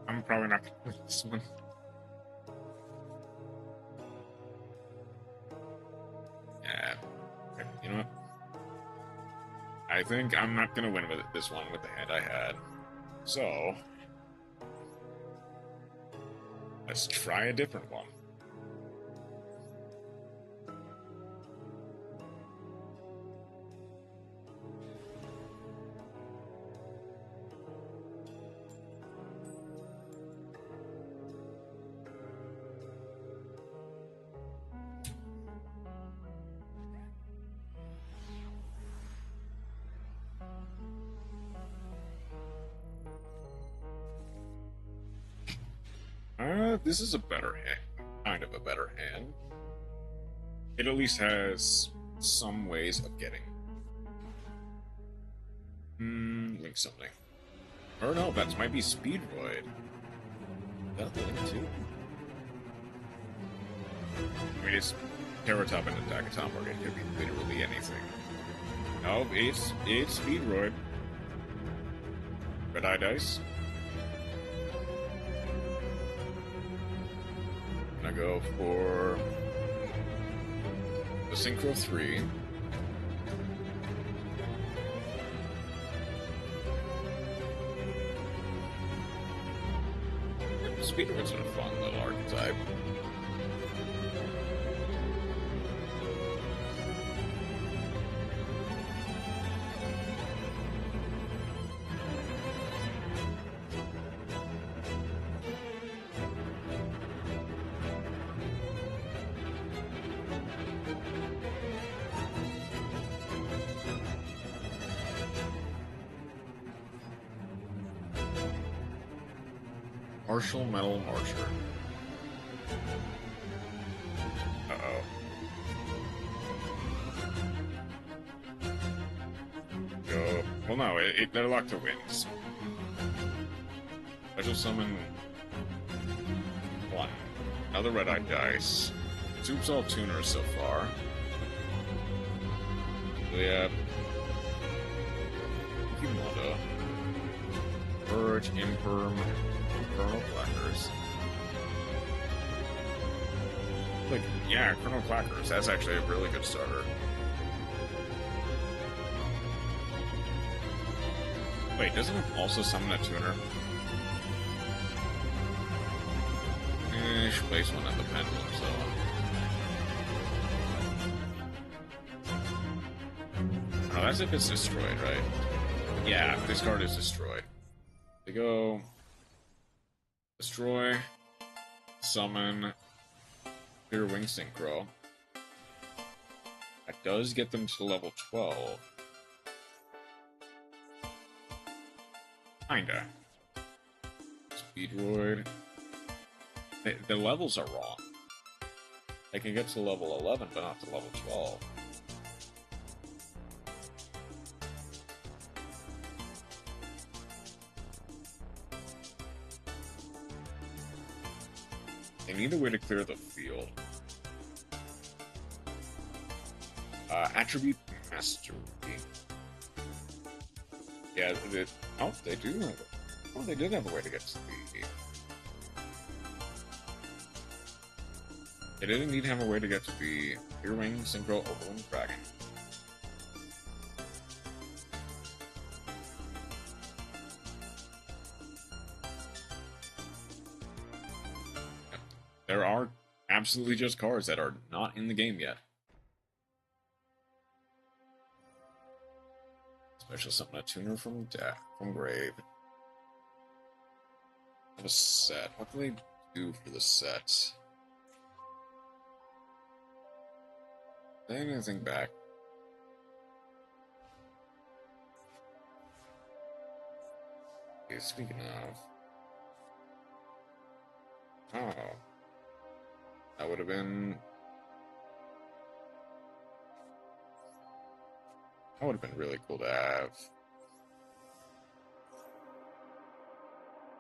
I'm probably not gonna win this one. Yeah. You know what? I think I'm not gonna win with this one with the hand I had. So let's try a different one. This is a better hand. Kind of a better hand. It at least has some ways of getting. Link something. Or no, that might be Speedroid. That's the link too. I mean, it's Terratop and Attack-a-Tom, or it could be literally anything. No, it's Speedroid. Red Eye Dice. I'm gonna go for the Synchro 3. Speedroid's a fun little archetype. Martial Metal Marcher. Uh-oh. Go. Well, no, they're locked to wins. Special summon 1. Another red-eye dice. Soup's all tuners so far. Yeah. Kimono. Purge, Imperm, Infernal Clackers. Like, yeah, Infernal Clackers. That's actually a really good starter. Wait, doesn't it also summon a tuner? Should place one at the pendulum, so... Oh, that's if it's destroyed, right? Yeah, this card is destroyed. They go... Destroy... Summon... Clear Wing Synchro. That does get them to level 12. Kinda. Speedroid. The levels are wrong. They can get to level 11, but not to level 12. They need a way to clear the field. Attribute Mastery. Yeah, oh, they do have a... Oh, they did have a way to get to the... They didn't need to have a way to get to the Earwing Synchro Overland Dragon. There are absolutely just cards that are not in the game yet. Special summon a tuner from grave. Have a set. What do they do for the set? Anything back? Okay, speaking of... Oh. That would have been... That would have been really cool to have.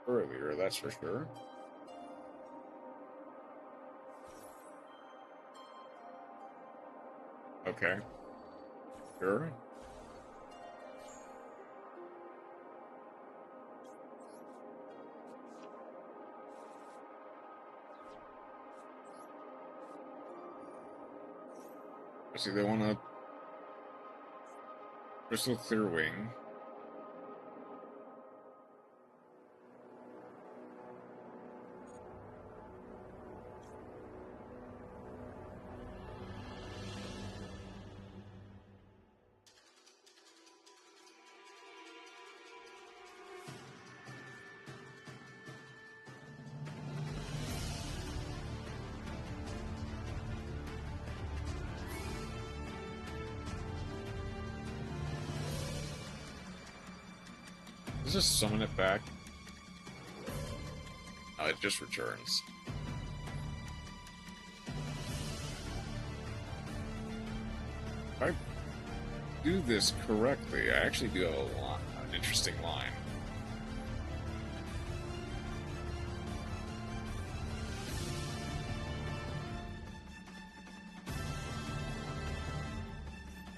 Earlier, that's for sure. Okay. Sure. See, they want a Crystal Clear Wing. Let's just summon it back. Oh, it just returns. If I do this correctly, I actually do have an interesting line.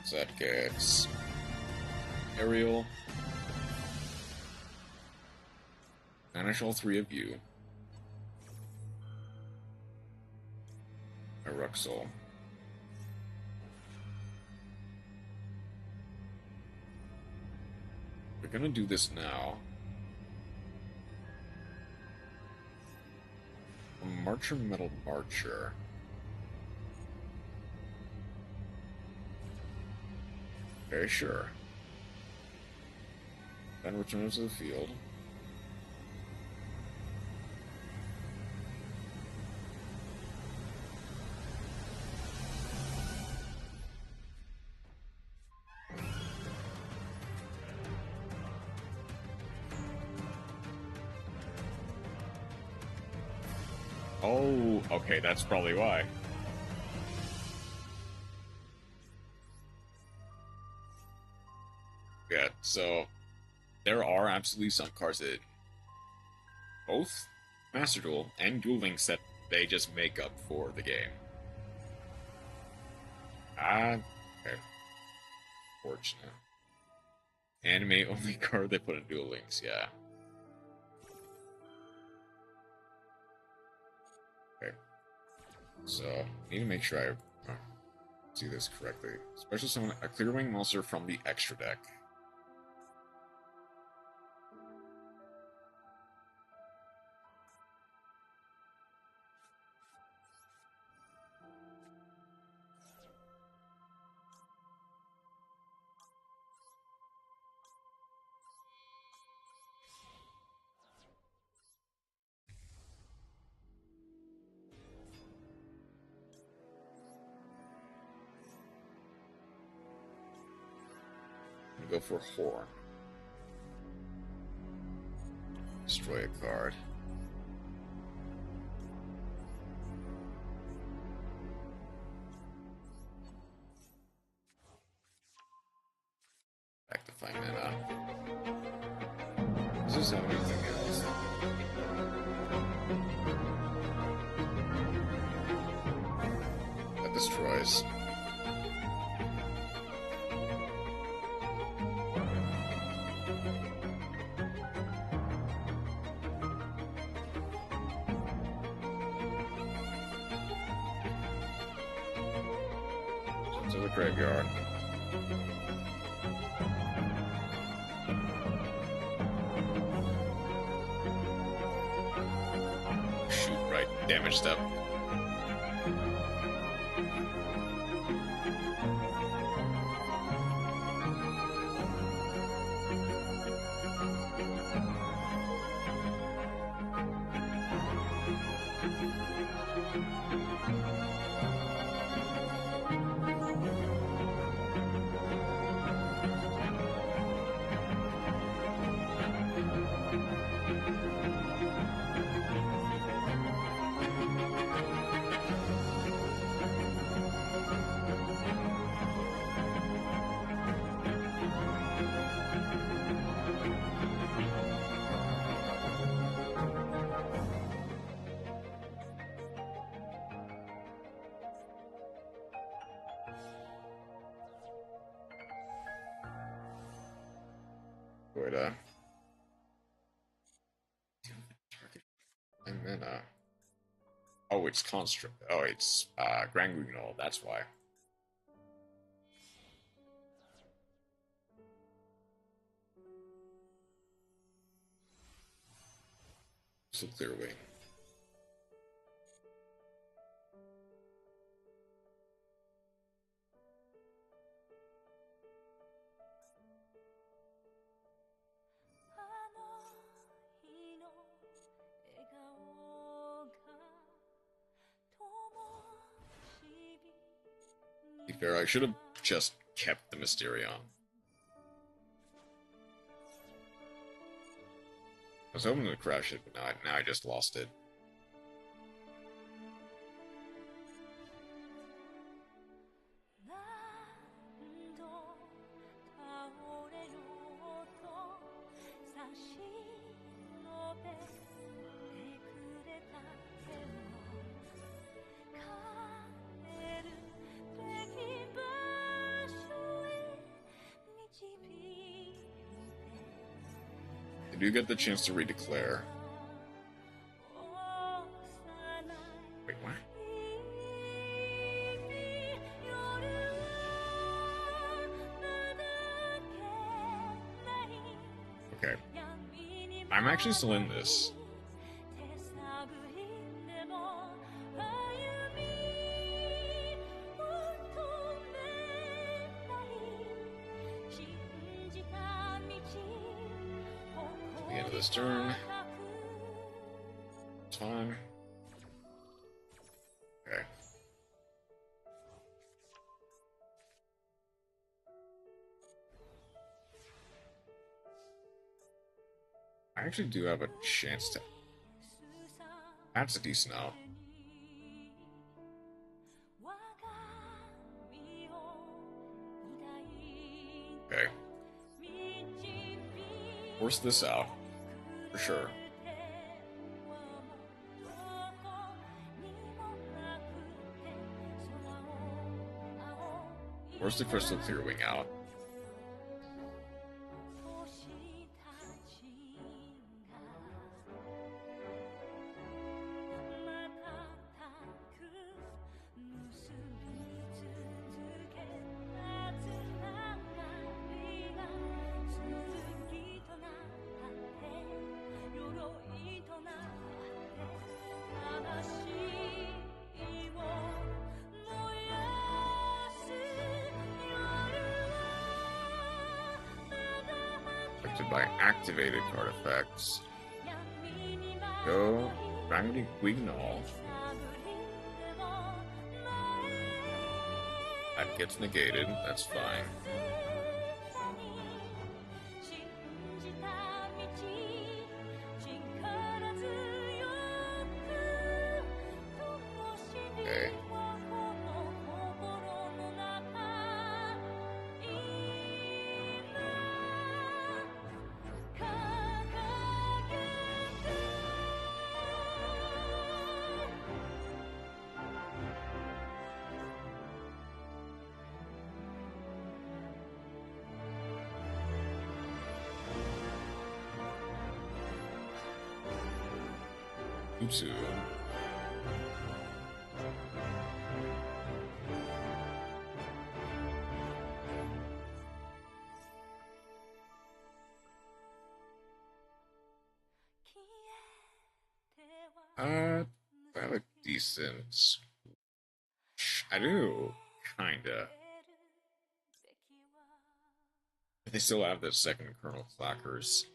So that gets Aerial. Banish all three of you. Eruxel. We're gonna do this now. A Marcher Metal Marcher. Okay, sure. Then returns to the field.
Oh, okay, that's probably why. Yeah, so there are absolutely some cards that both Master Duel and Duel Links that they just make up for the game. Okay. Fortunate. Anime only card they put in Duel Links, yeah. Okay. So, need to make sure I do this correctly. Special summon a clear wing monster from the extra deck. Go for Horn. Destroy a card. Back to find mana. This is how anything else. That destroys. To the graveyard. Shoot, right. Damage step. Good, and then, oh, it's Construct. Oh, it's, Grand Guignol, that's why. So clear wing. To be fair, I should have just kept the Mysterion. I was hoping to crash it, but now I just lost it. I do get the chance to redeclare. Wait, what? Okay. I'm actually still in this. The end of this turn. It's fine. Okay. I actually do have a chance to... That's a decent out. Force this out. For sure. Force the Crystal Clearwing out. By activated card effects. Go Gravity Guignol. That gets negated, that's fine. Okay. Oops. I have a decent... I do, kinda. They still have the second kernel clackers.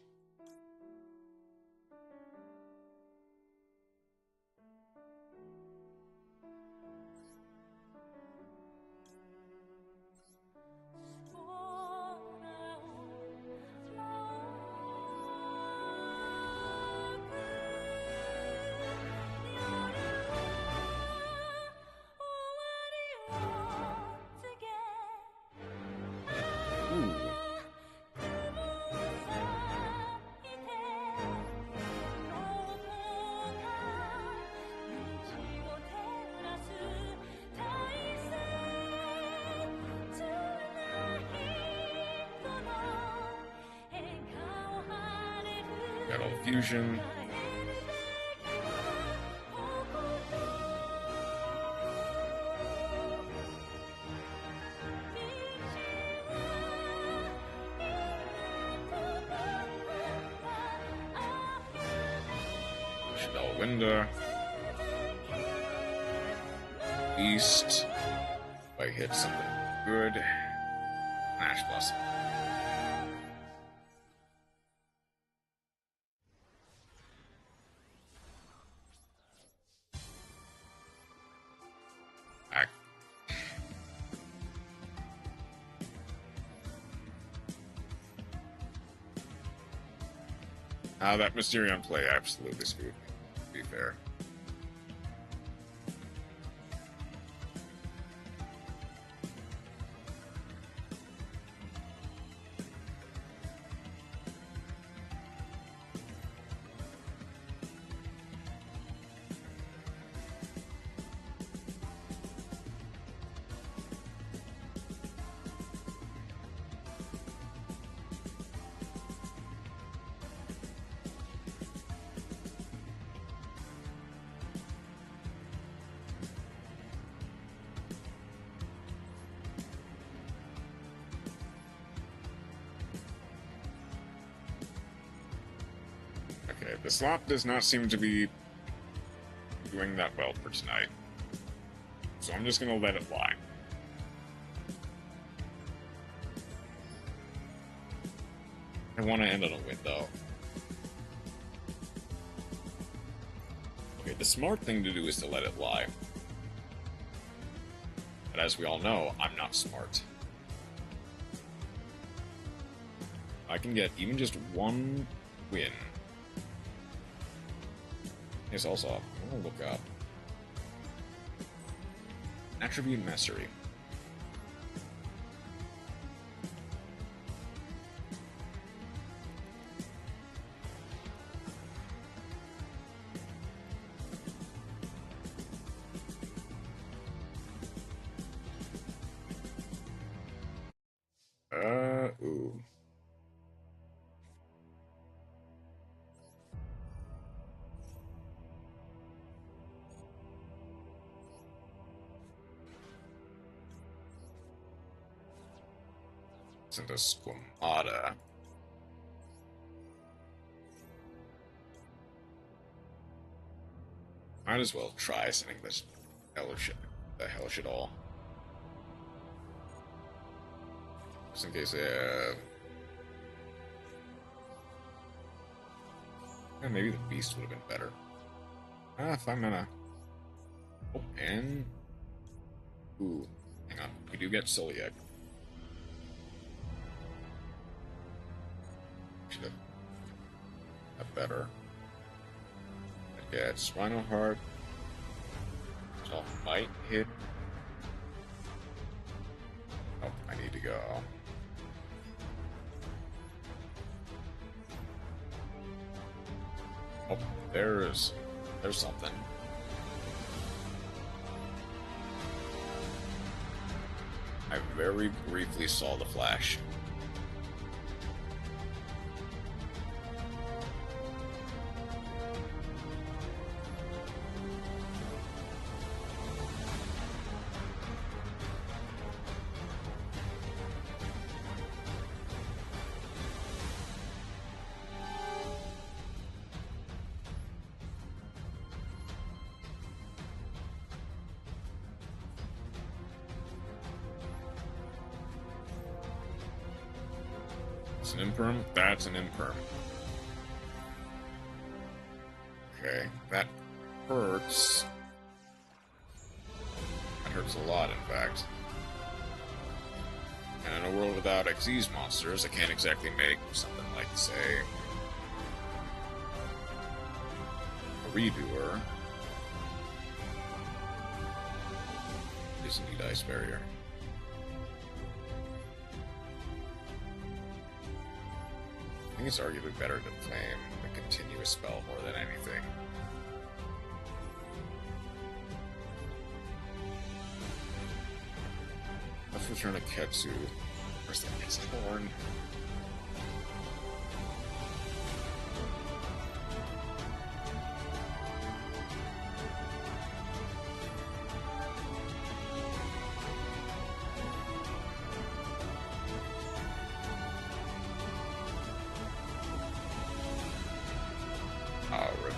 Metal Fusion. Chanel Winda. Beast. If I hit something good. Ash Blossom. That Mysterion play absolutely screwed me, to be fair. Okay, the Slop does not seem to be doing that well for tonight. So I'm just gonna let it lie. I want to end on a win, though. Okay, the smart thing to do is to let it lie. But as we all know, I'm not smart. I can get even just one win. Yes, also, I'm gonna look up Attribute Mastery. into Squamata. Might as well try sending this hellish at all. Just in case they have... Yeah, maybe the beast would have been better. 5 mana. Oh, and... Ooh, hang on. We do get Celiac. Should have better. I get Spinal Heart. So might hit. Oh, I need to go. Oh, there's something. I very briefly saw the flash. It's an imperm? That's an imperm. Okay, that hurts. That hurts a lot, in fact. And in a world without Xyz monsters, I can't exactly make something like, say, a Redoer. Just need Ice Barrier. I think it's arguably better to flame a continuous spell more than anything. Let's return a Ketsu. Where's that its horn?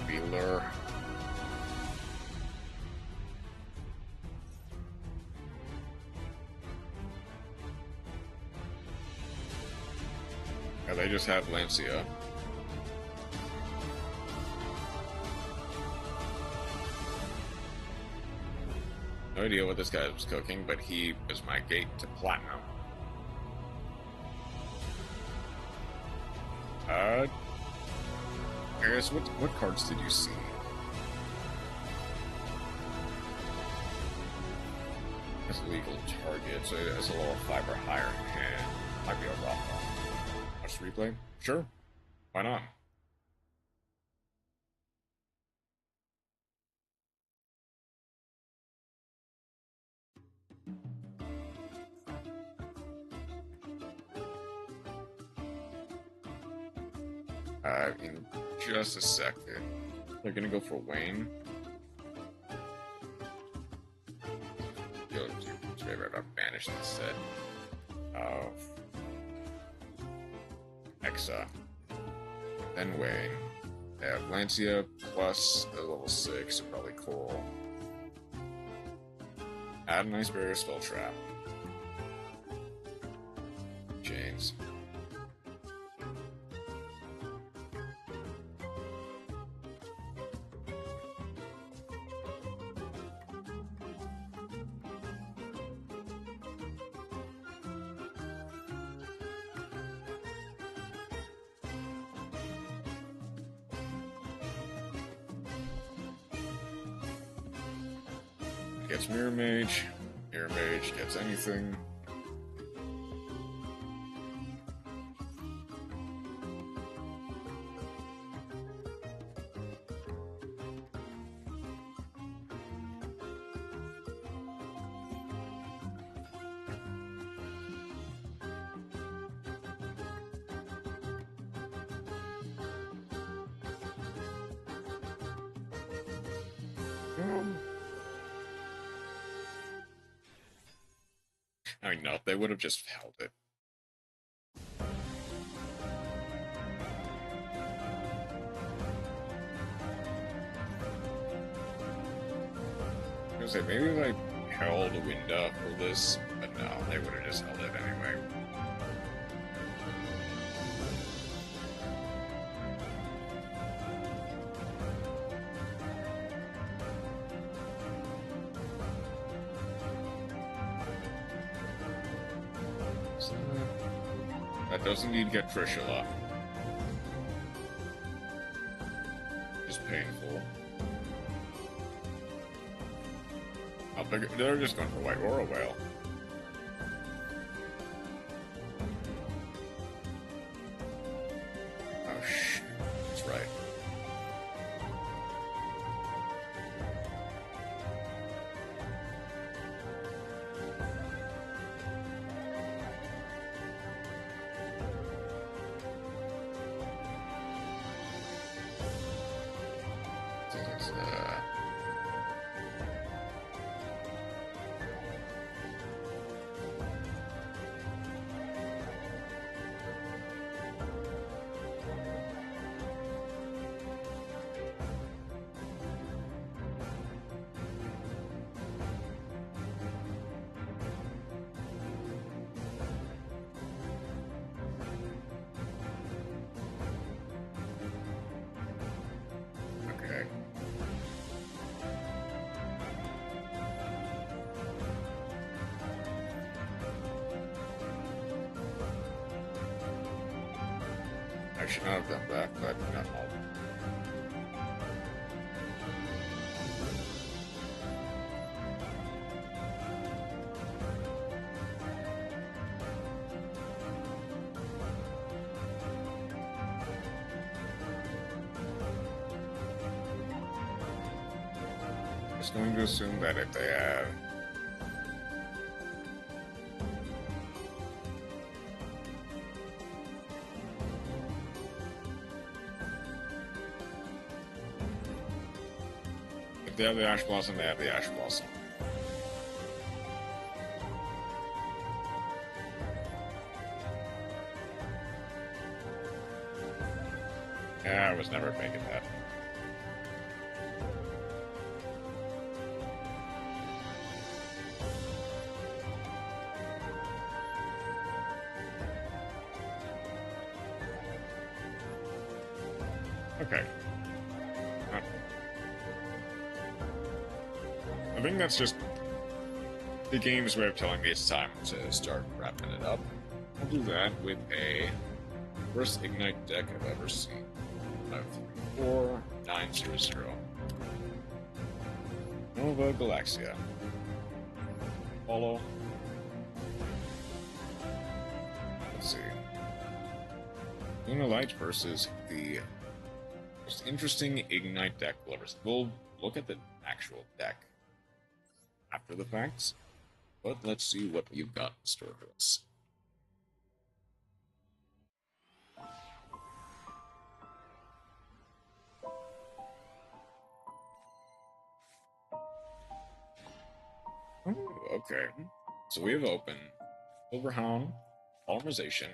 Revealer. Yeah, they just have Lancia. No idea what this guy was cooking, but he was my gate to platinum. I guess, what cards did you see? That's legal target, so it's a level 5 or higher hand. Might be a rough one. Watch the replay? Sure. Why not? In just a second. They're gonna go for Wayne. Yo, dude, I've banished instead of Exa. Then Wayne. They have Lancia plus the level 6, so probably cool. Add an Ice Barrier Spell Trap. Chains. Gets Mirror Mage. Mirror Mage gets anything. I mean, no, they would have just held it.
was like, maybe if I held a window for this, but no, they would have just held it anyway. So, that doesn't need to get Trishula. Just painful. They're just going for white or a whale. Oh, shh. That's right. I should not have done that, but not all. I'm just going to assume that if they have they have the Ash Blossom, they have the Ash Blossom. Yeah, I was never making that. Okay. I think that's just the game's way of telling me it's time to start wrapping it up. I'll do that with a worst Ignite deck I've ever seen. 534-900. Nova Galaxia. Follow. Let's see. Luna Light versus the most interesting Ignite deck we'll ever see. We'll look at the actual deck after the facts, but let's see what you've got in store for us. Oh, okay. So we have open Silverhound, Polymerization.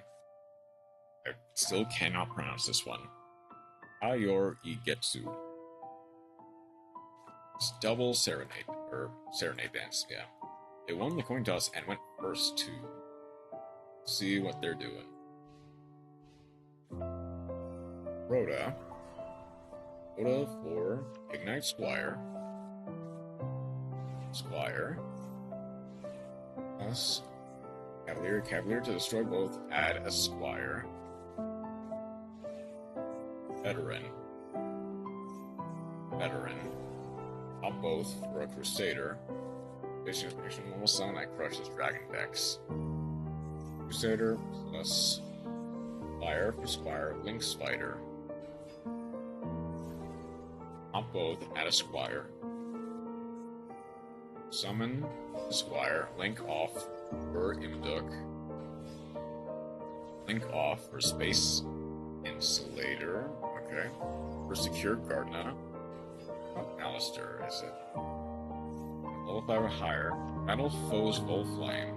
I still cannot pronounce this one. Ayor Igetsu. It's double Serenade, or Serenade Dance, yeah. They won the coin toss and went first to see what they're doing. Rhoda. Rhoda for Ignite Squire. Squire. Plus Cavalier. Cavalier to destroy both. Add a Squire. Veteran. Veteran. On both for a Crusader. Basic information, normal summon, I crushes dragon decks. Crusader plus Fire for Squire, Link Spider. On both, add a Squire. Summon Squire, Link off for Imduk. Link off for Space Insulator. Okay. For Secure Gardna. What Alistair is it? Level 5 or higher. Battle foes Volflame.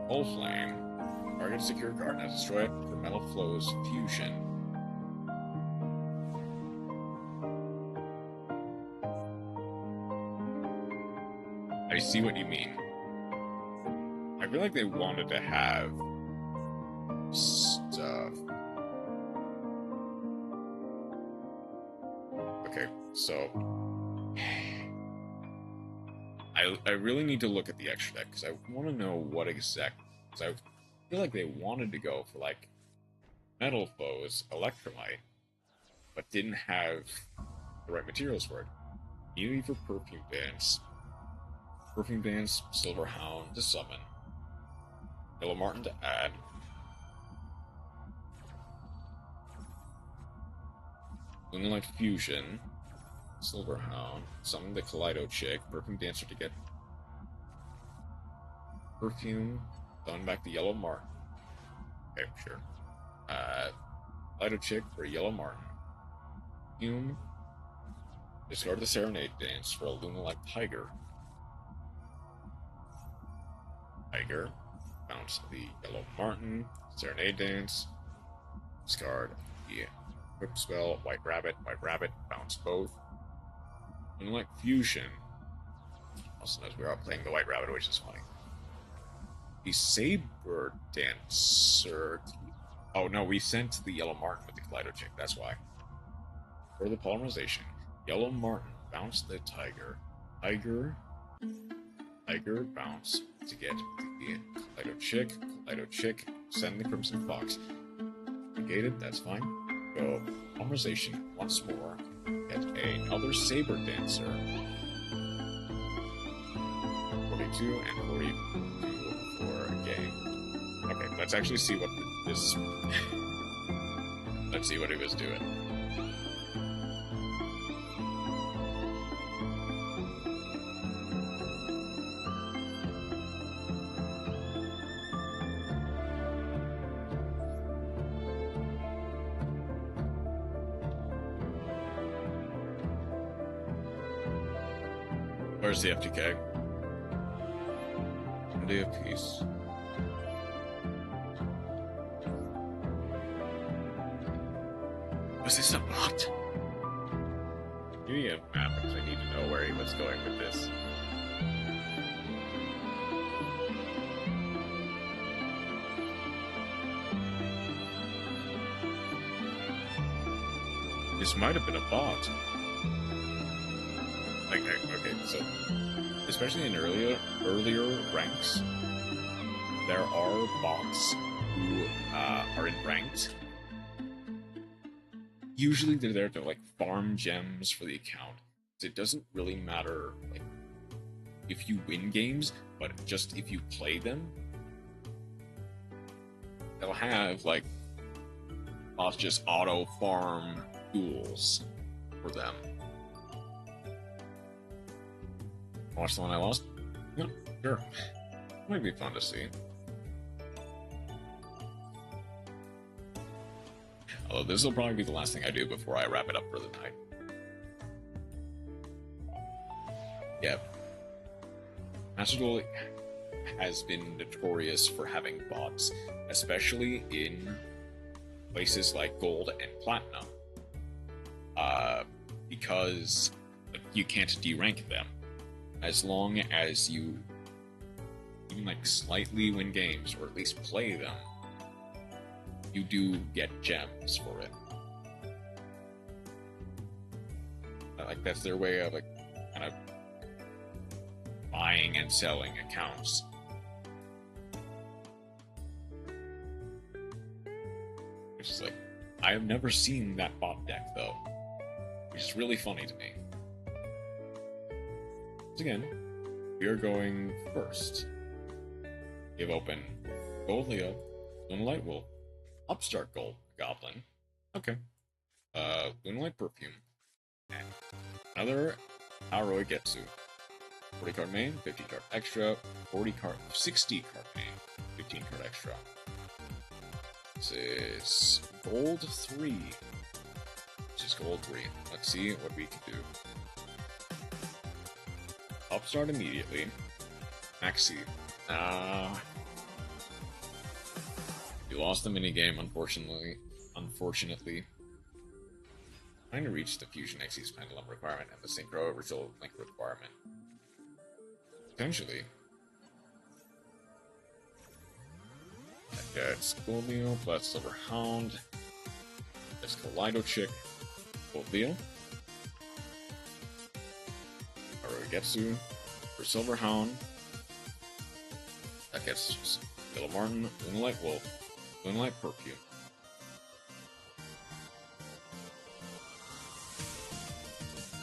Volflame. Target Secure Gardna. Destroy it for Metal Flow's Fusion.
see what you mean. I feel like they wanted to have stuff. Okay, so I really need to look at the extra deck because I want to know what exact. Because I feel like they wanted to go for like Metal Foes, Electrolyte, but didn't have the right materials for it. Melee for Perfume Dance, Silver Hound to summon, Yellow Martin to add, Moonlight Fusion, Silver Hound, summon the Kaleido Chick, Perfume Dancer to get Perfume, summon back the Yellow Martin. Okay, sure. Kaleido Chick for Yellow Martin. Perfume, discard the Serenade Dance for a Lunalike Tiger. Bounce the Yellow Martin, Serenade Dance, discard the Equip Spell, White Rabbit, bounce both. Moonlight Fusion. Also knows we are playing the White Rabbit, which is funny. The Saber Dancer. Oh no, we sent the Yellow Martin with the Kaleido Chick, that's why. For the Polymerization, Yellow Martin, bounce the Tiger. Tiger, bounce to get the Kaleido Chick, send the Crimson Fox. Negated, that's fine. Go Polymerization once more. Get another Saber Dancer. 42 and 42 for a game. Okay, let's actually see what this. Let's see what he was doing. Where's the FTK? Day of Peace. Was this a bot? Give me a map because I need to know where he was going with this. This might have been a bot. Like, okay, so especially in earlier ranks, there are bots who are in ranked. Usually they're there to like farm gems for the account. So it doesn't really matter like if you win games, but just if you play them, they'll have like bots just auto farm duels for them. Watch the one I lost? Yeah, sure. Might be fun to see. Although this will probably be the last thing I do before I wrap it up for the night. Yeah. Master Duel has been notorious for having bots, especially in places like Gold and Platinum. Because you can't derank them. As long as you even like slightly win games, or at least play them, you do get gems for it. Like that's their way of like kind of buying and selling accounts. Which is like, I have never seen that bot deck though, which is really funny to me. Again, we are going first. We have open Gold Leo, Lunalight Wolf, Upstart Gold Goblin. Okay. Lunalight Perfume. And another Aoroi Getsu. 40 card main, 50 card extra, 60 card main, 15 card extra. This is Gold 3. This is Gold 3. Let's see what we can do. Upstart immediately. Maxi. You lost the minigame, unfortunately. Trying to reach the Fusion Xyz Pendulum requirement and the Synchro Original Link requirement.
Potentially. That's Goldio plus Silver Hound. That's Kaleido Chick. Goldio. Arugetsu for Silver Hound. That gets Yellow Martin, Lunalight Wolf, Lunalight Perfume.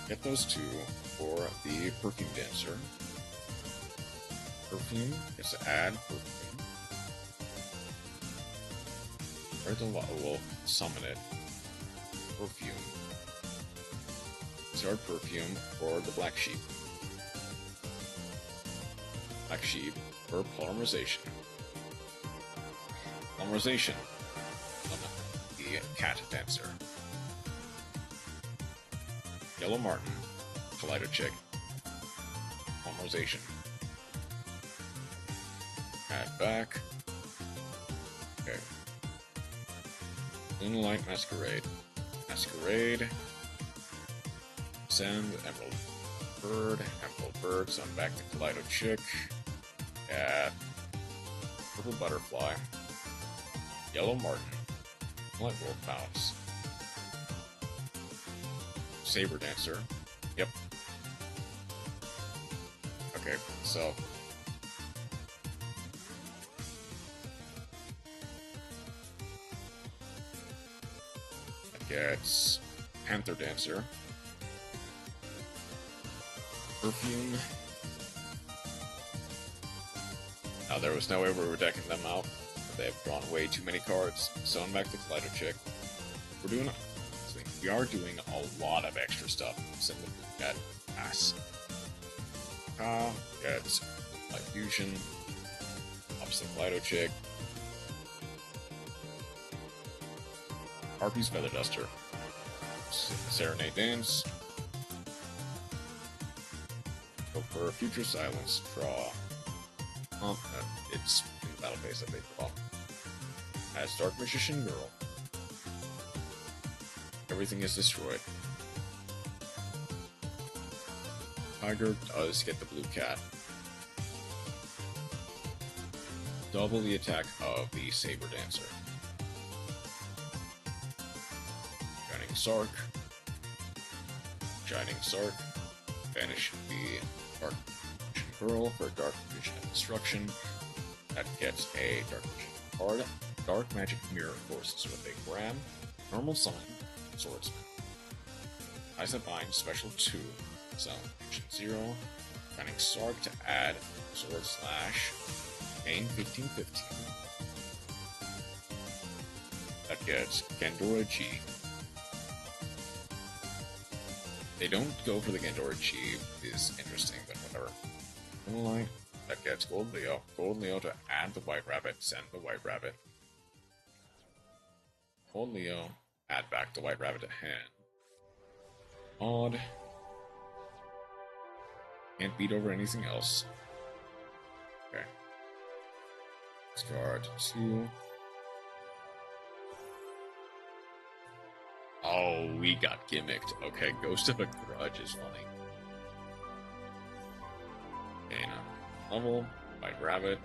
Get those two for the Perfume Dancer. Perfume gets to add Perfume. Or the will summon it. Perfume. Start Perfume for the Black Sheep. Black Sheep for Polymerization. Polymerization. The Cat Dancer. Yellow Martin. Kaleido Chick. Polymerization. Add back. Okay. Lunalight Masquerade. Masquerade. Send Emerald Bird, so I'm back to Kaleido Chick. Add Purple Butterfly. Yellow Martin. Light Wolf Bounce. Saber Dancer. Yep. Okay, so that gets Panther Dancer. Perfume. Now, there was no way we were decking them out. They have drawn way too many cards. So I'm back to Kaleido Chick. We are doing a lot of extra stuff. Send the Cat Pass. Gets Light Fusion. Ups the Kaleido Chick. Harpy's Feather Duster. Serenade Dance. Go for Future Silence. Draw. It's in the battle phase that they draw. As Dark Magician Girl. Everything is destroyed. Tiger does get the blue cat. Double the attack of the Saber Dancer. Shining Sark. Shining Sark. Banish the Dark Magician Girl for Dark Magician Destruction. That gets a Dark Magician card. Dark Magic Mirror Forces with a Grab. Normal Sign. Swordsman. Eyes that Bind, Special 2. So, Action 0. Shining Sark to add Sword Slash. Gain 15/15. That gets Gandora G. They don't go for the Gandora G, is interesting, but whatever. Moonlight, that gets Gold Leo. Gold Leo to add the White Rabbit, send the White Rabbit. Gold Leo, add back the White Rabbit to hand. Odd. Can't beat over anything else. Okay. Discard 2. Oh, we got gimmicked. Okay, Ghost of a Grudge is funny. And level, White Rabbit.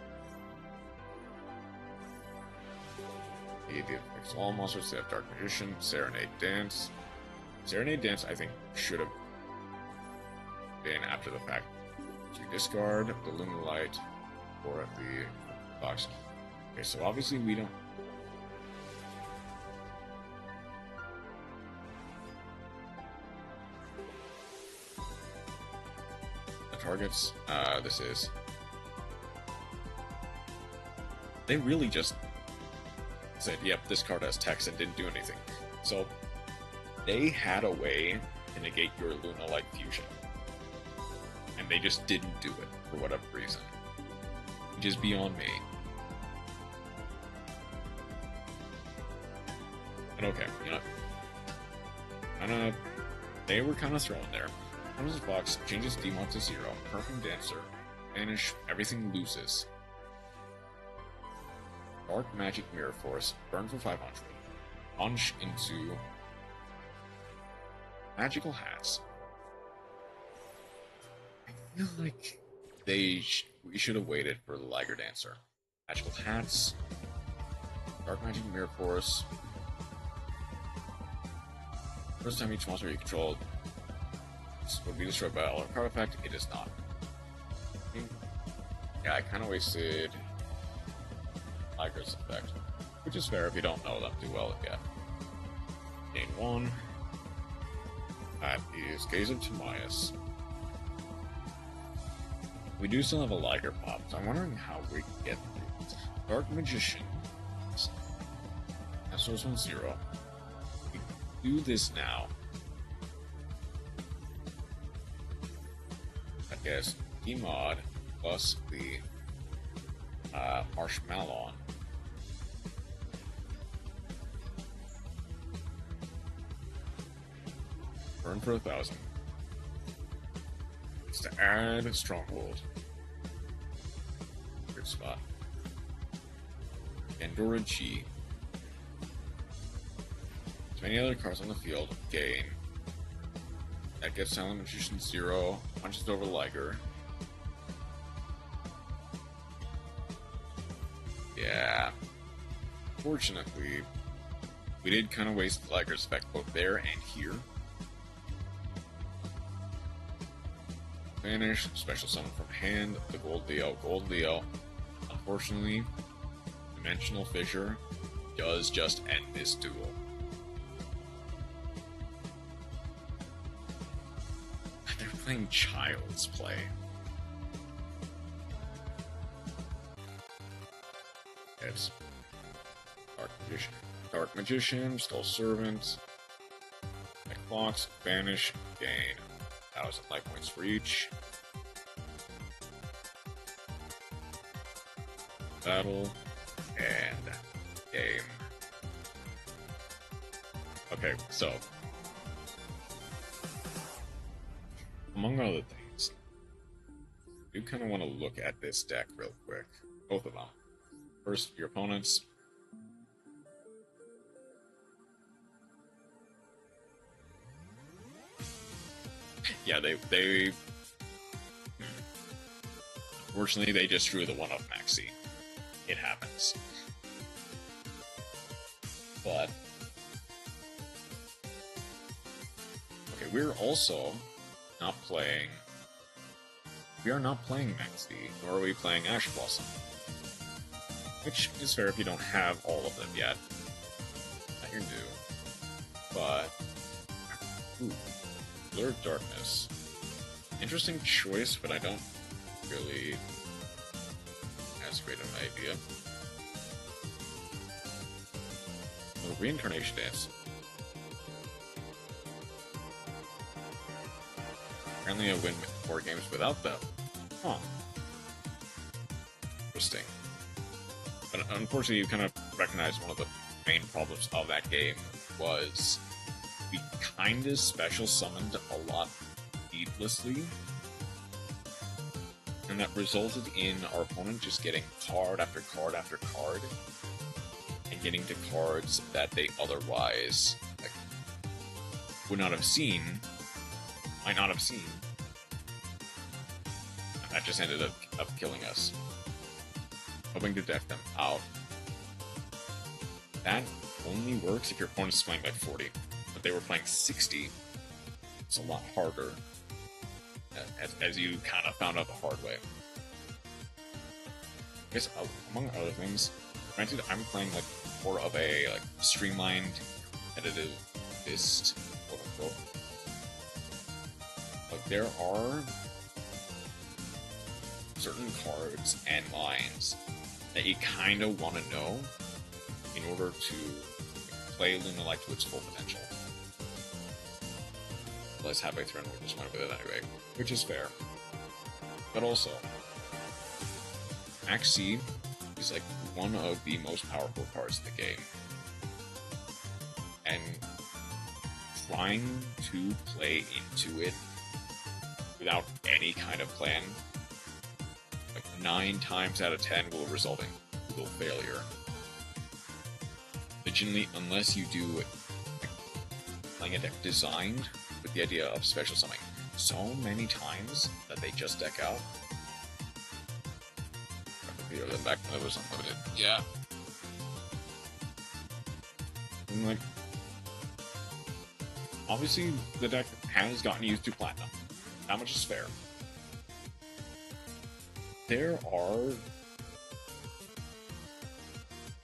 It affects all monsters that have Dark Magician, Serenade Dance. Serenade Dance, I think, should have been after the fact. You discard the Lunalight or the box. Okay, so obviously we don't. The targets, this is. They really just said, yep, this card has text and didn't do anything. So they had a way to negate your Lunalight Fusion. And they just didn't do it for whatever reason. Which is beyond me. But okay, you know. They were kind of thrown there. Comes this box, changes Demon to 0, Perfume Dancer, Vanish, everything loses. Dark Magic Mirror Force, burn for 500. Punch into Magical Hats. I feel like
We should have waited for the Liger Dancer. Magical Hats, Dark Magic Mirror Force. First time each monster you control will be destroyed by a card effect. It is not. Yeah, I kind of wasted Liger's effect, which is fair if you don't know them too well yet. Gain 1. That is Gaze of Timaeus. We do still have a Liger pop, so I'm wondering how we can get through this. Dark Magician. SOS 1-0. We do this now. I guess Emod plus the Marshmallow. Burn for 1,000. It's to add Stronghold. Good spot. Pandora Chi. As many other cards on the field, gain. That gets Silent Magician 0, punches over Liger. Yeah. Fortunately, we did kind of waste Liger's effect both there and here. Vanish, special summon from hand, the Gold Leo. Unfortunately, Dimensional Fissure does just end this duel. They're playing Child's Play. It's Dark Magician, Skull Servant, Clocks, Vanish, gain 1,000 life points for each. Battle and game. Okay, so among other things, you kind of want to look at this deck real quick. Both of them. First, your opponents. Yeah, they unfortunately, they just drew the one-up maxi. It happens. But okay, we're also not playing. We are not playing Maxi, nor are we playing Ash Blossom. Which is fair if you don't have all of them yet. That you're new. But ooh, Blurred Darkness. Interesting choice, but I don't really as great an idea. The Reincarnation Dance. Apparently I win 4 games without them. Huh. Interesting. But unfortunately you kind of recognize one of the main problems of that game was we kind of special summoned a lot needlessly. And that resulted in our opponent just getting card after card after card, and getting to cards that they otherwise would not have seen, might not have seen. And that just ended up killing us. Hoping to deck them out. That only works if your opponent is playing like 40, but they were playing 60. It's a lot harder. As you kind of found out the hard way. I guess among other things, granted, I'm playing like more of a streamlined, competitive fist, quote unquote. But there are certain cards and lines that you kind of want to know in order to play Lunalight to its full potential. Let's have a threat, we just went with it anyway, which is fair. But also, Maxi is like one of the most powerful cards in the game. And trying to play into it without any kind of plan, like 9 times out of 10 will result in total failure. Legitimately, unless you do playing a deck designed with the idea of special summoning so many times that they just deck out, Battlefield than back when it was unlimited. Yeah. And like, obviously the deck has gotten used to platinum. How much is fair? There are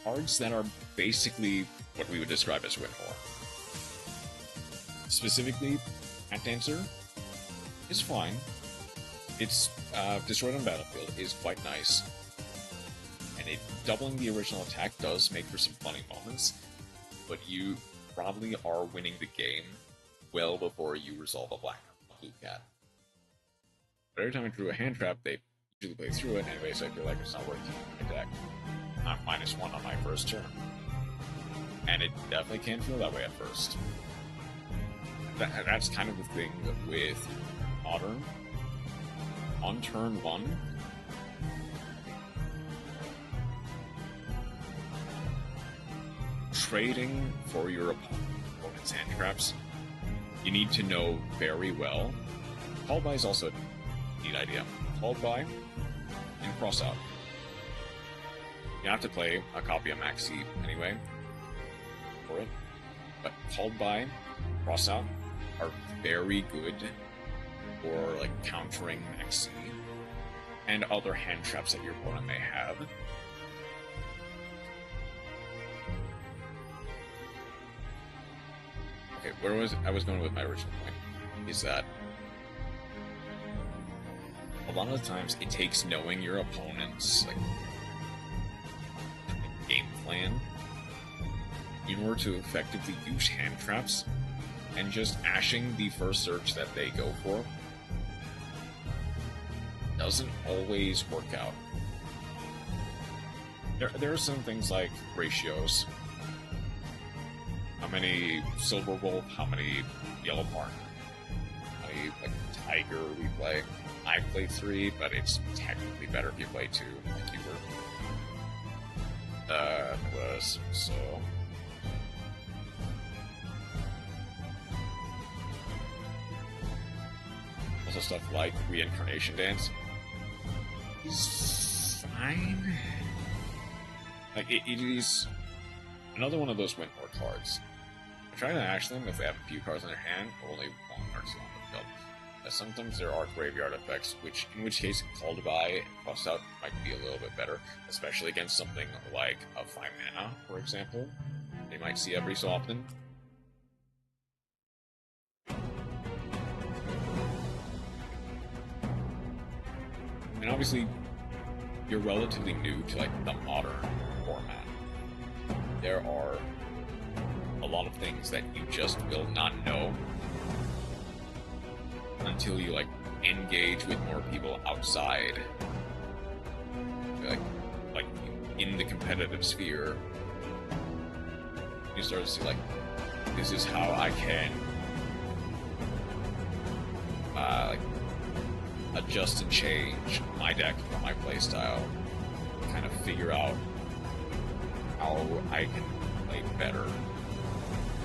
cards that are basically what we would describe as win more. Specifically, Cat Dancer is fine. It's destroyed on battlefield is quite nice, and doubling the original attack does make for some funny moments. But you probably are winning the game well before you resolve a black blue cat. But every time I drew a hand trap, they usually play through it anyway, so I feel like it's not worth keeping my deck. I'm -1 on my first turn, and it definitely can feel that way at first. That's kind of the thing with Modern. On turn 1, trading for your opponent's hand traps, you need to know very well. Called by is also a neat idea. Called by and cross out. You have to play a copy of Maxi anyway for it, but called by, cross out are very good for like countering Maxi and other hand traps that your opponent may have. Okay, I was going with my original point is that a lot of the times it takes knowing your opponent's like game plan in order to effectively use hand traps, and just ashing the first search that they go for doesn't always work out. There are some things like ratios. How many Silver Wolf, how many Yellow Mark, how many like Tiger we play. I play 3, but it's technically better if you play 2, like you were. So. Also stuff like Reincarnation Dance is fine. Like, it is another one of those win more cards. I try to ash them if they have a few cards in their hand, or only 1 or 2 on the field. As sometimes there are graveyard effects, in which case called by and crossed out might be a little bit better, especially against something like a 5 mana, for example. They might see every so often. And obviously, you're relatively new to like the Modern format. There are a lot of things that you just will not know until you like engage with more people outside, like in the competitive sphere. You start to see like, this is how I can like adjust and change my deck for my playstyle, kind of figure out how I can play better.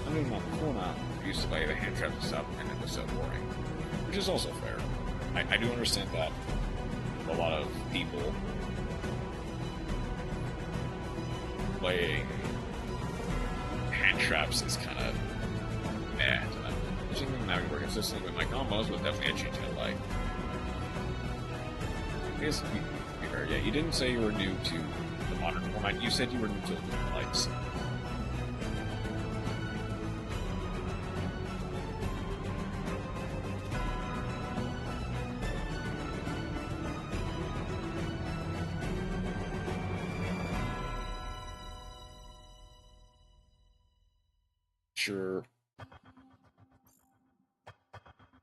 I mean, before now, I used to play the hand traps and stuff, and it was so boring, which is also fair. I do understand that a lot of people playing hand traps is kind of bad. Pushing them now more consistently with my combos was definitely a change I like. I guess, to be fair, yeah, you didn't say you were new to the Modern format, you said you were new to the lights. Sure.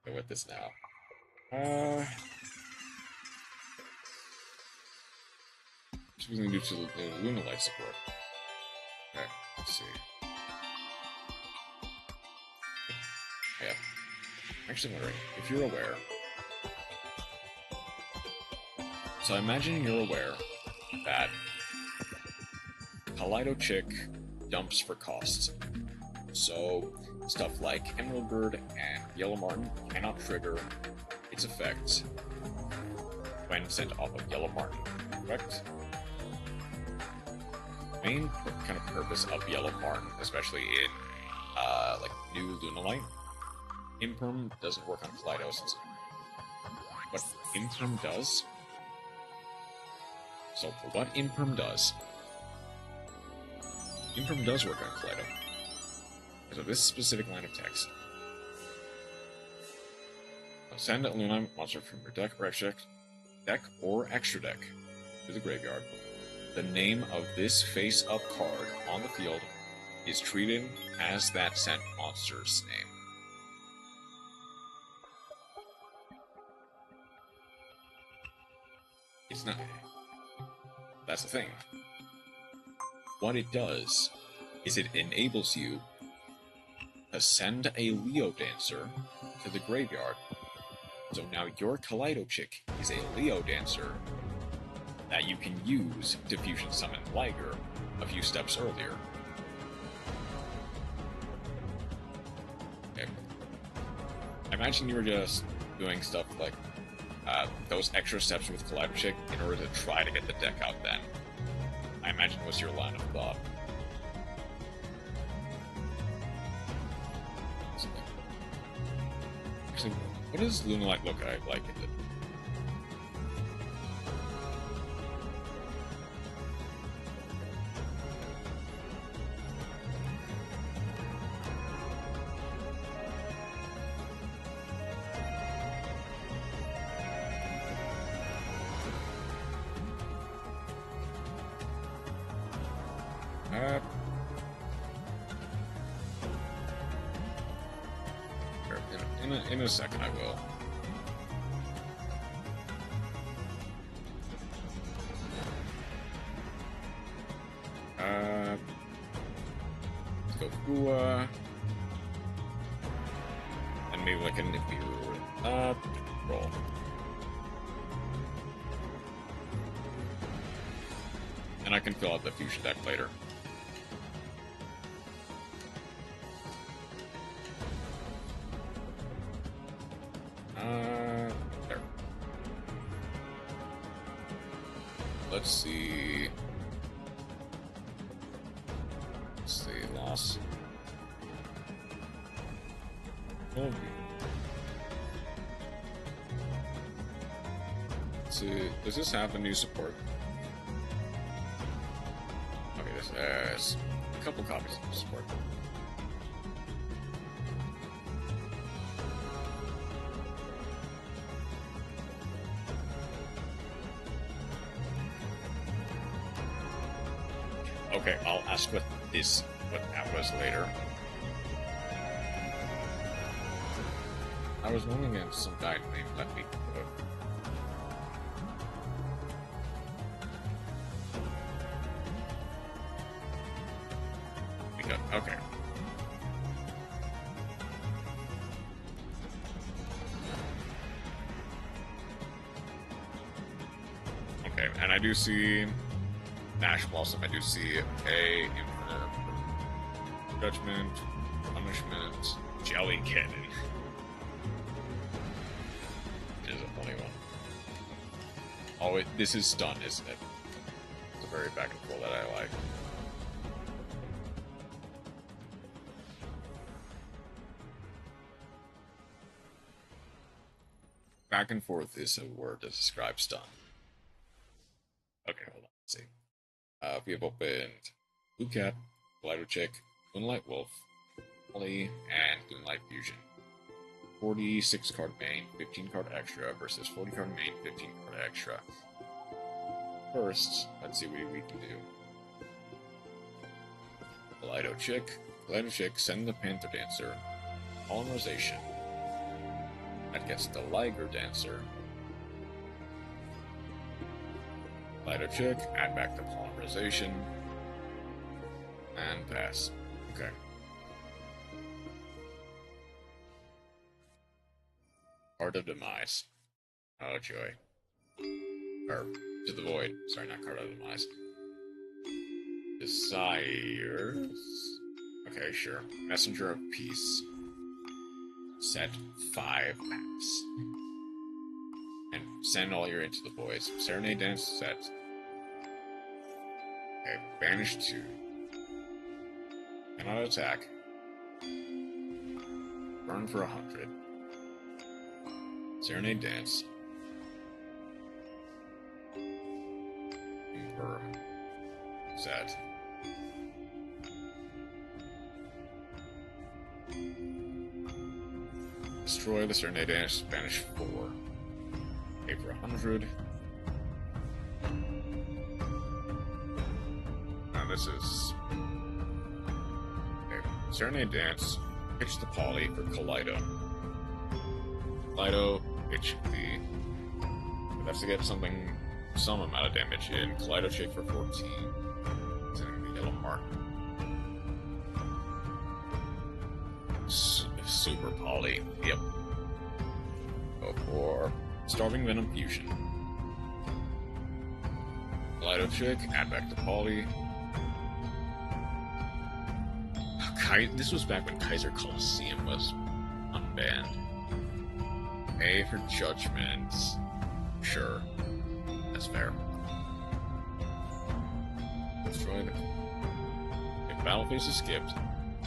Go with this now. What are we going to do to the Luna Light support? Okay, let's see. Yeah. Actually, I'm wondering if you're aware. So I imagine you're aware that Kaleido Chick dumps for cost. So stuff like Emerald Bird and Yellow Martin cannot trigger its effect when sent off of Yellow Martin, correct? main kind of purpose of Yellow Barn, especially in like new Lunalight, Imperm doesn't work on Kaleidos. What Imperm does? So for what Imperm does work on Kaleido. So this specific line of text. Send a Lunalight monster from your deck or extra deck to the graveyard. The name of this face-up card on the field is treated as that sent monster's name. It's not... That's the thing. What it does is it enables you to send a Leo Dancer to the graveyard. So now your Kaleido Chick is a Leo Dancer that you can use to fusion summon Liger a few steps earlier. Okay. I imagine you were just doing stuff like those extra steps with Kaleido Chick in order to try to get the deck out then. I imagine was your line of thought. Actually, what does Lunalight look like in it? In a second, I will. Let's go Kua. And maybe like a nippy roll. And I can fill out the fusion deck later. There. Let's see. Loss. Oh. Let's see. Does this have a new support? Okay, this has a couple copies of support. Okay, I'll ask what that was later. I was running against some guy named Let Me Cook. Okay. Okay, and I do see Nash Blossom. I do see a Infinite Judgment, Punishment, Jelly Cannon. Which is a funny one. Oh, this is stun, isn't it? It's a very back and forth that I like. Back and forth is a word to describe stun. Okay, hold on. Let's see. We have opened Blue Cat, Glider Chick, Moonlight Wolf, Molly, and Moonlight Fusion. 46 card main, 15 card extra versus 40 card main, 15 card extra. First, let's see what we can do. Glider Chick, send the Panther Dancer. Polymerization. That gets the Liger Dancer. Glider Chick, add back the polymerization, and pass. Okay. Card of Demise. Oh, joy. Or, to the void. Sorry, not Card of Demise. Desires. Okay, sure. Messenger of Peace. Set 5 packs. And send all your into the boys. Serenade Dance set. Okay, banish 2. Cannot attack. Burn for 100. Serenade Dance. Confirm. Set. Destroy the Serenade Dance, banish 4. Pay for 100. Now this is... Okay. Serenade Dance, pitch the poly for Kaleido. Kaleido, HP. But that's to get some amount of damage in. Kaleido shake for 14. Sending the Yellow Mark. Super poly. Yep. Go for Starving Venom Fusion. Kaleido chick, add back to poly. This was back when Kaiser Coliseum was unbanned. A for Judgment. Sure. That's fair. Destroy the... If battle phase is skipped,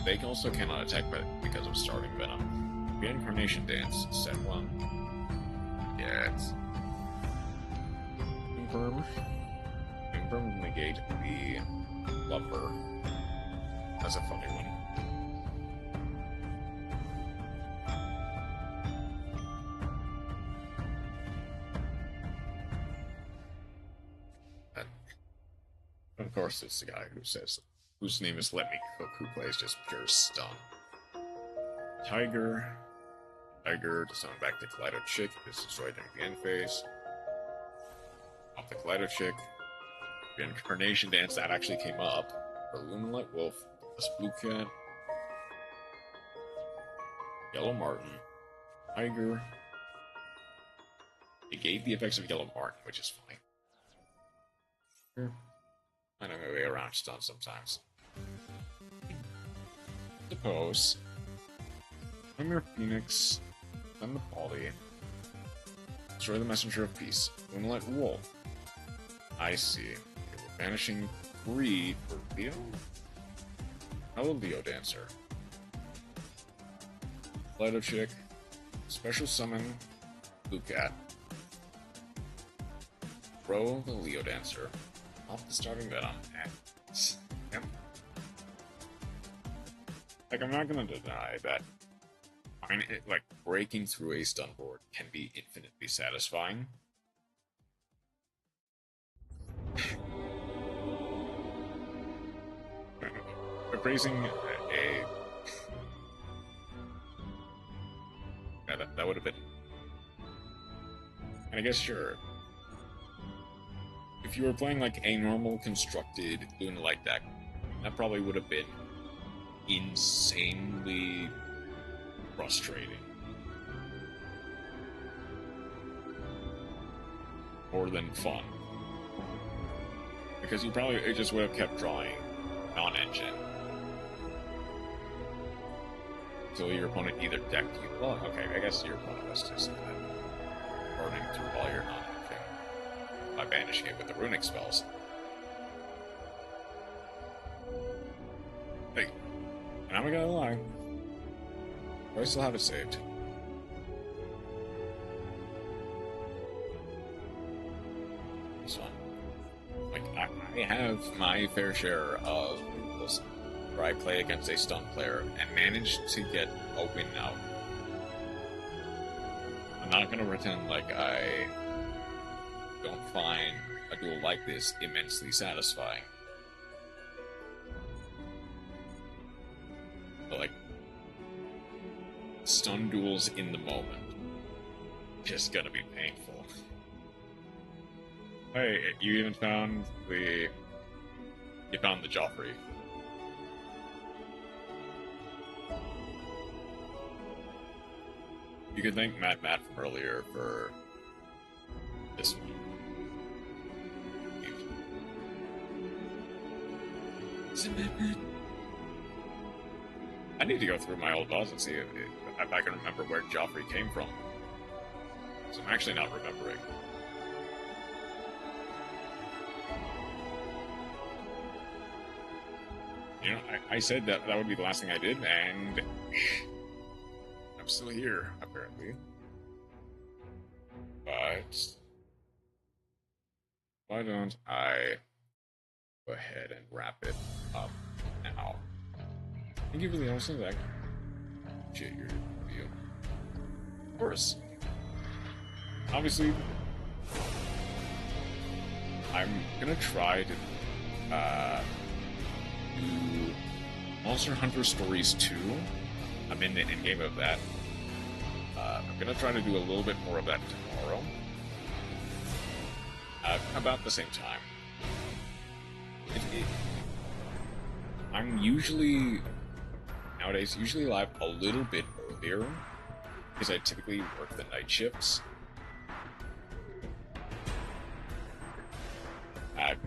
they also cannot attack because of Starving Venom. Reincarnation Dance, set 1. Yes. Confirm. Confirm negate the Lumber. That's a funny one. Of course, it's the guy whose name is Let Me Cook, who plays just pure stun. Tiger to summon back the Kaleido chick, is destroyed during the end phase. Off the Kaleido chick. Reincarnation Dance, that actually came up. For Luminlight Wolf, plus Blue Cat. Yellow Martin. Tiger. Negate the effects of Yellow Martin, which is fine. Sure. I know my way around stun sometimes. Suppose. Tamer Phoenix. Then the Poly. Destroy the Messenger of Peace. Moonlight Wolf. I see. Okay, we're banishing 3 for Leo? Hello, Leo Dancer. Lido Chick. Special Summon. Blue Cat. Throw the Leo Dancer. Off the Starving Venom. Yep. Like, I'm not gonna deny that. I mean, like, breaking through a stun board can be infinitely satisfying. Appraising a... Yeah, that would have been... And I guess, sure. If you were playing, like, a normal constructed Lunalight deck, that probably would have been insanely frustrating. More than fun. Because it just would have kept drawing non-engine. So your opponent either decked you... Well, okay, I guess your opponent was just burning through all your non-engine by banishing it with the runic spells. Hey, and I'm not gonna lie, I still have it saved. It's fun. Like, I have my fair share of rules where I play against a stun player and manage to get a win out. I'm not gonna pretend like I don't find a duel like this immensely satisfying. But, like, stun duels in the moment, just gonna be painful. Hey, you even found the... You found the Joffrey. You could thank Matt from earlier for this one. I need to go through my old files and see if I can remember where Joffrey came from. So I'm actually not remembering. You know, I said that that would be the last thing I did, and I'm still here, apparently. But why don't I go ahead and wrap it up now? Thank you for the awesome that. Appreciate your review. Of course. Obviously, I'm gonna try to do Monster Hunter Stories 2. I'm in the in-game of that. I'm gonna try to do a little bit more of that tomorrow. About the same time. I'm usually, nowadays, live a little bit earlier, because I typically work the night shifts.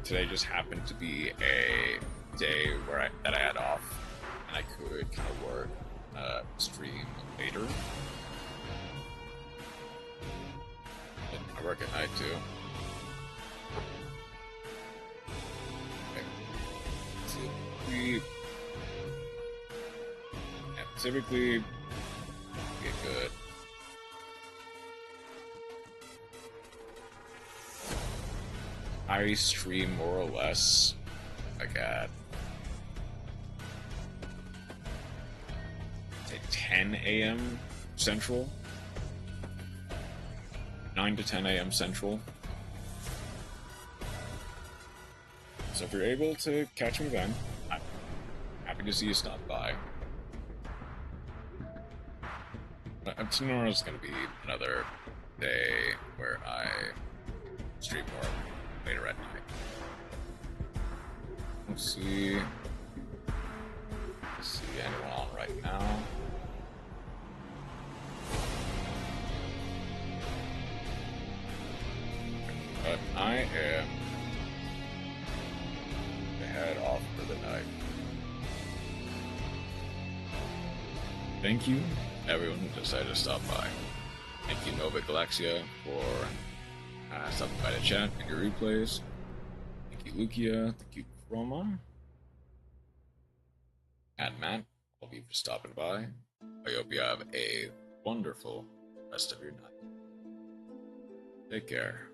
Today just happened to be a day where I had off, and I could kind of work stream later. And I work at night too. Okay. Typically get good. I stream more or less like at say 10 a.m. Central, 9 to 10 a.m. Central. So if you're able to catch me then, I'm happy to see you stop by. Tomorrow's gonna be another day where I stream more later at night. Let's see anyone on right now. But I am to head off for the night. Thank you, everyone who decided to stop by. Thank you, Nova Galaxia, for stopping by the chat and your replays. Thank you, Lukia. Thank you, Chroma. And Matt, all of you for stopping by. I hope you have a wonderful rest of your night. Take care.